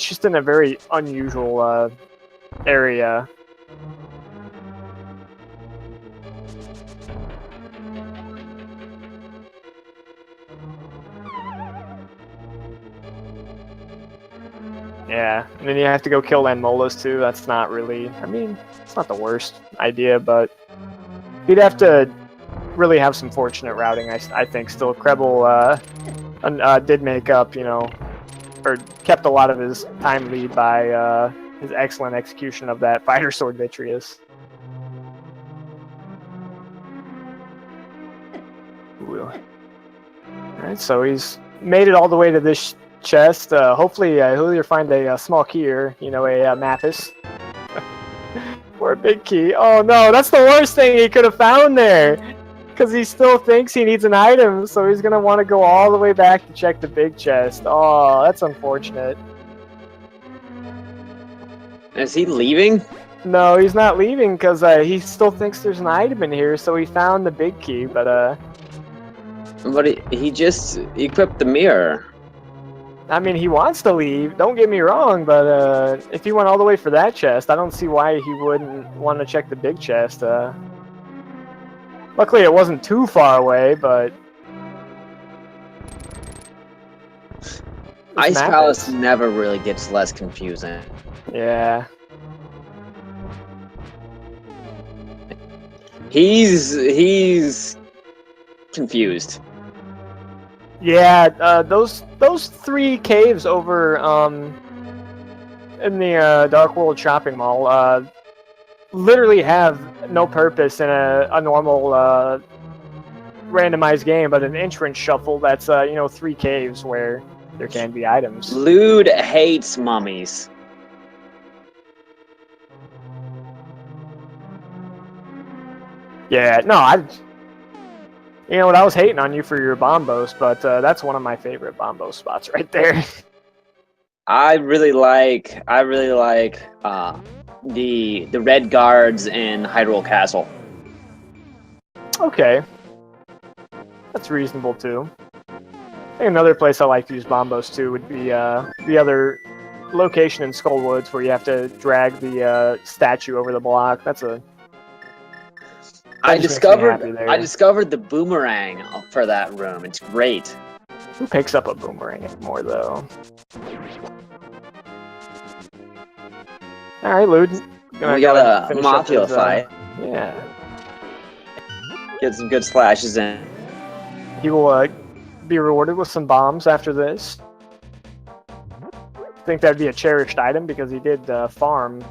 just in a very unusual area. Yeah, and then you have to go kill Landmolas too. That's not really, I mean, it's not the worst idea, but he'd have to really have some fortunate routing, I think. Still, Krelbel did make up, you know, or kept a lot of his time lead by his excellent execution of that Fighter Sword Vitreous. Alright, so he's made it all the way to this chest. Hopefully he'll either find a small key or, you know, a Mathis. Or a big key. Oh no, that's the worst thing he could have found there! Because he still thinks he needs an item, so he's going to want to go all the way back to check the big chest. Oh, that's unfortunate. Is he leaving? No, he's not leaving because he still thinks there's an item in here, so he found the big key, but he just equipped the mirror. I mean, he wants to leave, don't get me wrong, but if he went all the way for that chest, I don't see why he wouldn't want to check the big chest. Luckily, it wasn't too far away, but Ice Palace never really gets less confusing. Yeah. He's confused. Yeah, those 3 caves over in the Dark World shopping mall literally have no purpose in a normal randomized game, but an entrance shuffle that's 3 caves where there can be items. Lewd hates mummies. Yeah, no, you know what, I was hating on you for your bombos, but that's one of my favorite bombo spots right there. I really like the red guards in Hyrule Castle. Okay. That's reasonable too. I think another place I like to use bombos too would be the other location in Skullwoods where you have to drag the statue over the block. I discovered the boomerang for that room. It's great. Who picks up a boomerang anymore though? Alright, Lewd. We got a Mafia fight. Yeah. Get some good slashes in. He will be rewarded with some bombs after this. I think that'd be a cherished item because he did farm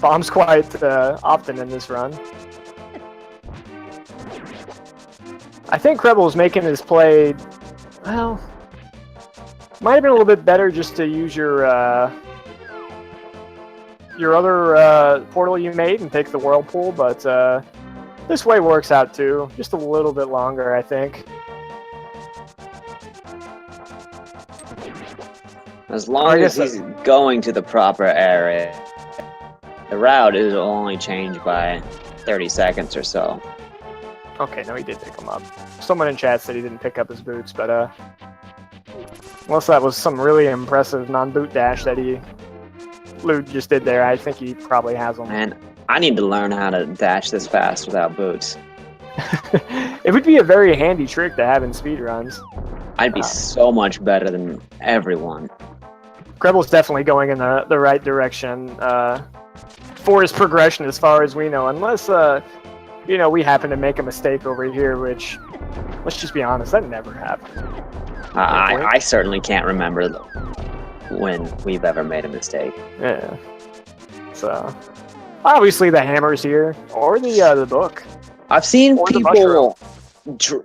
bombs quite often in this run. I think Krelbel is making his play, well, might have been a little bit better just to use your other portal you made and take the whirlpool, but this way works out too. Just a little bit longer, I think. As long as he's going to the proper area, the route is only changed by 30 seconds or so. Okay, no, he did pick them up. Someone in chat said he didn't pick up his boots, but unless that was some really impressive non-boot dash that Lewd just did there, I think he probably has them. Man, I need to learn how to dash this fast without boots. It would be a very handy trick to have in speedruns. I'd be so much better than everyone. Krelbel's definitely going in the right direction for his progression as far as we know, unless we happen to make a mistake over here, which, let's just be honest, that never happened. I certainly can't remember when we've ever made a mistake. Yeah. So, obviously the hammer's here, or the book. I've seen people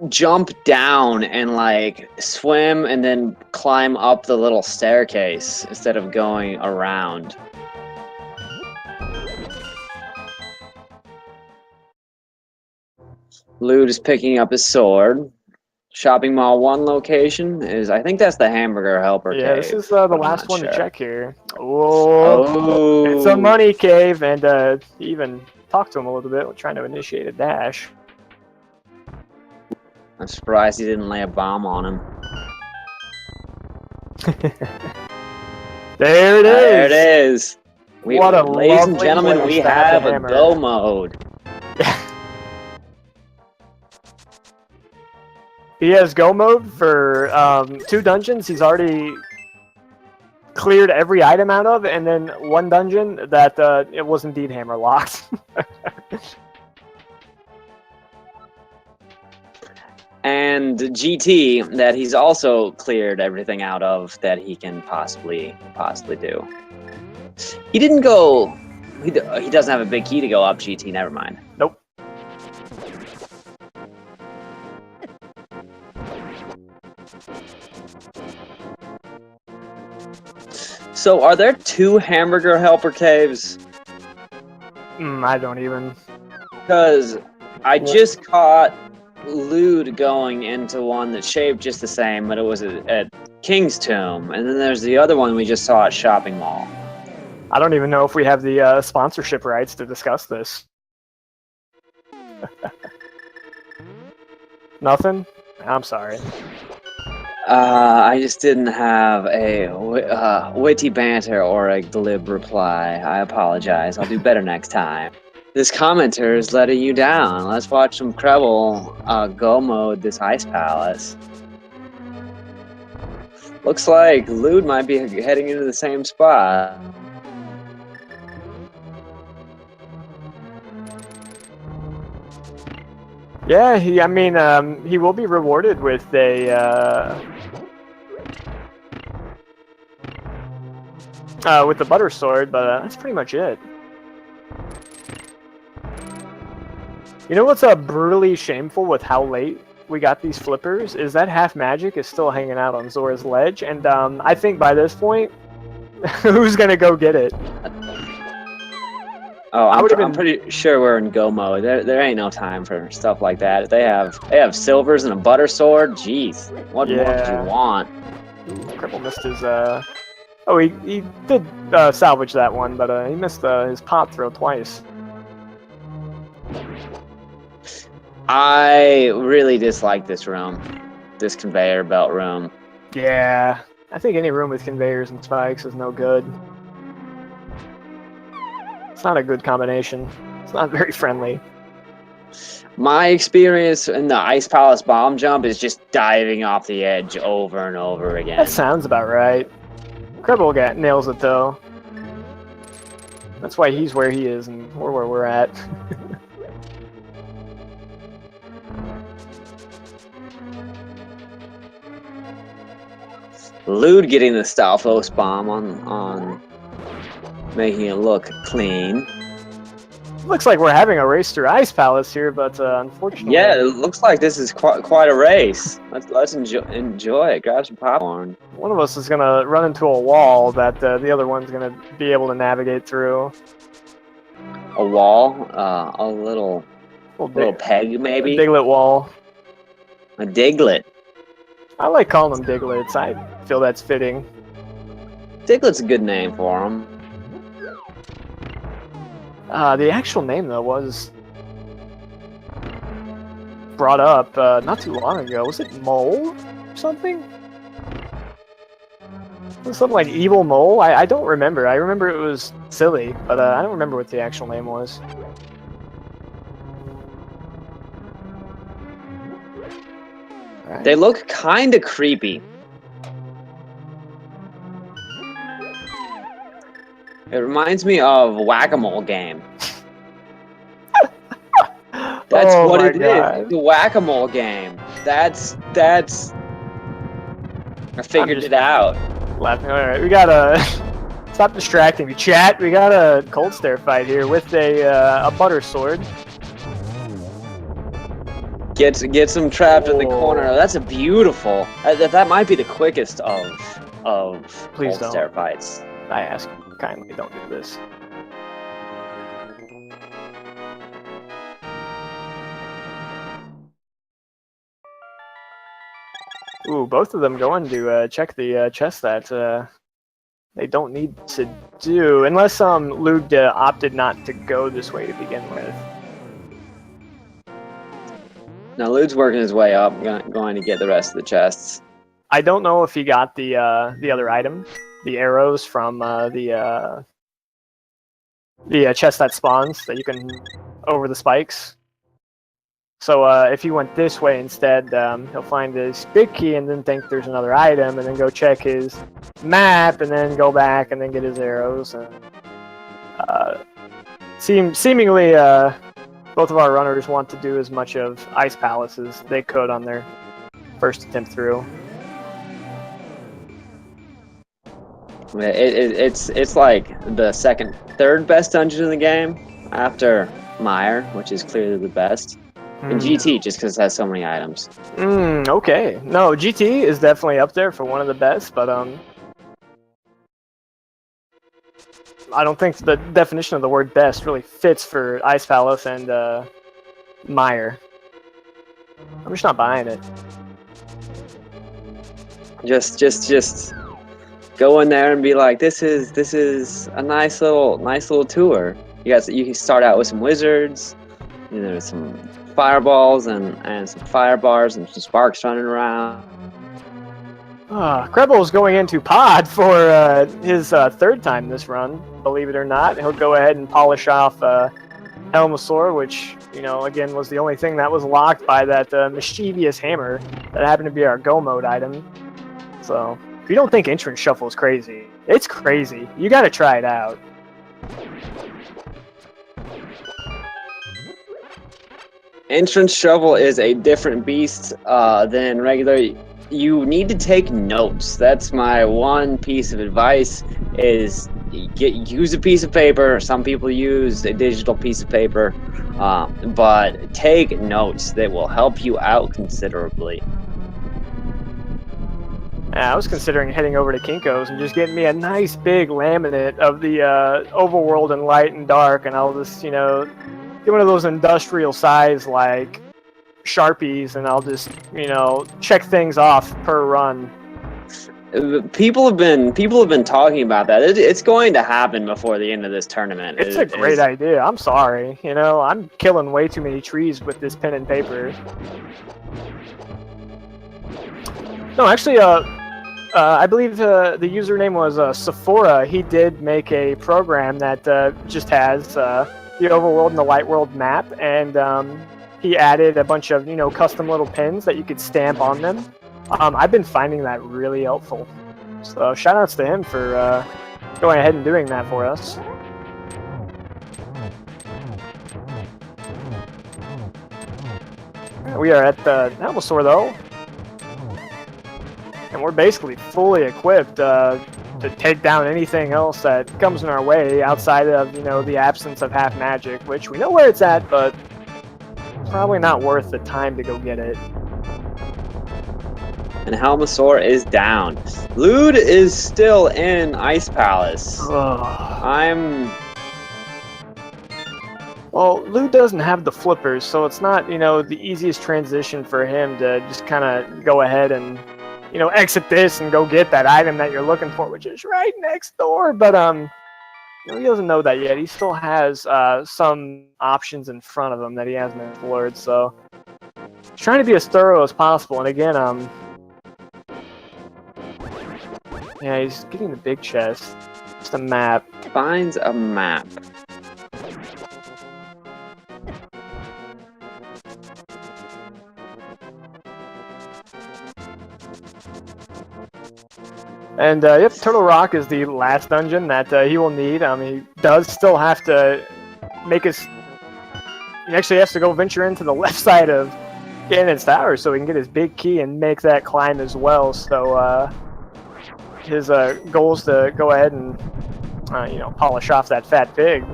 jump down and like swim and then climb up the little staircase instead of going around. Lewd is picking up his sword. Shopping Mall 1 location is, I think that's the Hamburger Helper Yeah, cave. this is the last one to check here. Oh, it's a money cave, and even talked to him a little bit, trying to initiate a dash. I'm surprised he didn't lay a bomb on him. There it is! There it is! Ladies and gentlemen, we have a go mode. He has go mode for 2 dungeons he's already cleared every item out of, and then 1 dungeon that it was indeed hammer locked. And GT that he's also cleared everything out of that he can possibly do. He didn't go. He doesn't have a big key to go up GT. Never mind. Nope. So, are there 2 Hamburger Helper caves? I don't even. Because I just caught Lewd going into one that's shaped just the same, but it was at King's Tomb, and then there's the other one we just saw at Shopping Mall. I don't even know if we have the sponsorship rights to discuss this. Nothing? I'm sorry. I just didn't have a witty banter or a glib reply. I apologize. I'll do better next time. This commenter is letting you down. Let's watch some Krelbel go mode this ice palace. Looks like Lewd might be heading into the same spot. Yeah, he will be rewarded with with the butter sword, but that's pretty much it. You know what's brutally shameful with how late we got these flippers is that half magic is still hanging out on Zora's ledge, and I think by this point, who's gonna go get it? Oh, I'm pretty sure we're in go mode. There ain't no time for stuff like that. They have silvers and a butter sword. Jeez, what more could you want? Krelbel missed his Oh, he did salvage that one, but he missed his pot throw twice. I really dislike this room, this conveyor belt room. Yeah, I think any room with conveyors and spikes is no good. It's not a good combination. It's not very friendly. My experience in the Ice Palace bomb jump is just diving off the edge over and over again. That sounds about right. Krelbel nails it though. That's why he's where he is and we're where we're at. Lewd getting the Stalfos bomb on making it look clean. Looks like we're having a race through Ice Palace here, but unfortunately... Yeah, it looks like this is quite a race. Let's enjoy it. Grab some popcorn. One of us is going to run into a wall that the other one's going to be able to navigate through. A wall? A little peg, maybe? A diglet wall. A diglet. I like calling them diglets. I feel that's fitting. Diglet's a good name for them. The actual name, though, was brought up not too long ago. Was it Mole or something? Was it something like Evil Mole? I don't remember. I remember it was silly, but I don't remember what the actual name was. Right. They look kind of creepy. It reminds me of Whack-A-Mole game. That's what it is. The Whack-A-Mole game. That's. I figured it out. Laughing. All right, we gotta stop distracting me, chat. We got a cold stare fight here with a butter sword. Gets him trapped in the corner. That's a beautiful. That might be the quickest of Please cold don't. stare fights. I ask you kindly, don't do this. Ooh, both of them going to check the chest that they don't need to do, unless Lewd opted not to go this way to begin with. Now Lewd's working his way up, going to get the rest of the chests. I don't know if he got the other item, the arrows from the chest that spawns that you can over the spikes. So if he went this way instead, he'll find his big key and then think there's another item, and then go check his map, and then go back and then get his arrows. Seemingly, both of our runners want to do as much of Ice Palace as they could on their first attempt through. It's like the third best dungeon in the game after Mire, which is clearly the best. And GT, just because it has so many items. Okay. No, GT is definitely up there for one of the best, but I don't think the definition of the word best really fits for Ice Palace and Mire. I'm just not buying it. Just go in there and be like, this is a nice little tour. You can start out with some wizards, there's some fireballs and some fire bars and some sparks running around. Krelbel is going into pod for his third time this run, believe it or not. He'll go ahead and polish off Helmosaur, which, you know, again, was the only thing that was locked by that mischievous hammer that happened to be our go mode item. So, if you don't think Entrance Shuffle is crazy, it's crazy. You gotta try it out. Entrance Shovel is a different beast than regular. You need to take notes. That's my one piece of advice: is use a piece of paper. Some people use a digital piece of paper, but take notes. They will help you out considerably. I was considering heading over to Kinko's and just getting me a nice big laminate of the overworld in light and dark, and I'll just, you know, get one of those industrial size like Sharpies, and I'll just, you know, check things off per run. People have been talking about that. It's going to happen before the end of this tournament. It's a great idea. I'm sorry, you know, I'm killing way too many trees with this pen and paper. No, actually, I believe the username was Sephora. He did make a program that just has the overworld and the light world map, and he added a bunch of, you know, custom little pins that you could stamp on them. I've been finding that really helpful. So shout outs to him for going ahead and doing that for us. We are at the Helmosaur though. And we're basically fully equipped to take down anything else that comes in our way outside of, you know, the absence of half magic, which we know where it's at, but it's probably not worth the time to go get it. And Helmosaur is down. Lewd is still in Ice Palace. Well, Lewd doesn't have the flippers, so it's not, you know, the easiest transition for him to just kind of go ahead and, you know, exit this and go get that item that you're looking for, which is right next door. But you know, he doesn't know that yet. He still has some options in front of him that he hasn't explored. So he's trying to be as thorough as possible. And again, yeah, he's getting the big chest. Just a map. Finds a map. And yep, Turtle Rock is the last dungeon that he will need. He does still have to make his... He actually has to go venture into the left side of Ganon's Tower so he can get his big key and make that climb as well. So his goal is to go ahead and you know, polish off that fat pig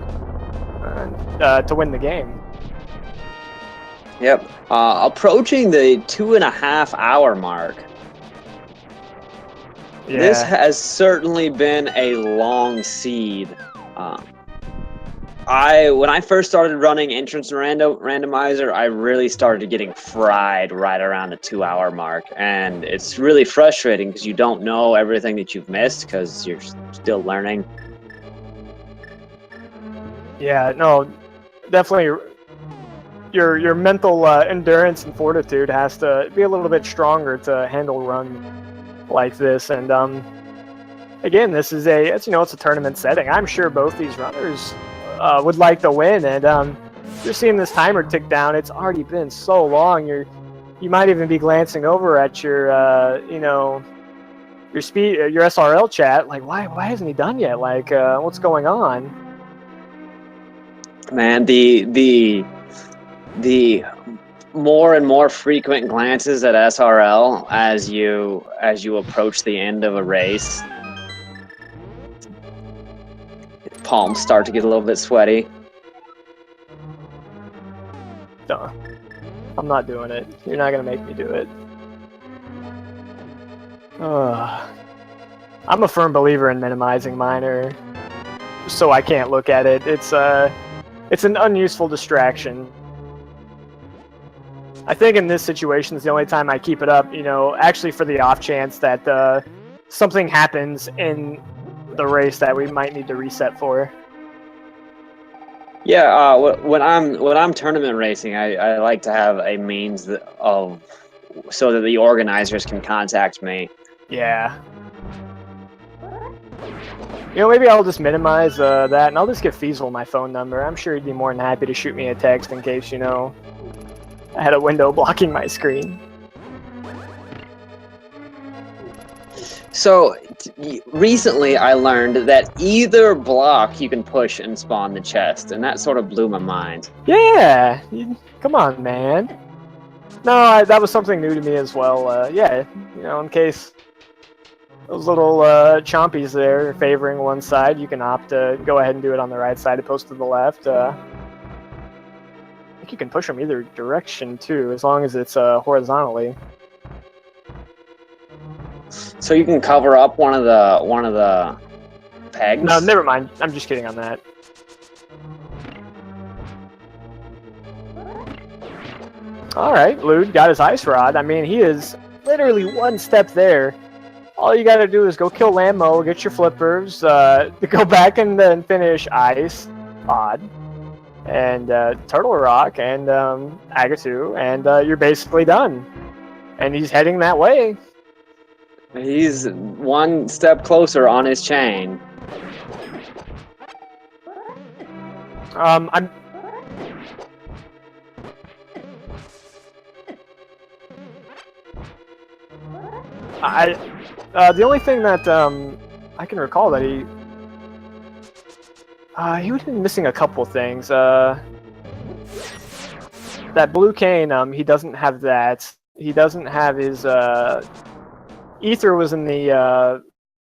to win the game. Yep. Approaching the 2.5 hour mark. Yeah. This has certainly been a long seed. When I first started running Entrance Randomizer, I really started getting fried right around the 2 hour mark. And it's really frustrating because you don't know everything that you've missed because you're still learning. Yeah, no, definitely your mental endurance and fortitude has to be a little bit stronger to handle run like this. And again, this is it's a tournament setting. I'm sure both these runners would like to win, and you're seeing this timer tick down. It's already been so long. You might even be glancing over at your your SRL chat, like why hasn't he done yet? Like what's going on? Man, the more and more frequent glances at SRL as you approach the end of a race. Palms start to get a little bit sweaty. Duh. I'm not doing it. You're not gonna make me do it. I'm a firm believer in minimizing minor, so I can't look at it. It's an unuseful distraction. I think in this situation, it's the only time I keep it up, actually for the off chance that something happens in the race that we might need to reset for. Yeah, when I'm tournament racing, I like to have a means so that the organizers can contact me. Yeah. You know, maybe I'll just minimize that, and I'll just give Feasel my phone number. I'm sure he'd be more than happy to shoot me a text in case, you know, I had a window blocking my screen. So, recently I learned that either block you can push and spawn the chest, and that sort of blew my mind. Yeah! Come on, man. No, that was something new to me as well. Yeah, you know, in case those little chompies there favoring one side, you can opt to go ahead and do it on the right side opposed to the left. I think you can push them either direction too, as long as it's horizontally. So you can cover up one of the pegs? No, never mind. I'm just kidding on that. Alright, Lewd got his ice rod. I mean, he is literally one step there. All you gotta do is go kill Lammo, get your flippers, go back and then finish Ice, Pod, and Turtle Rock, and Agatu, and you're basically done. And he's heading that way. He's one step closer on his chain. The only thing that I can recall that he would have been missing a couple things. That blue cane, he doesn't have that. He doesn't have his ether was in the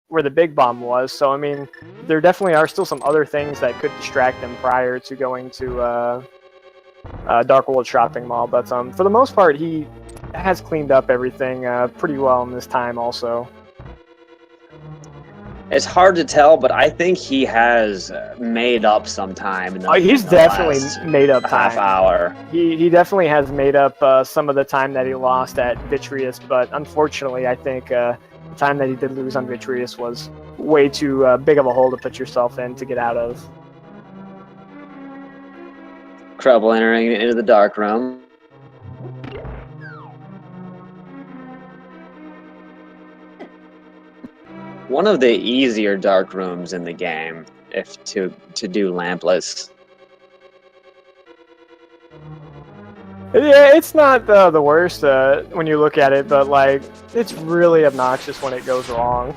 where the big bomb was. So I mean, there definitely are still some other things that could distract him prior to going to Dark World Shopping Mall. But for the most part, he has cleaned up everything pretty well in this time also. It's hard to tell, but I think he has made up some time. He's definitely made up time. Half hour. He definitely has made up some of the time that he lost at Vitreous, but unfortunately, I think the time that he did lose on Vitreous was way too big of a hole to put yourself in to get out of. Krelbel entering into the dark room. One of the easier dark rooms in the game, if to do lampless. Yeah, it's not the worst when you look at it, but like it's really obnoxious when it goes wrong.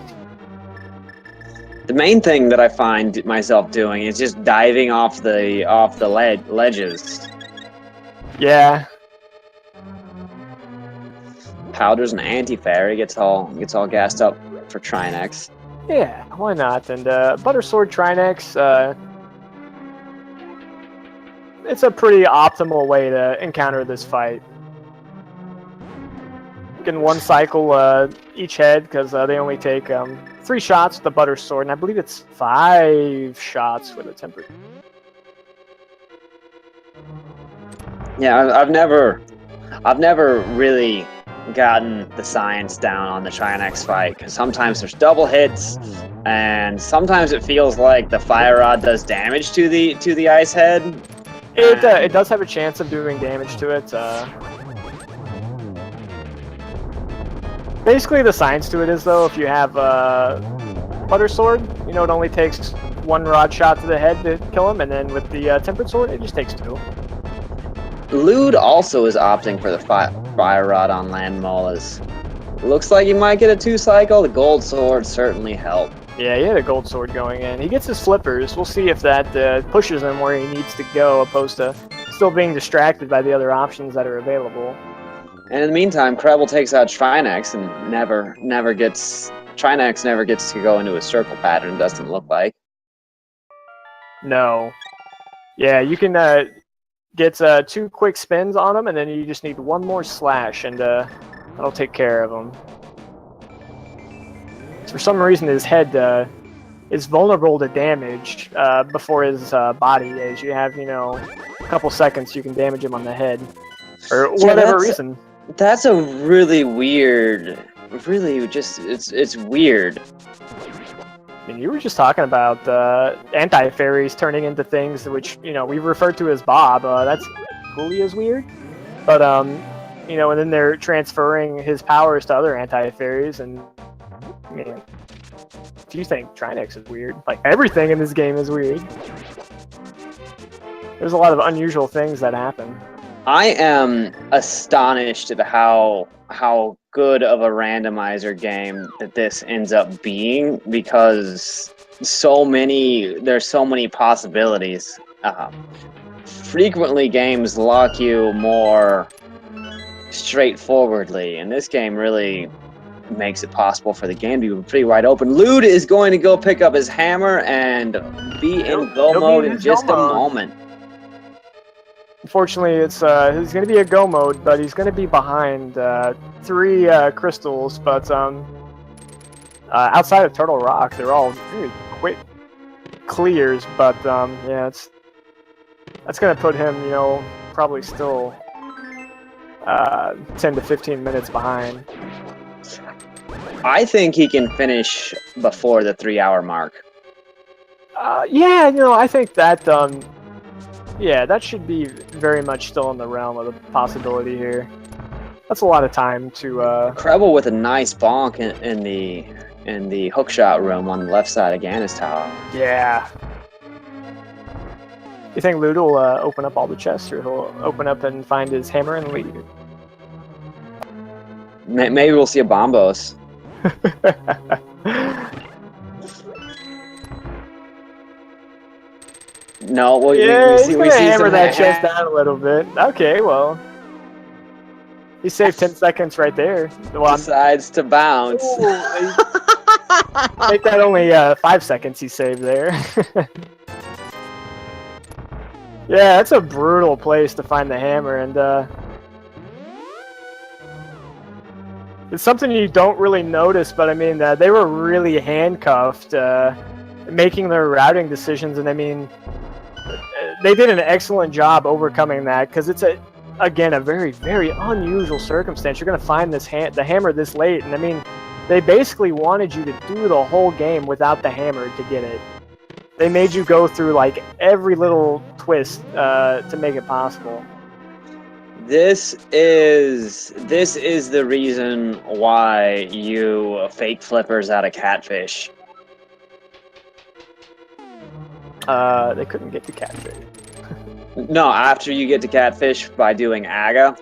The main thing that I find myself doing is just diving off the ledges. Yeah. Powder's an anti-fairy, gets all gassed up for Trinex. Yeah, why not? And Buttersword Trinex, it's a pretty optimal way to encounter this fight. You can one cycle each head because they only take 3 shots with the Buttersword, and I believe it's 5 shots with a Tempered. Yeah, I've never really gotten the science down on the Trinex fight, because sometimes there's double hits, and sometimes it feels like the fire rod does damage to the ice head. It does have a chance of doing damage to it. Basically, the science to it is, though, if you have Butter Sword, you know, it only takes 1 rod shot to the head to kill him, and then with the Tempered Sword, it just takes 2. Lewd also is opting for the fire rod on land molas. Looks like he might get a 2 cycle. The gold sword certainly helped. Yeah, he had a gold sword going in. He gets his flippers. We'll see if that pushes him where he needs to go, opposed to still being distracted by the other options that are available. And in the meantime, Krelbel takes out Trinex and Trinex never gets to go into a circle pattern, doesn't look like. No. Yeah, you can get 2 quick spins on him, and then you just need 1 more slash, and that'll take care of him. For some reason, his head is vulnerable to damage before his body is. You have, you know, a couple seconds you can damage him on the head, or whatever reason. That's a really weird, it's weird. I mean, you were just talking about anti-fairies turning into things which, you know, we refer to as Bob. That's equally as weird. But, you know, and then they're transferring his powers to other anti-fairies, and, I mean, if you think Trinex is weird, like everything in this game is weird. There's a lot of unusual things that happen. I am astonished at how good of a randomizer game that this ends up being, because there's so many possibilities. Frequently games lock you more straightforwardly, and this game really makes it possible for the game to be pretty wide open. Lewd is going to go pick up his hammer and be in go mode in just a moment. Unfortunately, it's he's going to be a go mode, but he's going to be behind 3 crystals. But outside of Turtle Rock, they're all very quick clears. But yeah, that's going to put him, you know, probably still 10 to 15 minutes behind. I think he can finish before the 3-hour mark. Yeah, you know, I think that yeah, that should be very much still in the realm of the possibility here. That's a lot of time to. Krelbel with a nice bonk in the hookshot room on the left side of Gannis Tower. Yeah. You think Lewd will open up all the chests, or he'll open up and find his hammer and leave? Maybe we'll see a Bombos. No, well, yeah, we see hammer that chest down a little bit. Okay, well, he saved 10 seconds right there. Well, decides to bounce. Make that only 5 seconds he saved there. Yeah, that's a brutal place to find the hammer, and it's something you don't really notice, but I mean, they were really handcuffed, making their routing decisions, and I mean, they did an excellent job overcoming that, because it's again a very, very unusual circumstance. You're going to find the hammer this late, and I mean, they basically wanted you to do the whole game without the hammer to get it. They made you go through like every little twist to make it possible. This is the reason why you fake flippers out of catfish. They couldn't get to catfish. No, after you get to catfish by doing AGA,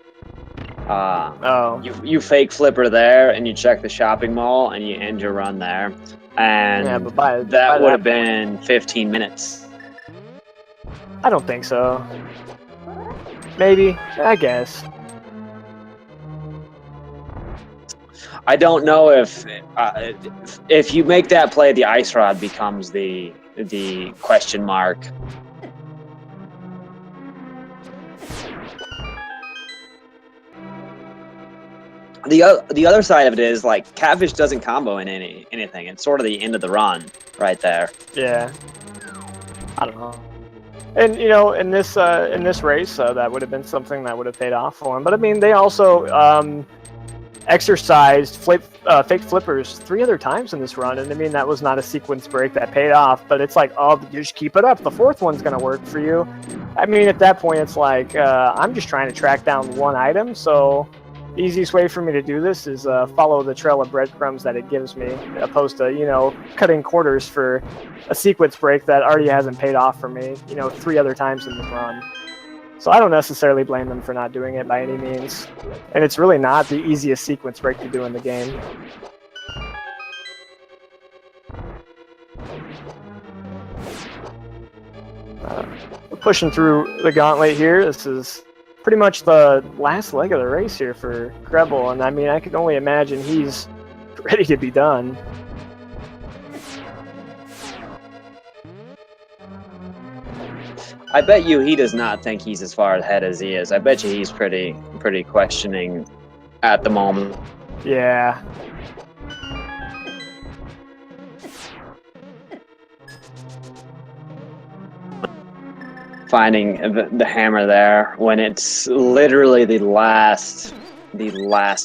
you fake flipper there, and you check the shopping mall, and you end your run there. And yeah, but that would have been 15 minutes. I don't think so. Maybe, I guess. I don't know if you make that play, the ice rod becomes the question mark. The other side of it is, like, catfish doesn't combo in anything. It's sort of the end of the run right there. Yeah. I don't know. And you know, in this race, that would have been something that would have paid off for him. But I mean, they also exercised fake flippers 3 other times in this run, and I mean, that was not a sequence break that paid off. But it's like, oh, you just keep it up. The 4th one's gonna work for you. I mean, at that point, it's like, I'm just trying to track down one item, so the easiest way for me to do this is follow the trail of breadcrumbs that it gives me, opposed to, you know, cutting quarters for a sequence break that already hasn't paid off for me, you know, 3 other times in this run. So I don't necessarily blame them for not doing it by any means. And it's really not the easiest sequence break to do in the game. We're pushing through the gauntlet here. This is pretty much the last leg of the race here for Krelbel, and I mean, I can only imagine he's ready to be done. I bet you he does not think he's as far ahead as he is. I bet you he's pretty questioning at the moment. Yeah. Finding the hammer there when it's literally the last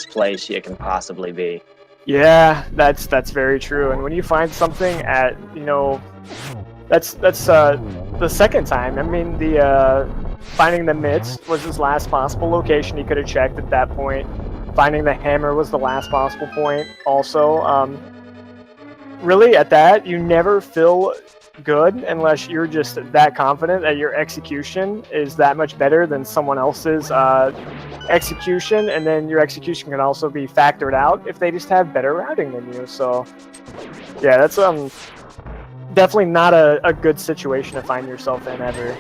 place you can possibly be. Yeah, that's very true. And when you find something at, you know, that's the 2nd time. I mean, the finding the mitts was his last possible location he could have checked at that point. Finding the hammer was the last possible point also. really, at that, you never feel good unless you're just that confident that your execution is that much better than someone else's execution, and then your execution can also be factored out if they just have better routing than you. So, yeah, that's definitely not a good situation to find yourself in ever.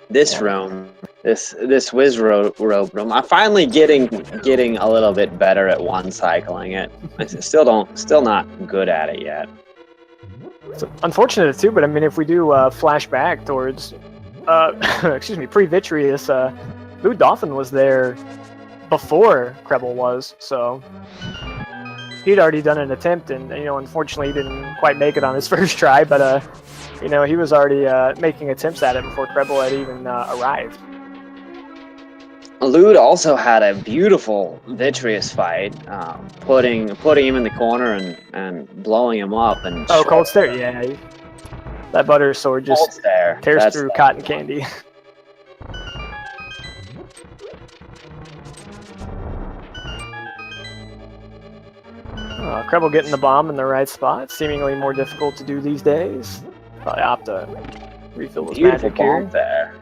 This room, this whiz rope room, I'm finally getting a little bit better at one cycling it. I still not good at it yet. It's unfortunate too, but I mean, if we do flash back towards, excuse me, pre-Vitreous, LewdDolphin was there before Krelbel was, so he'd already done an attempt, and unfortunately, he didn't quite make it on his first try, but he was already making attempts at it before Krelbel had even arrived. Lewd also had a beautiful Vitreous fight, putting him in the corner and blowing him up. And Cold Stare, yeah. That butter sword just tears through cotton candy. Krelbel getting the bomb in the right spot, seemingly more difficult to do these days. Probably opt to refill his magic here. There.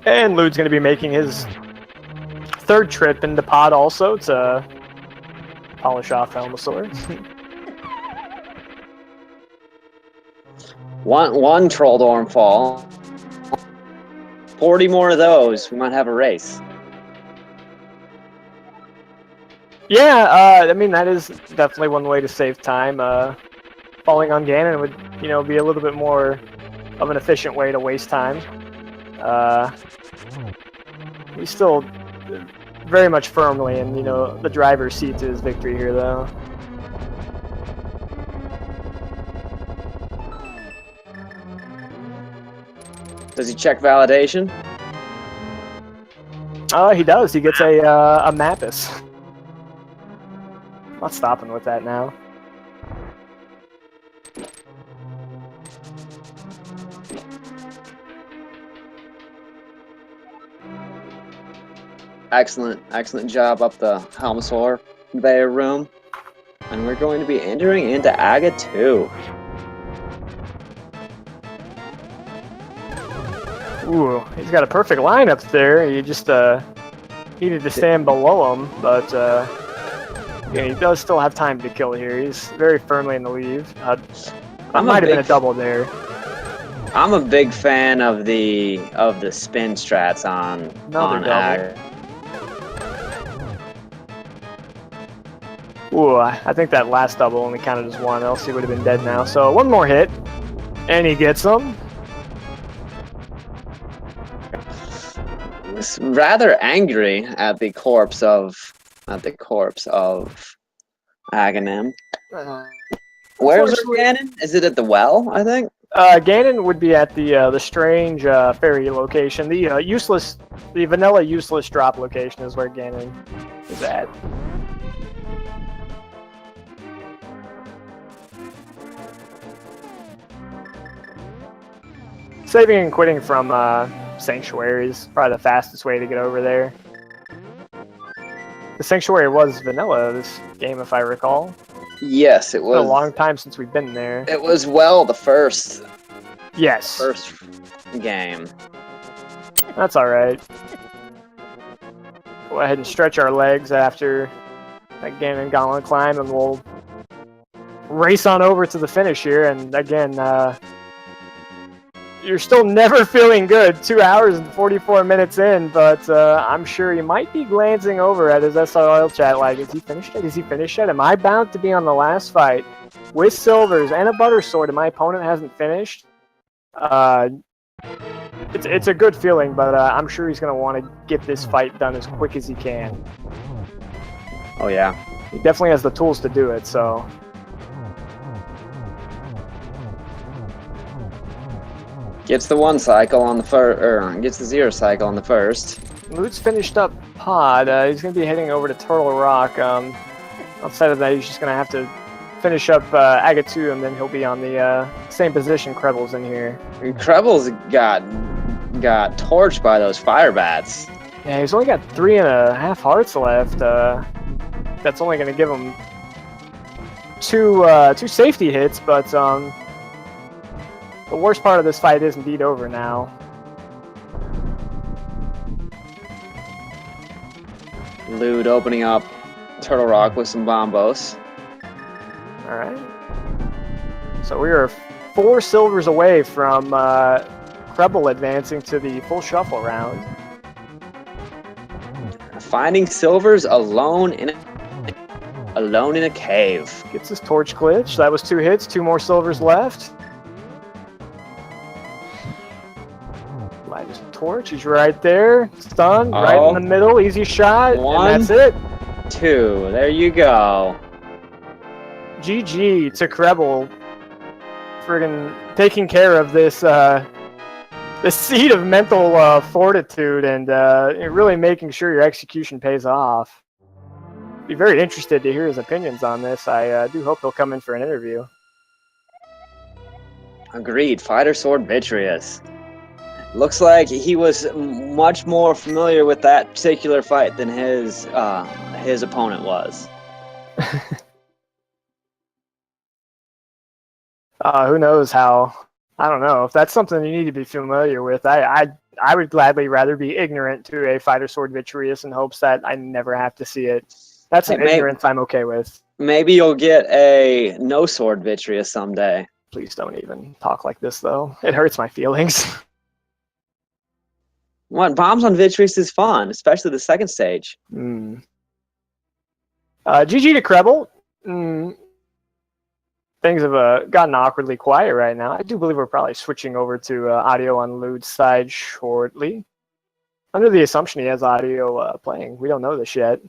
And Lewd's going to be making his third trip into pod also to polish off Helmosaur. one Trolldorm fall. 40 more of those, we might have a race. Yeah, I mean, that is definitely one way to save time. Falling on Ganon would, be a little bit more of an efficient way to waste time. He's still very much firmly in, the driver's seat to his victory here, though. Does he check validation? He does. He gets a Mappus. Not stopping with that now. Excellent job up the Helmosaur conveyor room. And we're going to be entering into Aga 2. Ooh, he's got a perfect lineup there. He just needed to stand below him, but he does still have time to kill here. He's very firmly in the lead. Might have been a double there. I'm a big fan of the spin strats on Aga. Ooh, I think that last double only counted as one, else he would have been dead now. So one more hit, and he gets him. It's rather angry at the corpse of Aghanim. Where's Ganon? Is it at the well? I think. Ganon would be at the strange fairy location. The vanilla useless drop location is where Ganon is at. Saving and quitting from Sanctuary is probably the fastest way to get over there. The Sanctuary was vanilla this game, if I recall. Yes, it was. It's been a long time since we've been there. It was the first. Yes. First game. That's alright. Go ahead and stretch our legs after that Ganon Gauntlet climb, and we'll race on over to the finish here. And again, you're still never feeling good 2 hours and 44 minutes in, but I'm sure you might be glancing over at his SRL chat like, is he finished yet? Is he finished yet? Am I bound to be on the last fight with silvers and a butter sword and my opponent hasn't finished? It's a good feeling, but I'm sure he's going to want to get this fight done as quick as he can. Oh, yeah. He definitely has the tools to do it, so... Gets the one cycle on the first, or gets the 0 cycle on the first. Lewd's finished up pod. He's going to be heading over to Turtle Rock. Outside of that, he's just going to have to finish up Agatu, and then he'll be on the same position Krelbel's in here. And Krelbel's got torched by those fire bats. Yeah, he's only got 3.5 hearts left. That's only going to give him two safety hits, but the worst part of this fight is indeed over now. Lewd opening up Turtle Rock with some bombos. All right. So we are 4 silvers away from Krelbel advancing to the full shuffle round. Finding silvers alone in a cave. Gets his torch glitch. That was 2 hits. 2 more silvers left. Light his torch. He's right there. Stunned. Right in the middle. Easy shot. 1, and that's it. 2. There you go. GG to Krelbel. Friggin' taking care of this the seed of mental fortitude and really making sure your execution pays off. Be very interested to hear his opinions on this. I do hope he'll come in for an interview. Agreed. Fighter Sword Vitreous. Looks like he was much more familiar with that particular fight than his opponent was. Who knows how? I don't know. If that's something you need to be familiar with, I would gladly rather be ignorant to a Fighter Sword Vitreous in hopes that I never have to see it. That's an ignorance I'm okay with. Maybe you'll get a no sword Vitreous someday. Please don't even talk like this, though. It hurts my feelings. What? Bombs on Vitreous is fun, especially the second stage. GG to Krelbel. Things have gotten awkwardly quiet right now. I do believe we're probably switching over to audio on Lewd's side shortly. Under the assumption he has audio playing. We don't know this yet.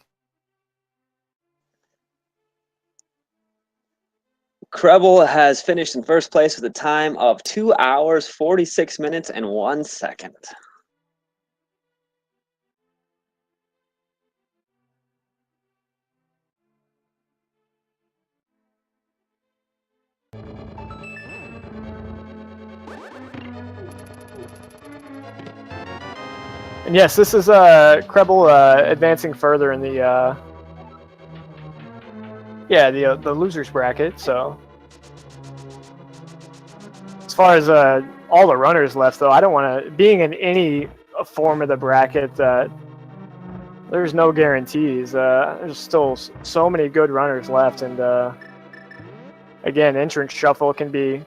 Krelbel has finished in first place with a time of 2 hours, 46 minutes, and 1 second. And yes, this is Krelbel advancing further in the the losers bracket. So as far as all the runners left, though, I don't want to being in any form of the bracket. There's no guarantees. There's still so many good runners left, and again, entrance shuffle can be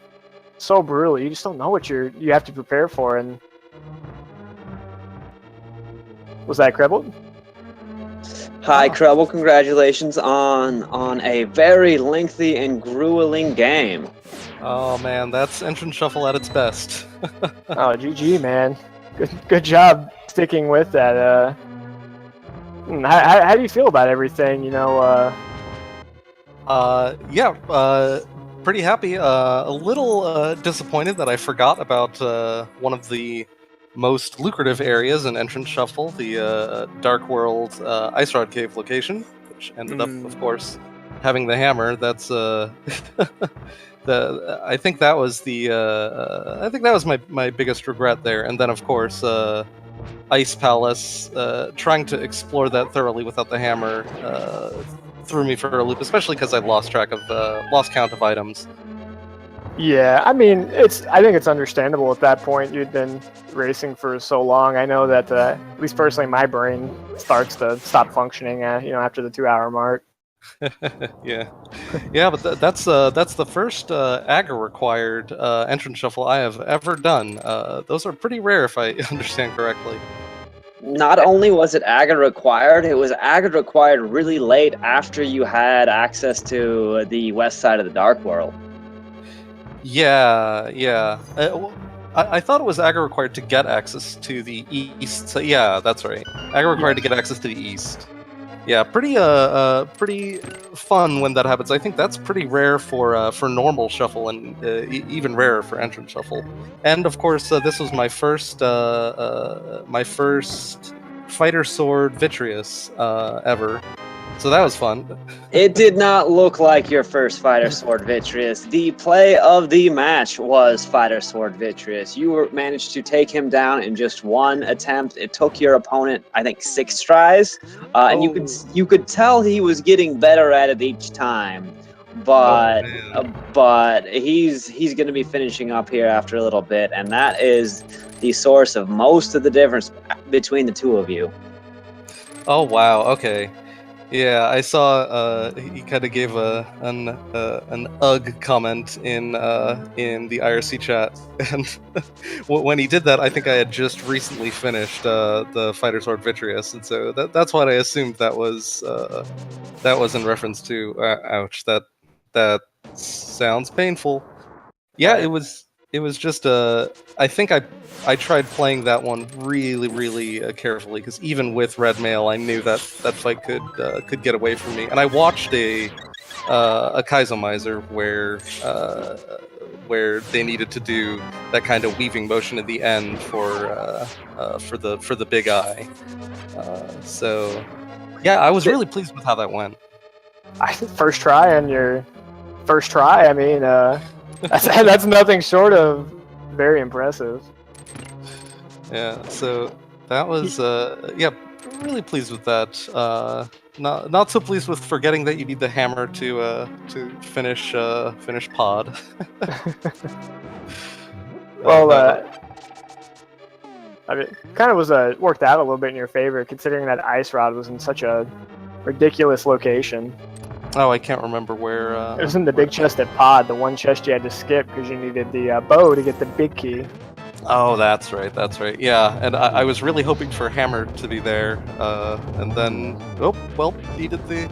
so brutal. You just don't know what you have to prepare for. And was that Krelbel? Hi, Krelbel. Congratulations on a very lengthy and grueling game. Oh man, that's entrance shuffle at its best. Oh, GG, man. Good job sticking with that. How do you feel about everything? You know. Pretty happy. A little disappointed that I forgot about one of the most lucrative areas in entrance shuffle, the Dark World Ice Rod Cave location, which ended up, of course, having the hammer. That's I think that was my biggest regret there. And then, of course, Ice Palace. Trying to explore that thoroughly without the hammer threw me for a loop, especially because I lost count of items. Yeah, I mean, I think it's understandable at that point. You'd been racing for so long. I know that, at least personally, my brain starts to stop functioning, after the 2-hour mark. Yeah, but that's the first aggro required entrance shuffle I have ever done. Those are pretty rare, if I understand correctly. Not only was it aggro required, it was aggro required really late after you had access to the west side of the Dark World. Yeah. I thought it was aggro required to get access to the east. So yeah, that's right. Aggro required to get access to the east. Yeah, pretty fun when that happens. I think that's pretty rare for normal shuffle, and even rarer for entrance shuffle. And of course, this was my first Fighter Sword Vitreous ever. So that was fun. It did not look like your first Fighter Sword Vitreous. The play of the match was Fighter Sword Vitreous. You managed to take him down in just one attempt. It took your opponent, I think, 6 tries, and you could tell he was getting better at it each time. But he's going to be finishing up here after a little bit, and that is the source of most of the difference between the two of you. Oh wow. Okay. Yeah, I saw. He kind of gave an ugh comment in the IRC chat, and when he did that, I think I had just recently finished the Fighter Sword Vitreous, and so that's what I assumed that was in reference to. Ouch! That sounds painful. Yeah, it was just I think I tried playing that one really carefully, because even with red mail, I knew that fight could get away from me. And I watched a Kaizomizer where they needed to do that kind of weaving motion at the end for the big eye. So yeah, I was really pleased with how that went. First try on your first try. I mean, that's nothing short of very impressive. Yeah, so that was really pleased with that. Not so pleased with forgetting that you need the hammer to finish pod. Well, I mean, kind of was worked out a little bit in your favor, considering that ice rod was in such a ridiculous location. Oh, I can't remember where. It was in the big chest at pod, the one chest you had to skip because you needed the bow to get the big key. Oh, that's right. Yeah, and I was really hoping for hammer to be there, and then needed the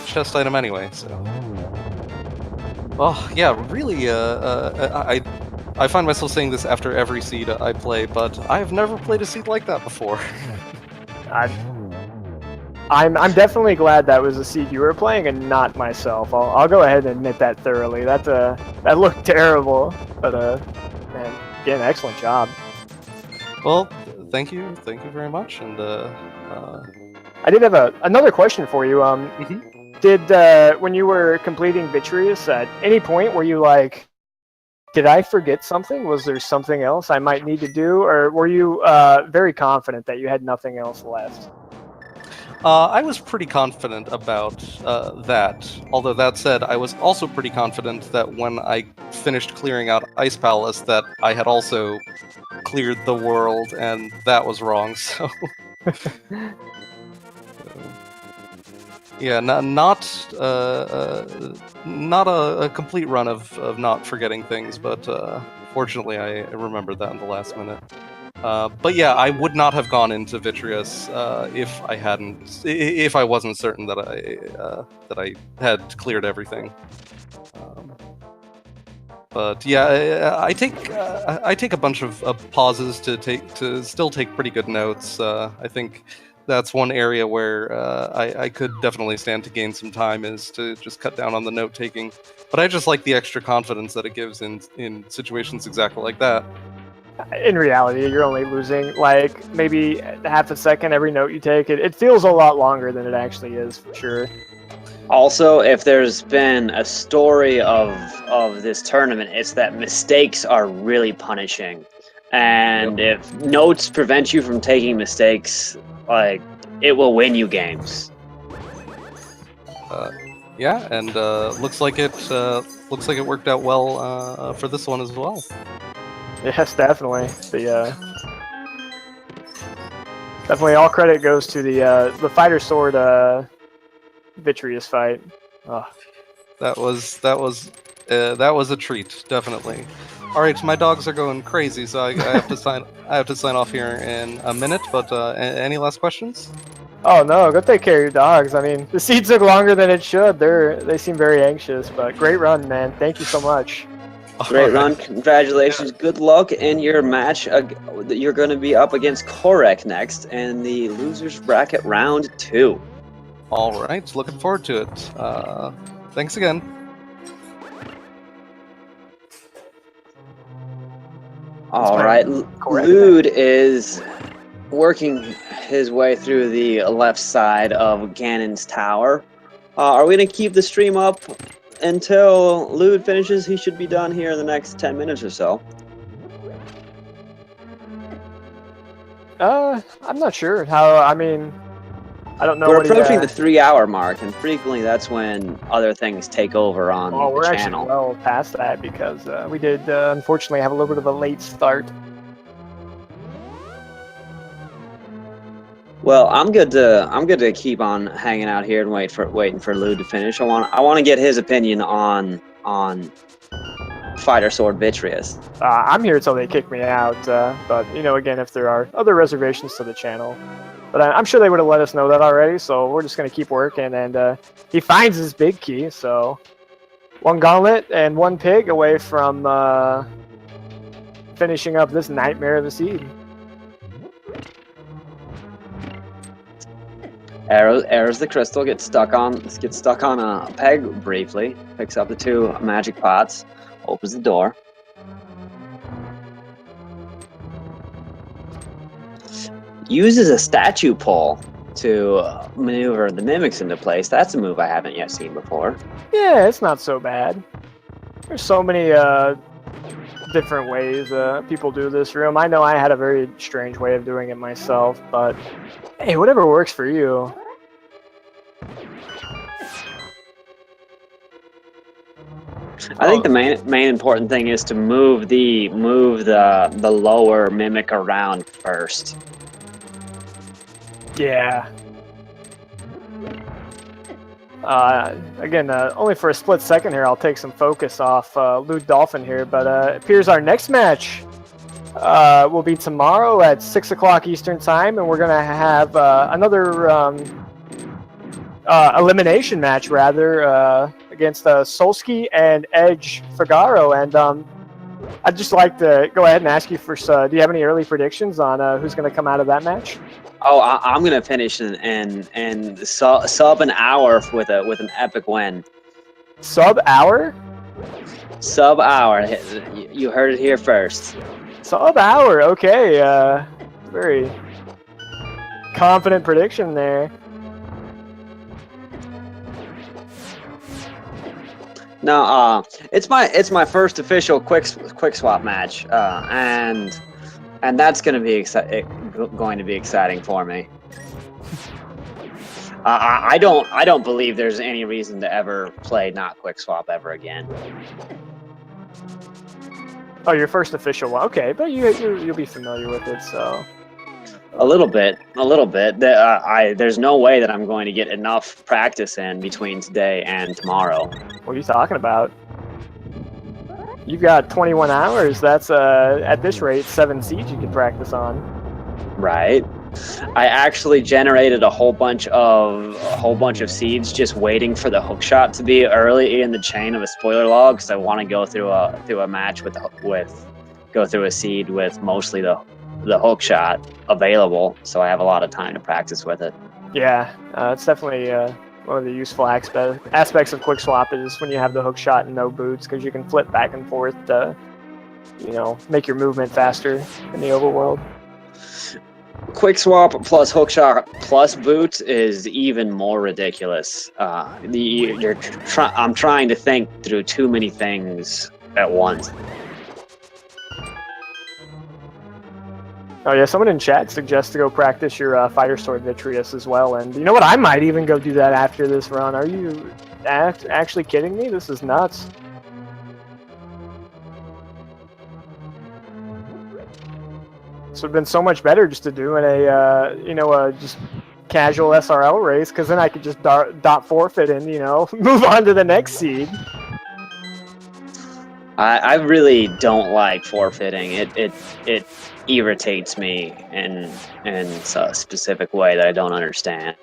chest item anyway. So, oh yeah, really. I find myself saying this after every seed I play, but I've never played a seed like that before. I'm definitely glad that was a seed you were playing and not myself. I'll go ahead and admit that thoroughly. That looked terrible, but man, again, excellent job. Well, thank you very much. And I did have another question for you. Did when you were completing Vitreous, at any point were you like, did I forget something? Was there something else I might need to do, or were you very confident that you had nothing else left? I was pretty confident about that. Although that said, I was also pretty confident that when I finished clearing out Ice Palace, that I had also cleared the world, and that was wrong. So, yeah, not a complete run of not forgetting things, but fortunately, I remembered that in the last minute. But yeah, I would not have gone into Vitreous if I wasn't certain that I had cleared everything. But yeah, I take a bunch of pauses to still take pretty good notes. I think that's one area where I could definitely stand to gain some time, is to just cut down on the note taking. But I just like the extra confidence that it gives in situations exactly like that. In reality, you're only losing like maybe half a second every note you take. It feels a lot longer than it actually is, for sure. Also, if there's been a story of this tournament, it's that mistakes are really punishing. And if notes prevent you from taking mistakes, like, it will win you games. Yeah, and looks like it worked out well for this one as well. Yes, definitely. Definitely all credit goes to the Fighter Sword Vitreous fight. Oh. That was a treat, definitely. All right, my dogs are going crazy, so I have to sign off here in a minute. But any last questions? Oh no, go take care of your dogs. I mean, the seed took longer than it should. They seem very anxious, but great run, man. Thank you so much. Great run. Congratulations. Yeah. Good luck in your match. You're going to be up against Korek next in the losers bracket round 2. All right. Looking forward to it. Thanks again. All right. Lewd is working his way through the left side of Ganon's tower. Are we going to keep the stream up until Lewd finishes? He should be done here in the next 10 minutes or so. I'm not sure how. I mean, I don't know. We're what approaching the 3-hour mark, and frequently that's when other things take over on well, we're the actually channel. well past that because we did unfortunately have a little bit of a late start. Well, I'm good to keep on hanging out here and waiting for Lewd to finish. I want to get his opinion on Fighter Sword Vitreous. I'm here until they kick me out, but you know, again, if there are other reservations to the channel, but I'm sure they would have let us know that already. So we're just gonna keep working, and he finds his big key. So one gauntlet and one pig away from finishing up this nightmare of a seed. Arrows the crystal, gets stuck on a peg briefly, picks up the 2 magic pots, opens the door. Uses a statue pole to maneuver the mimics into place. That's a move I haven't yet seen before. Yeah, it's not so bad. There's so many different ways people do this room. I know I had a very strange way of doing it myself, but hey, whatever works for you. I think the main important thing is to move the lower mimic around first. Yeah. Again, only for a split second here, I'll take some focus off LewdDolphin here, but it appears our next match will be tomorrow at 6 o'clock Eastern Time, and we're going to have another elimination match, rather, against Solsky and Edge Figaro, and I'd just like to go ahead and ask you first, do you have any early predictions on who's going to come out of that match? Oh, I'm gonna finish and sub an hour with an epic win. Sub hour? Sub hour. You heard it here first. Sub hour. Okay. Very confident prediction there. No, it's my first official quick swap match, and that's going to be exciting for me. I don't believe there's any reason to ever play not quick swap ever again. Oh, your first official one. Okay, but you'll be familiar with it, so. A little bit. There's no way that I'm going to get enough practice in between today and tomorrow. What are you talking about? You've got 21 hours. That's at this rate 7 seeds you can practice on. Right. I actually generated a whole bunch of seeds just waiting for the hook shot to be early in the chain of a spoiler log, because I want to go through a match go through a seed with mostly the hook shot available, so I have a lot of time to practice with it. Yeah, it's definitely one of the useful aspects of quick swap is when you have the hook shot and no boots, because you can flip back and forth to, make your movement faster in the overworld. Quick swap plus hook shot plus boots is even more ridiculous. I'm trying to think through too many things at once. Oh yeah, someone in chat suggests to go practice your Fighter Sword Vitreous as well, and you know what? I might even go do that after this run. Are you actually kidding me? This is nuts. So it'd been so much better just to do in a just casual SRL race, because then I could just dot forfeit and move on to the next seed. I really don't like forfeiting. It irritates me in a specific way that I don't understand.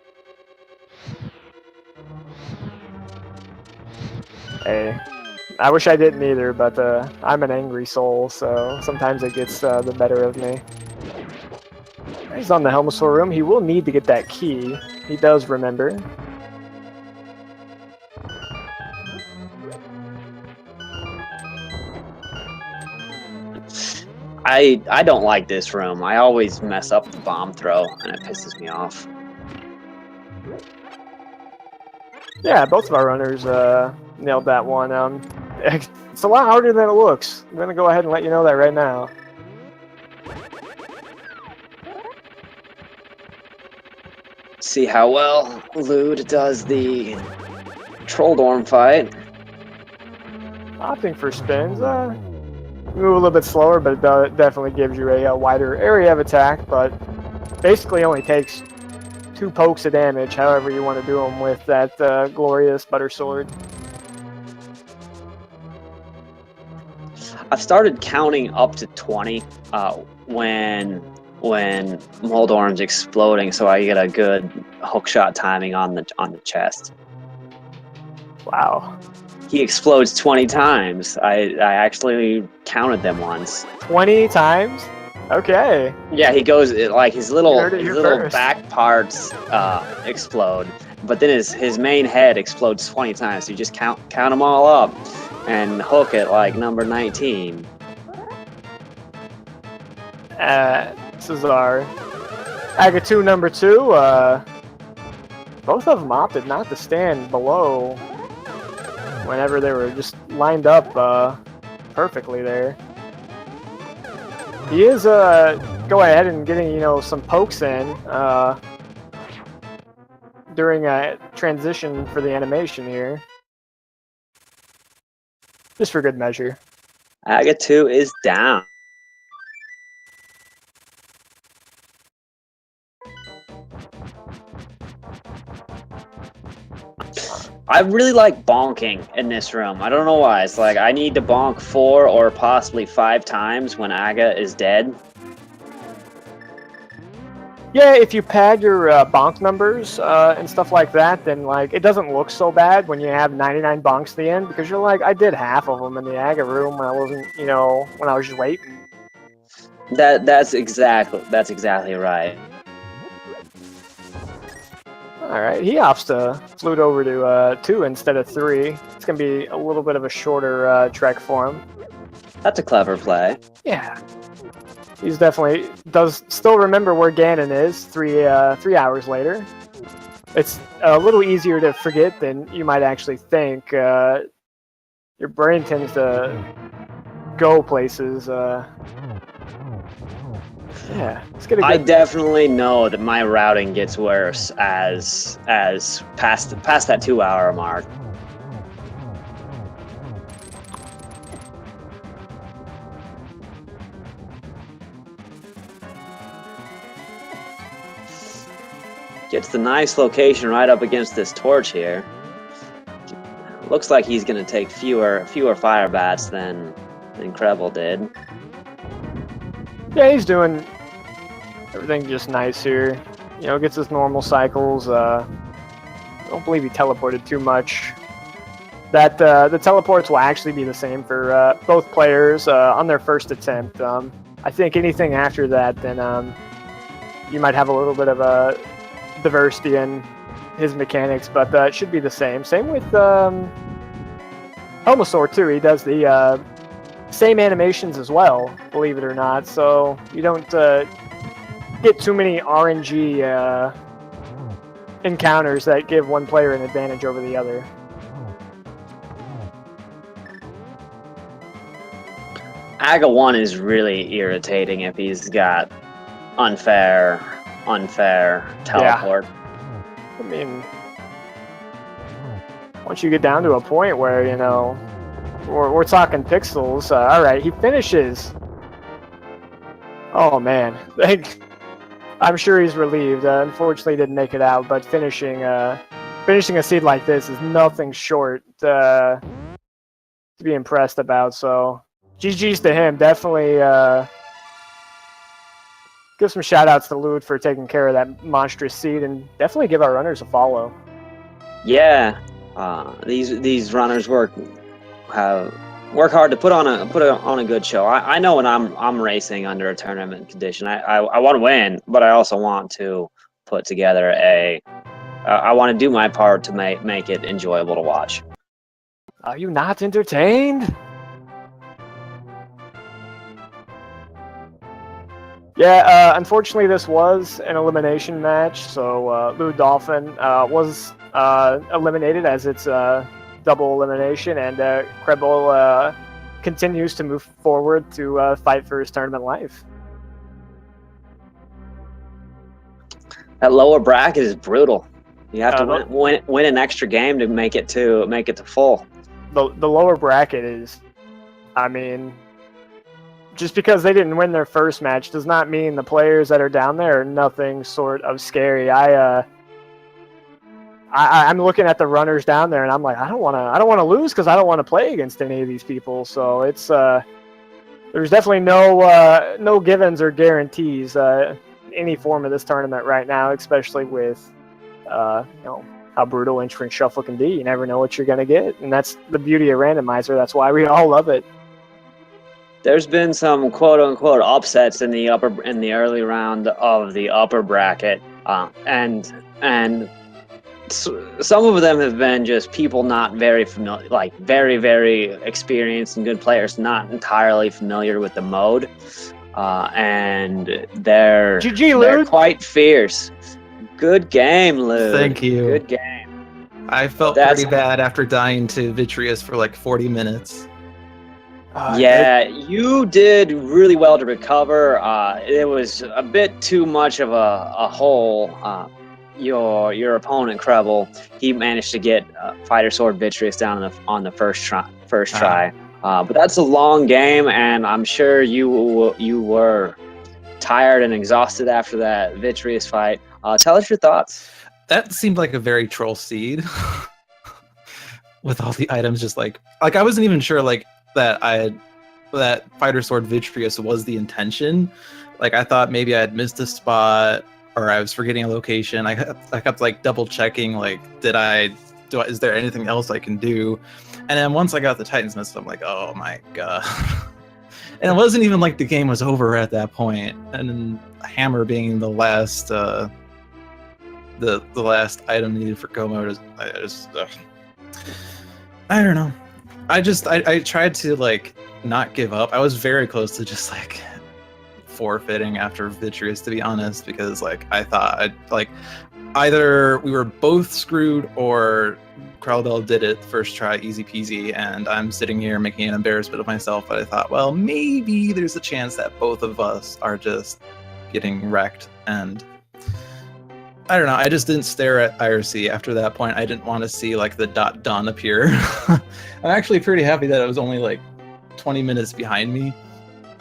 Hey, I wish I didn't either, but I'm an angry soul, so sometimes it gets the better of me. He's on the Helmosaur room. He will need to get that key. He does remember. I don't like this room. I always mess up the bomb throw, and it pisses me off. Yeah, both of our runners nailed that one. It's a lot harder than it looks. I'm gonna go ahead and let you know that right now. See how well Lewd does the Trolldorm fight. Opting for spins. Move a little bit slower, but it definitely gives you a wider area of attack. But basically, only takes 2 pokes of damage. However you want to do them with that glorious butter sword. I've started counting up to 20 when Moldorm's exploding, so I get a good hookshot timing on the chest. Wow. He explodes 20 times. I actually counted them once. 20 times? Okay. Yeah, he goes like his little first. back parts explode, but then his main head explodes 20 times. So you just count them all up and hook it like number 19. This is our Agatu number 2. Both of them opted not to stand below whenever they were just lined up perfectly there. He is going ahead and getting, some pokes in during a transition for the animation here. Just for good measure. Agatu is down. I really like bonking in this room. I don't know why. It's like I need to bonk 4 or possibly 5 times when Aga is dead. Yeah, if you pad your bonk numbers and stuff like that, then like it doesn't look so bad when you have 99 bonks at the end, because you're like, I did half of them in the Aga room when I wasn't, when I was just waiting. That's exactly right. All right, he opts to flute over to 2 instead of 3. It's gonna be a little bit of a shorter trek for him. That's a clever play. Yeah. He's definitely does still remember where Ganon is 3 hours later. It's a little easier to forget than you might actually think. Your brain tends to go places. Yeah, let's get a good... I definitely know that my routing gets worse as past that 2-hour mark. Gets the nice location right up against this torch here. Looks like he's gonna take fewer fire bats than Krelbel did. Yeah, he's doing everything just nice here. Gets his normal cycles. I don't believe he teleported too much. That the teleports will actually be the same for both players on their first attempt. I think anything after that, then you might have a little bit of a diversity in his mechanics, but it should be the same. Same with Helmosaur too. He does the same animations as well, believe it or not. So you don't get too many RNG encounters that give one player an advantage over the other. Aga 1 is really irritating if he's got unfair teleport. Yeah. I mean, once you get down to a point where, we're talking pixels, all right, he finishes. Oh, man. I'm sure he's relieved. Unfortunately, he didn't make it out, but finishing a seed like this is nothing short to be impressed about, so GG's to him. Definitely give some shout-outs to Lewd for taking care of that monstrous seed, and definitely give our runners a follow. Yeah, these runners work hard to put on a good show. I know when I'm racing under a tournament condition, I want to win, but I also want to put together I want to do my part to make it enjoyable to watch. Are you not entertained? Yeah, unfortunately, this was an elimination match, so LewdDolphin was eliminated as it's double elimination, and Krelbel continues to move forward to fight for his tournament life. That lower bracket is brutal. You have to win an extra game to make it to full. The lower bracket is, I mean, just because they didn't win their first match does not mean the players that are down there are nothing sort of scary. I'm looking at the runners down there, and I'm like, I don't want to lose because I don't want to play against any of these people. So it's there's definitely no givens or guarantees any form of this tournament right now, especially with how brutal Instant Shuffle can be. You never know what you're gonna get, and that's the beauty of randomizer. That's why we all love it. There's been some quote-unquote upsets in the early round of the upper bracket, and some of them have been just people not very familiar, like very, very experienced and good players, not entirely familiar with the mode, and they're quite fierce. Good game, Lewd. Thank you. Good game. I felt pretty bad after dying to Vitreous for like 40 minutes. You did really well to recover. It was a bit too much of a hole. Your opponent Krelbel, he managed to get Fighter Sword Vitreous down on the first try. But that's a long game, and I'm sure you were tired and exhausted after that Vitreous fight. Tell us your thoughts. That seemed like a very troll seed, with all the items just like I wasn't even sure that Fighter Sword Vitreous was the intention. Like I thought maybe I had missed a spot or I was forgetting a location. I kept like double checking, like is there anything else I can do? And then once I got the Titan's Mist, I'm like, oh my god. And it wasn't even like the game was over at that point. And then Hammer being the last the last item needed for go mode I don't know. I tried to like not give up. I was very close to just like forfeiting after Vitreous, to be honest, because like I thought either we were both screwed or Krelbel did it first try easy peasy, and I'm sitting here making an embarrassment of myself. But I thought, well, maybe there's a chance that both of us are just getting wrecked, and I don't know. I just didn't stare at IRC after that point. I didn't want to see like the done appear. I'm actually pretty happy that it was only like 20 minutes behind me.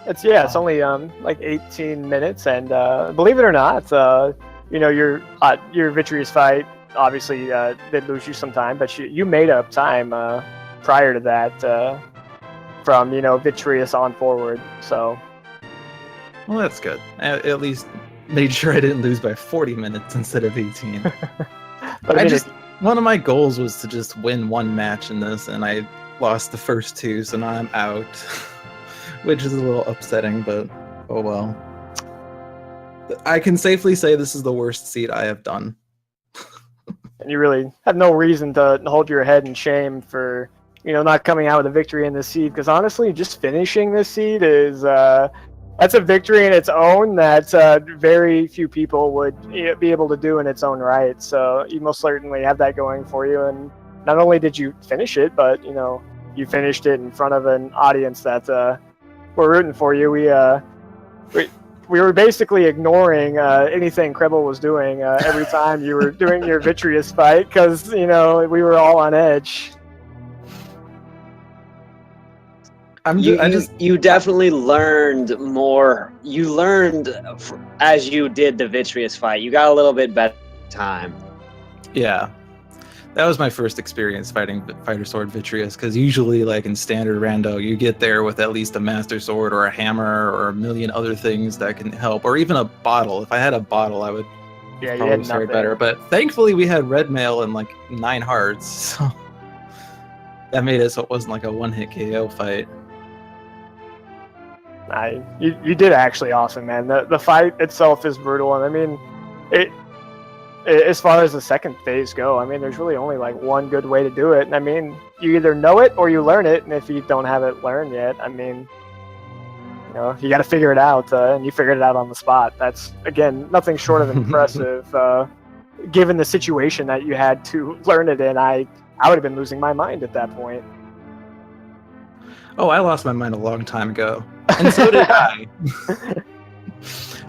It's only like 18 minutes, and believe it or not, your Vitreous fight obviously did lose you some time, but you made up time prior to that from Vitreous on forward. So, well, that's good. At least made sure I didn't lose by 40 minutes instead of 18. But one of my goals was to just win one match in this, and I lost the first two, so now I'm out, which is a little upsetting, but oh well. I can safely say this is the worst seed I have done. And you really have no reason to hold your head in shame for not coming out with a victory in this seed, because honestly, just finishing this seed is that's a victory in its own that very few people would be able to do in its own right. So you most certainly have that going for you. And not only did you finish it, but you finished it in front of an audience that were rooting for you. We were basically ignoring anything Krelbel was doing every time you were doing your Vitreous fight, because we were all on edge. You definitely learned more. You learned as you did the Vitreous fight. You got a little bit better time. Yeah, that was my first experience fighting Fighter Sword Vitreous, because usually, like in standard rando, you get there with at least a Master Sword or a hammer or a million other things that can help, or even a bottle. If I had a bottle, I would probably start better. But thankfully, we had red mail and like 9 hearts, so that made it so it wasn't like a one-hit KO fight. You did actually awesome, man. The fight itself is brutal, and I mean, as far as the second phase go, I mean, there's really only like one good way to do it, and I mean, you either know it or you learn it, and if you don't have it learned yet, I mean, You know, you got to figure it out, and you figured it out on the spot. That's, again, nothing short of impressive. Given the situation that you had to learn it in, I would have been losing my mind at that point. Oh, I lost my mind a long time ago, and so did I.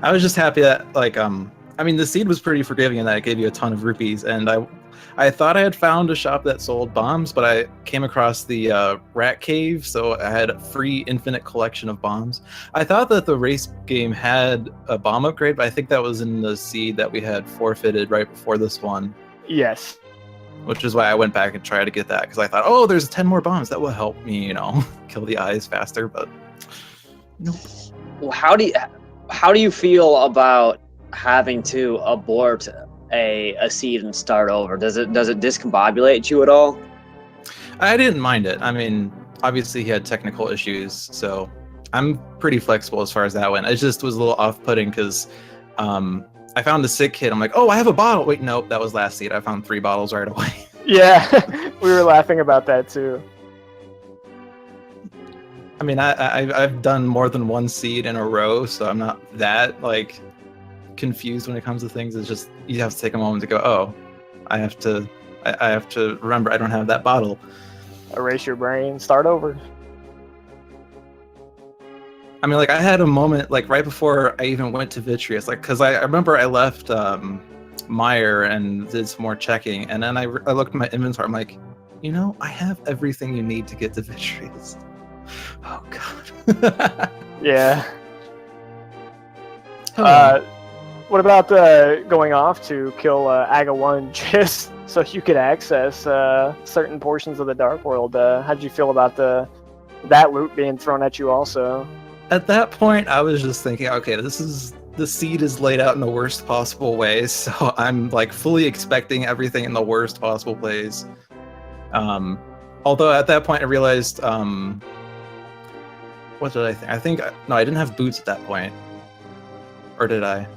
I was just happy that, like, I mean, the seed was pretty forgiving in that it gave you a ton of rupees, and I thought I had found a shop that sold bombs, but I came across the rat cave, so I had a free infinite collection of bombs. I thought that the race game had a bomb upgrade, but I think that was in the seed that we had forfeited right before this one. Yes. Which is why I went back and tried to get that, because I thought, oh, there's 10 more bombs. That will help me, you know, kill the eyes faster, but nope. Well, how do you feel about having to abort a seed and start over? Does it discombobulate you at all? I didn't mind it. I mean, obviously he had technical issues, so I'm pretty flexible as far as that went. It just was a little off-putting because I found the sick kid. I'm like, oh, I have a bottle. Wait, nope, that was last seed. I found 3 bottles right away. Yeah, we were laughing about that too. I mean, I've done more than one seed in a row, so I'm not that, like, confused when it comes to things. It's just you have to take a moment to go, oh, I have to remember I don't have that bottle. Erase your brain, start over. I mean, like, I had a moment, like, right before I even went to Vitreous, like, because I remember I left Meyer and did some more checking, and then I looked at my inventory. I'm like, you know, I have everything you need to get to Vitreous. Oh god. Yeah. Oh. What about going off to kill Aga 1 just so you could access certain portions of the Dark World? How did you feel about that loot being thrown at you also? At that point, I was just thinking, okay, the seed is laid out in the worst possible way, so I'm like fully expecting everything in the worst possible place. Although at that point I realized, what did I think? No, I didn't have boots at that point. Or did I?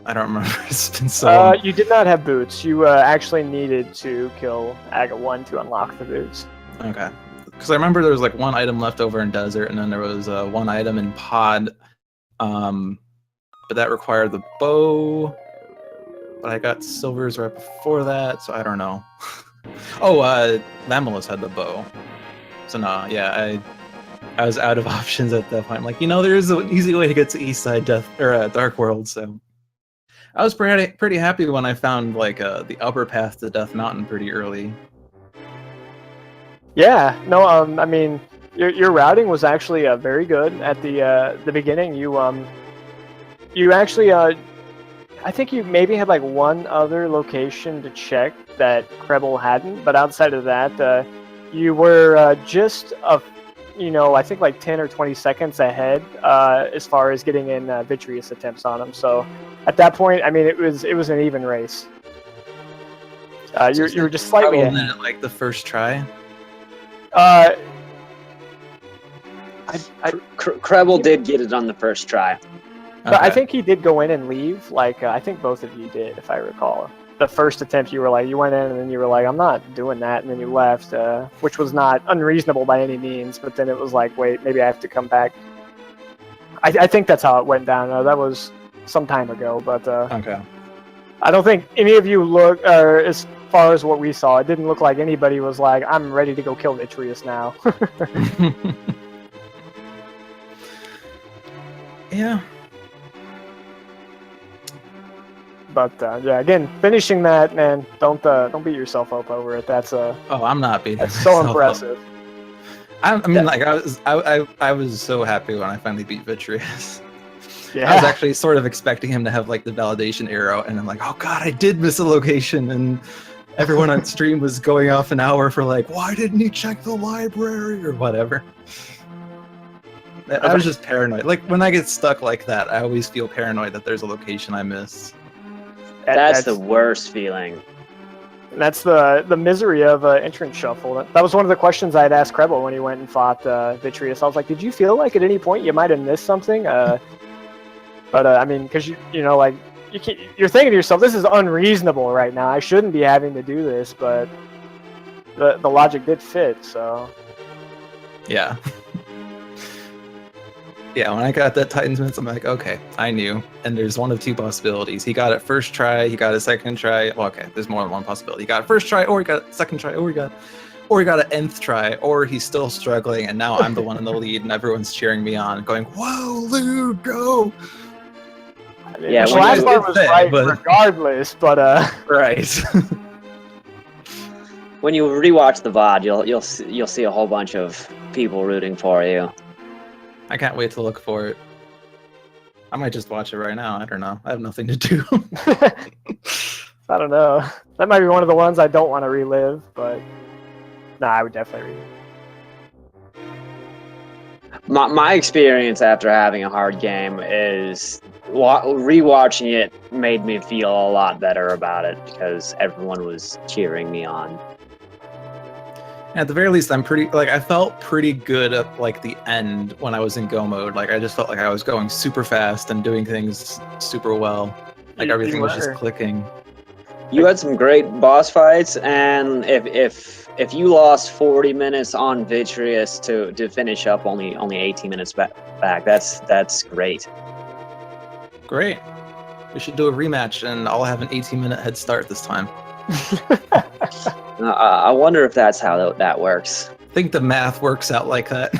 I don't remember. It's been so long. You did not have boots. You actually needed to kill Aga 1 to unlock the boots. Okay. Because I remember there was like one item left over in Desert, and then there was one item in Pod. But that required the bow. But I got silvers right before that, so I don't know. Oh, Lamulus had the bow. So nah, yeah, I was out of options at that point. I'm like, you know, there's an easy way to get to Eastside Dark World, so I was pretty happy when I found like the upper path to Death Mountain pretty early. Yeah, no, I mean, your routing was actually very good at the beginning. You actually, I think you maybe had like one other location to check that Krelbel hadn't, but outside of that, you were just I think like 10 or 20 seconds ahead as far as getting in Vitreous attempts on him. So at that point, I mean, it was an even race. You were just slightly ahead. Like the first try. Krelbel did get it on the first try. But okay. I think he did go in and leave. Like I think both of you did, if I recall. The first attempt, you were like, you went in and then you were like, I'm not doing that, and then you left, which was not unreasonable by any means. But then it was like, wait, maybe I have to come back. I think that's how it went down. That was some time ago, but okay. I don't think any of you look, as far as what we saw, it didn't look like anybody was like, I'm ready to go kill Vitreous now. Yeah. But yeah, again, finishing that, man, don't beat yourself up over it. That's oh, I'm not beating. That's so impressive. I mean, like I was so happy when I finally beat Vitreous. Yeah. I was actually sort of expecting him to have like the validation arrow, and I'm like, oh god, I did miss a location, and everyone on stream was going off an hour for like, why didn't you check the library or whatever. I was just paranoid. Like when I get stuck like that, I always feel paranoid that there's a location I miss. That's the worst feeling. That's the misery of entrance shuffle. That was one of the questions I had asked Krelbel when he went and fought Vitreous. I was like, did you feel like at any point you might have missed something? But I mean, because you're thinking to yourself, this is unreasonable right now. I shouldn't be having to do this, but the logic did fit. So yeah. Yeah, when I got that Titan's Mitts, I'm like, okay, I knew. And there's one of two possibilities. He got it first try, he got a second try. Well, okay, there's more than one possibility. He got it first try, or he got it second try, or he got an nth try, or he's still struggling, and now I'm the one in the lead, and everyone's cheering me on, going, "Whoa, Lude, go!" Yeah, the when last you- part was right but- regardless, but Right. When you rewatch the VOD, you'll see a whole bunch of people rooting for you. I can't wait to look for it. I might just watch it right now. I don't know. I have nothing to do. I don't know. That might be one of the ones I don't want to relive, but nah, I would definitely relive. My experience after having a hard game is rewatching it made me feel a lot better about it because everyone was cheering me on. At the very least, I felt pretty good at like the end when I was in go mode. Like I just felt like I was going super fast and doing things super well. Like You everything was just were. clicking. You had some great boss fights, and if you lost 40 minutes on Vitreous to finish up only 18 minutes back, that's great. Great. We should do a rematch, and I'll have an 18-minute head start this time. I wonder if that's how that works. I think the math works out like that.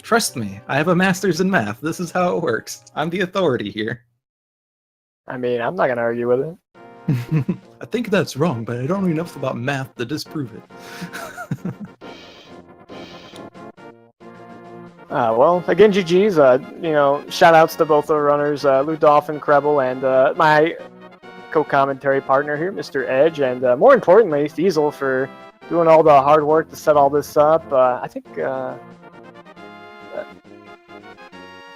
Trust me, I have a master's in math. This is how it works. I'm the authority here. I mean, I'm not gonna argue with it. I think that's wrong, but I don't know enough about math to disprove it. Well, again, GG's. Shout outs to both the runners, LewdDolphin, Krelbel, and my co-commentary partner here, Mr. Edge, and more importantly, Diesel for doing all the hard work to set all this up. I think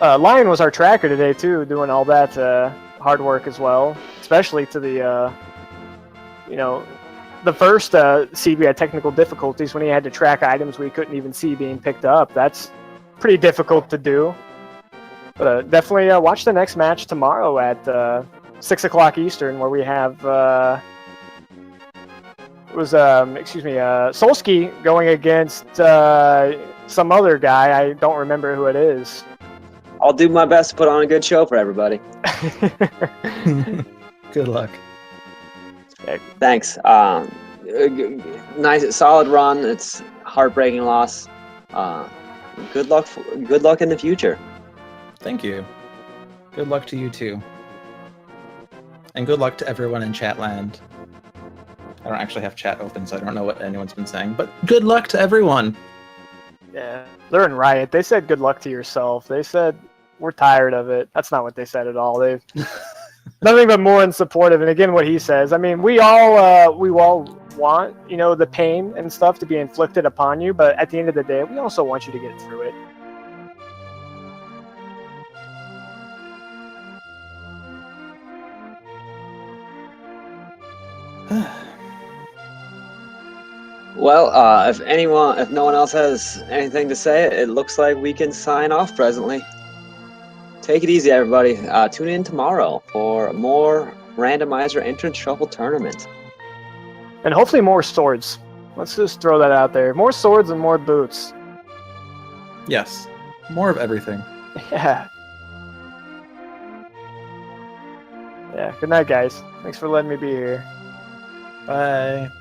Lion was our tracker today too, doing all that hard work as well, especially to the the first seed we had technical difficulties when he had to track items we couldn't even see being picked up. That's pretty difficult to do. But definitely watch the next match tomorrow at 6 o'clock Eastern, where we have Solsky going against some other guy. I don't remember who it is. I'll do my best to put on a good show for everybody. Good luck. Thanks. Nice, solid run. It's heartbreaking loss. Good luck in the future. Thank you. Good luck to you too. And good luck to everyone in Chatland. I don't actually have chat open, so I don't know what anyone's been saying, but good luck to everyone. Yeah, they're in Riot. They said good luck to yourself. They said we're tired of it. That's not what they said at all. They've nothing but more unsupportive. And again, what he says. I mean, we all want the pain and stuff to be inflicted upon you, but at the end of the day, we also want you to get through it. Well, if no one else has anything to say, it looks like we can sign off presently. Take it easy, everybody. Tune in tomorrow for more randomizer entrance shuffle tournament. And hopefully more swords. Let's just throw that out there. More swords and more boots. Yes. More of everything. Yeah. Yeah, good night, guys. Thanks for letting me be here. Bye.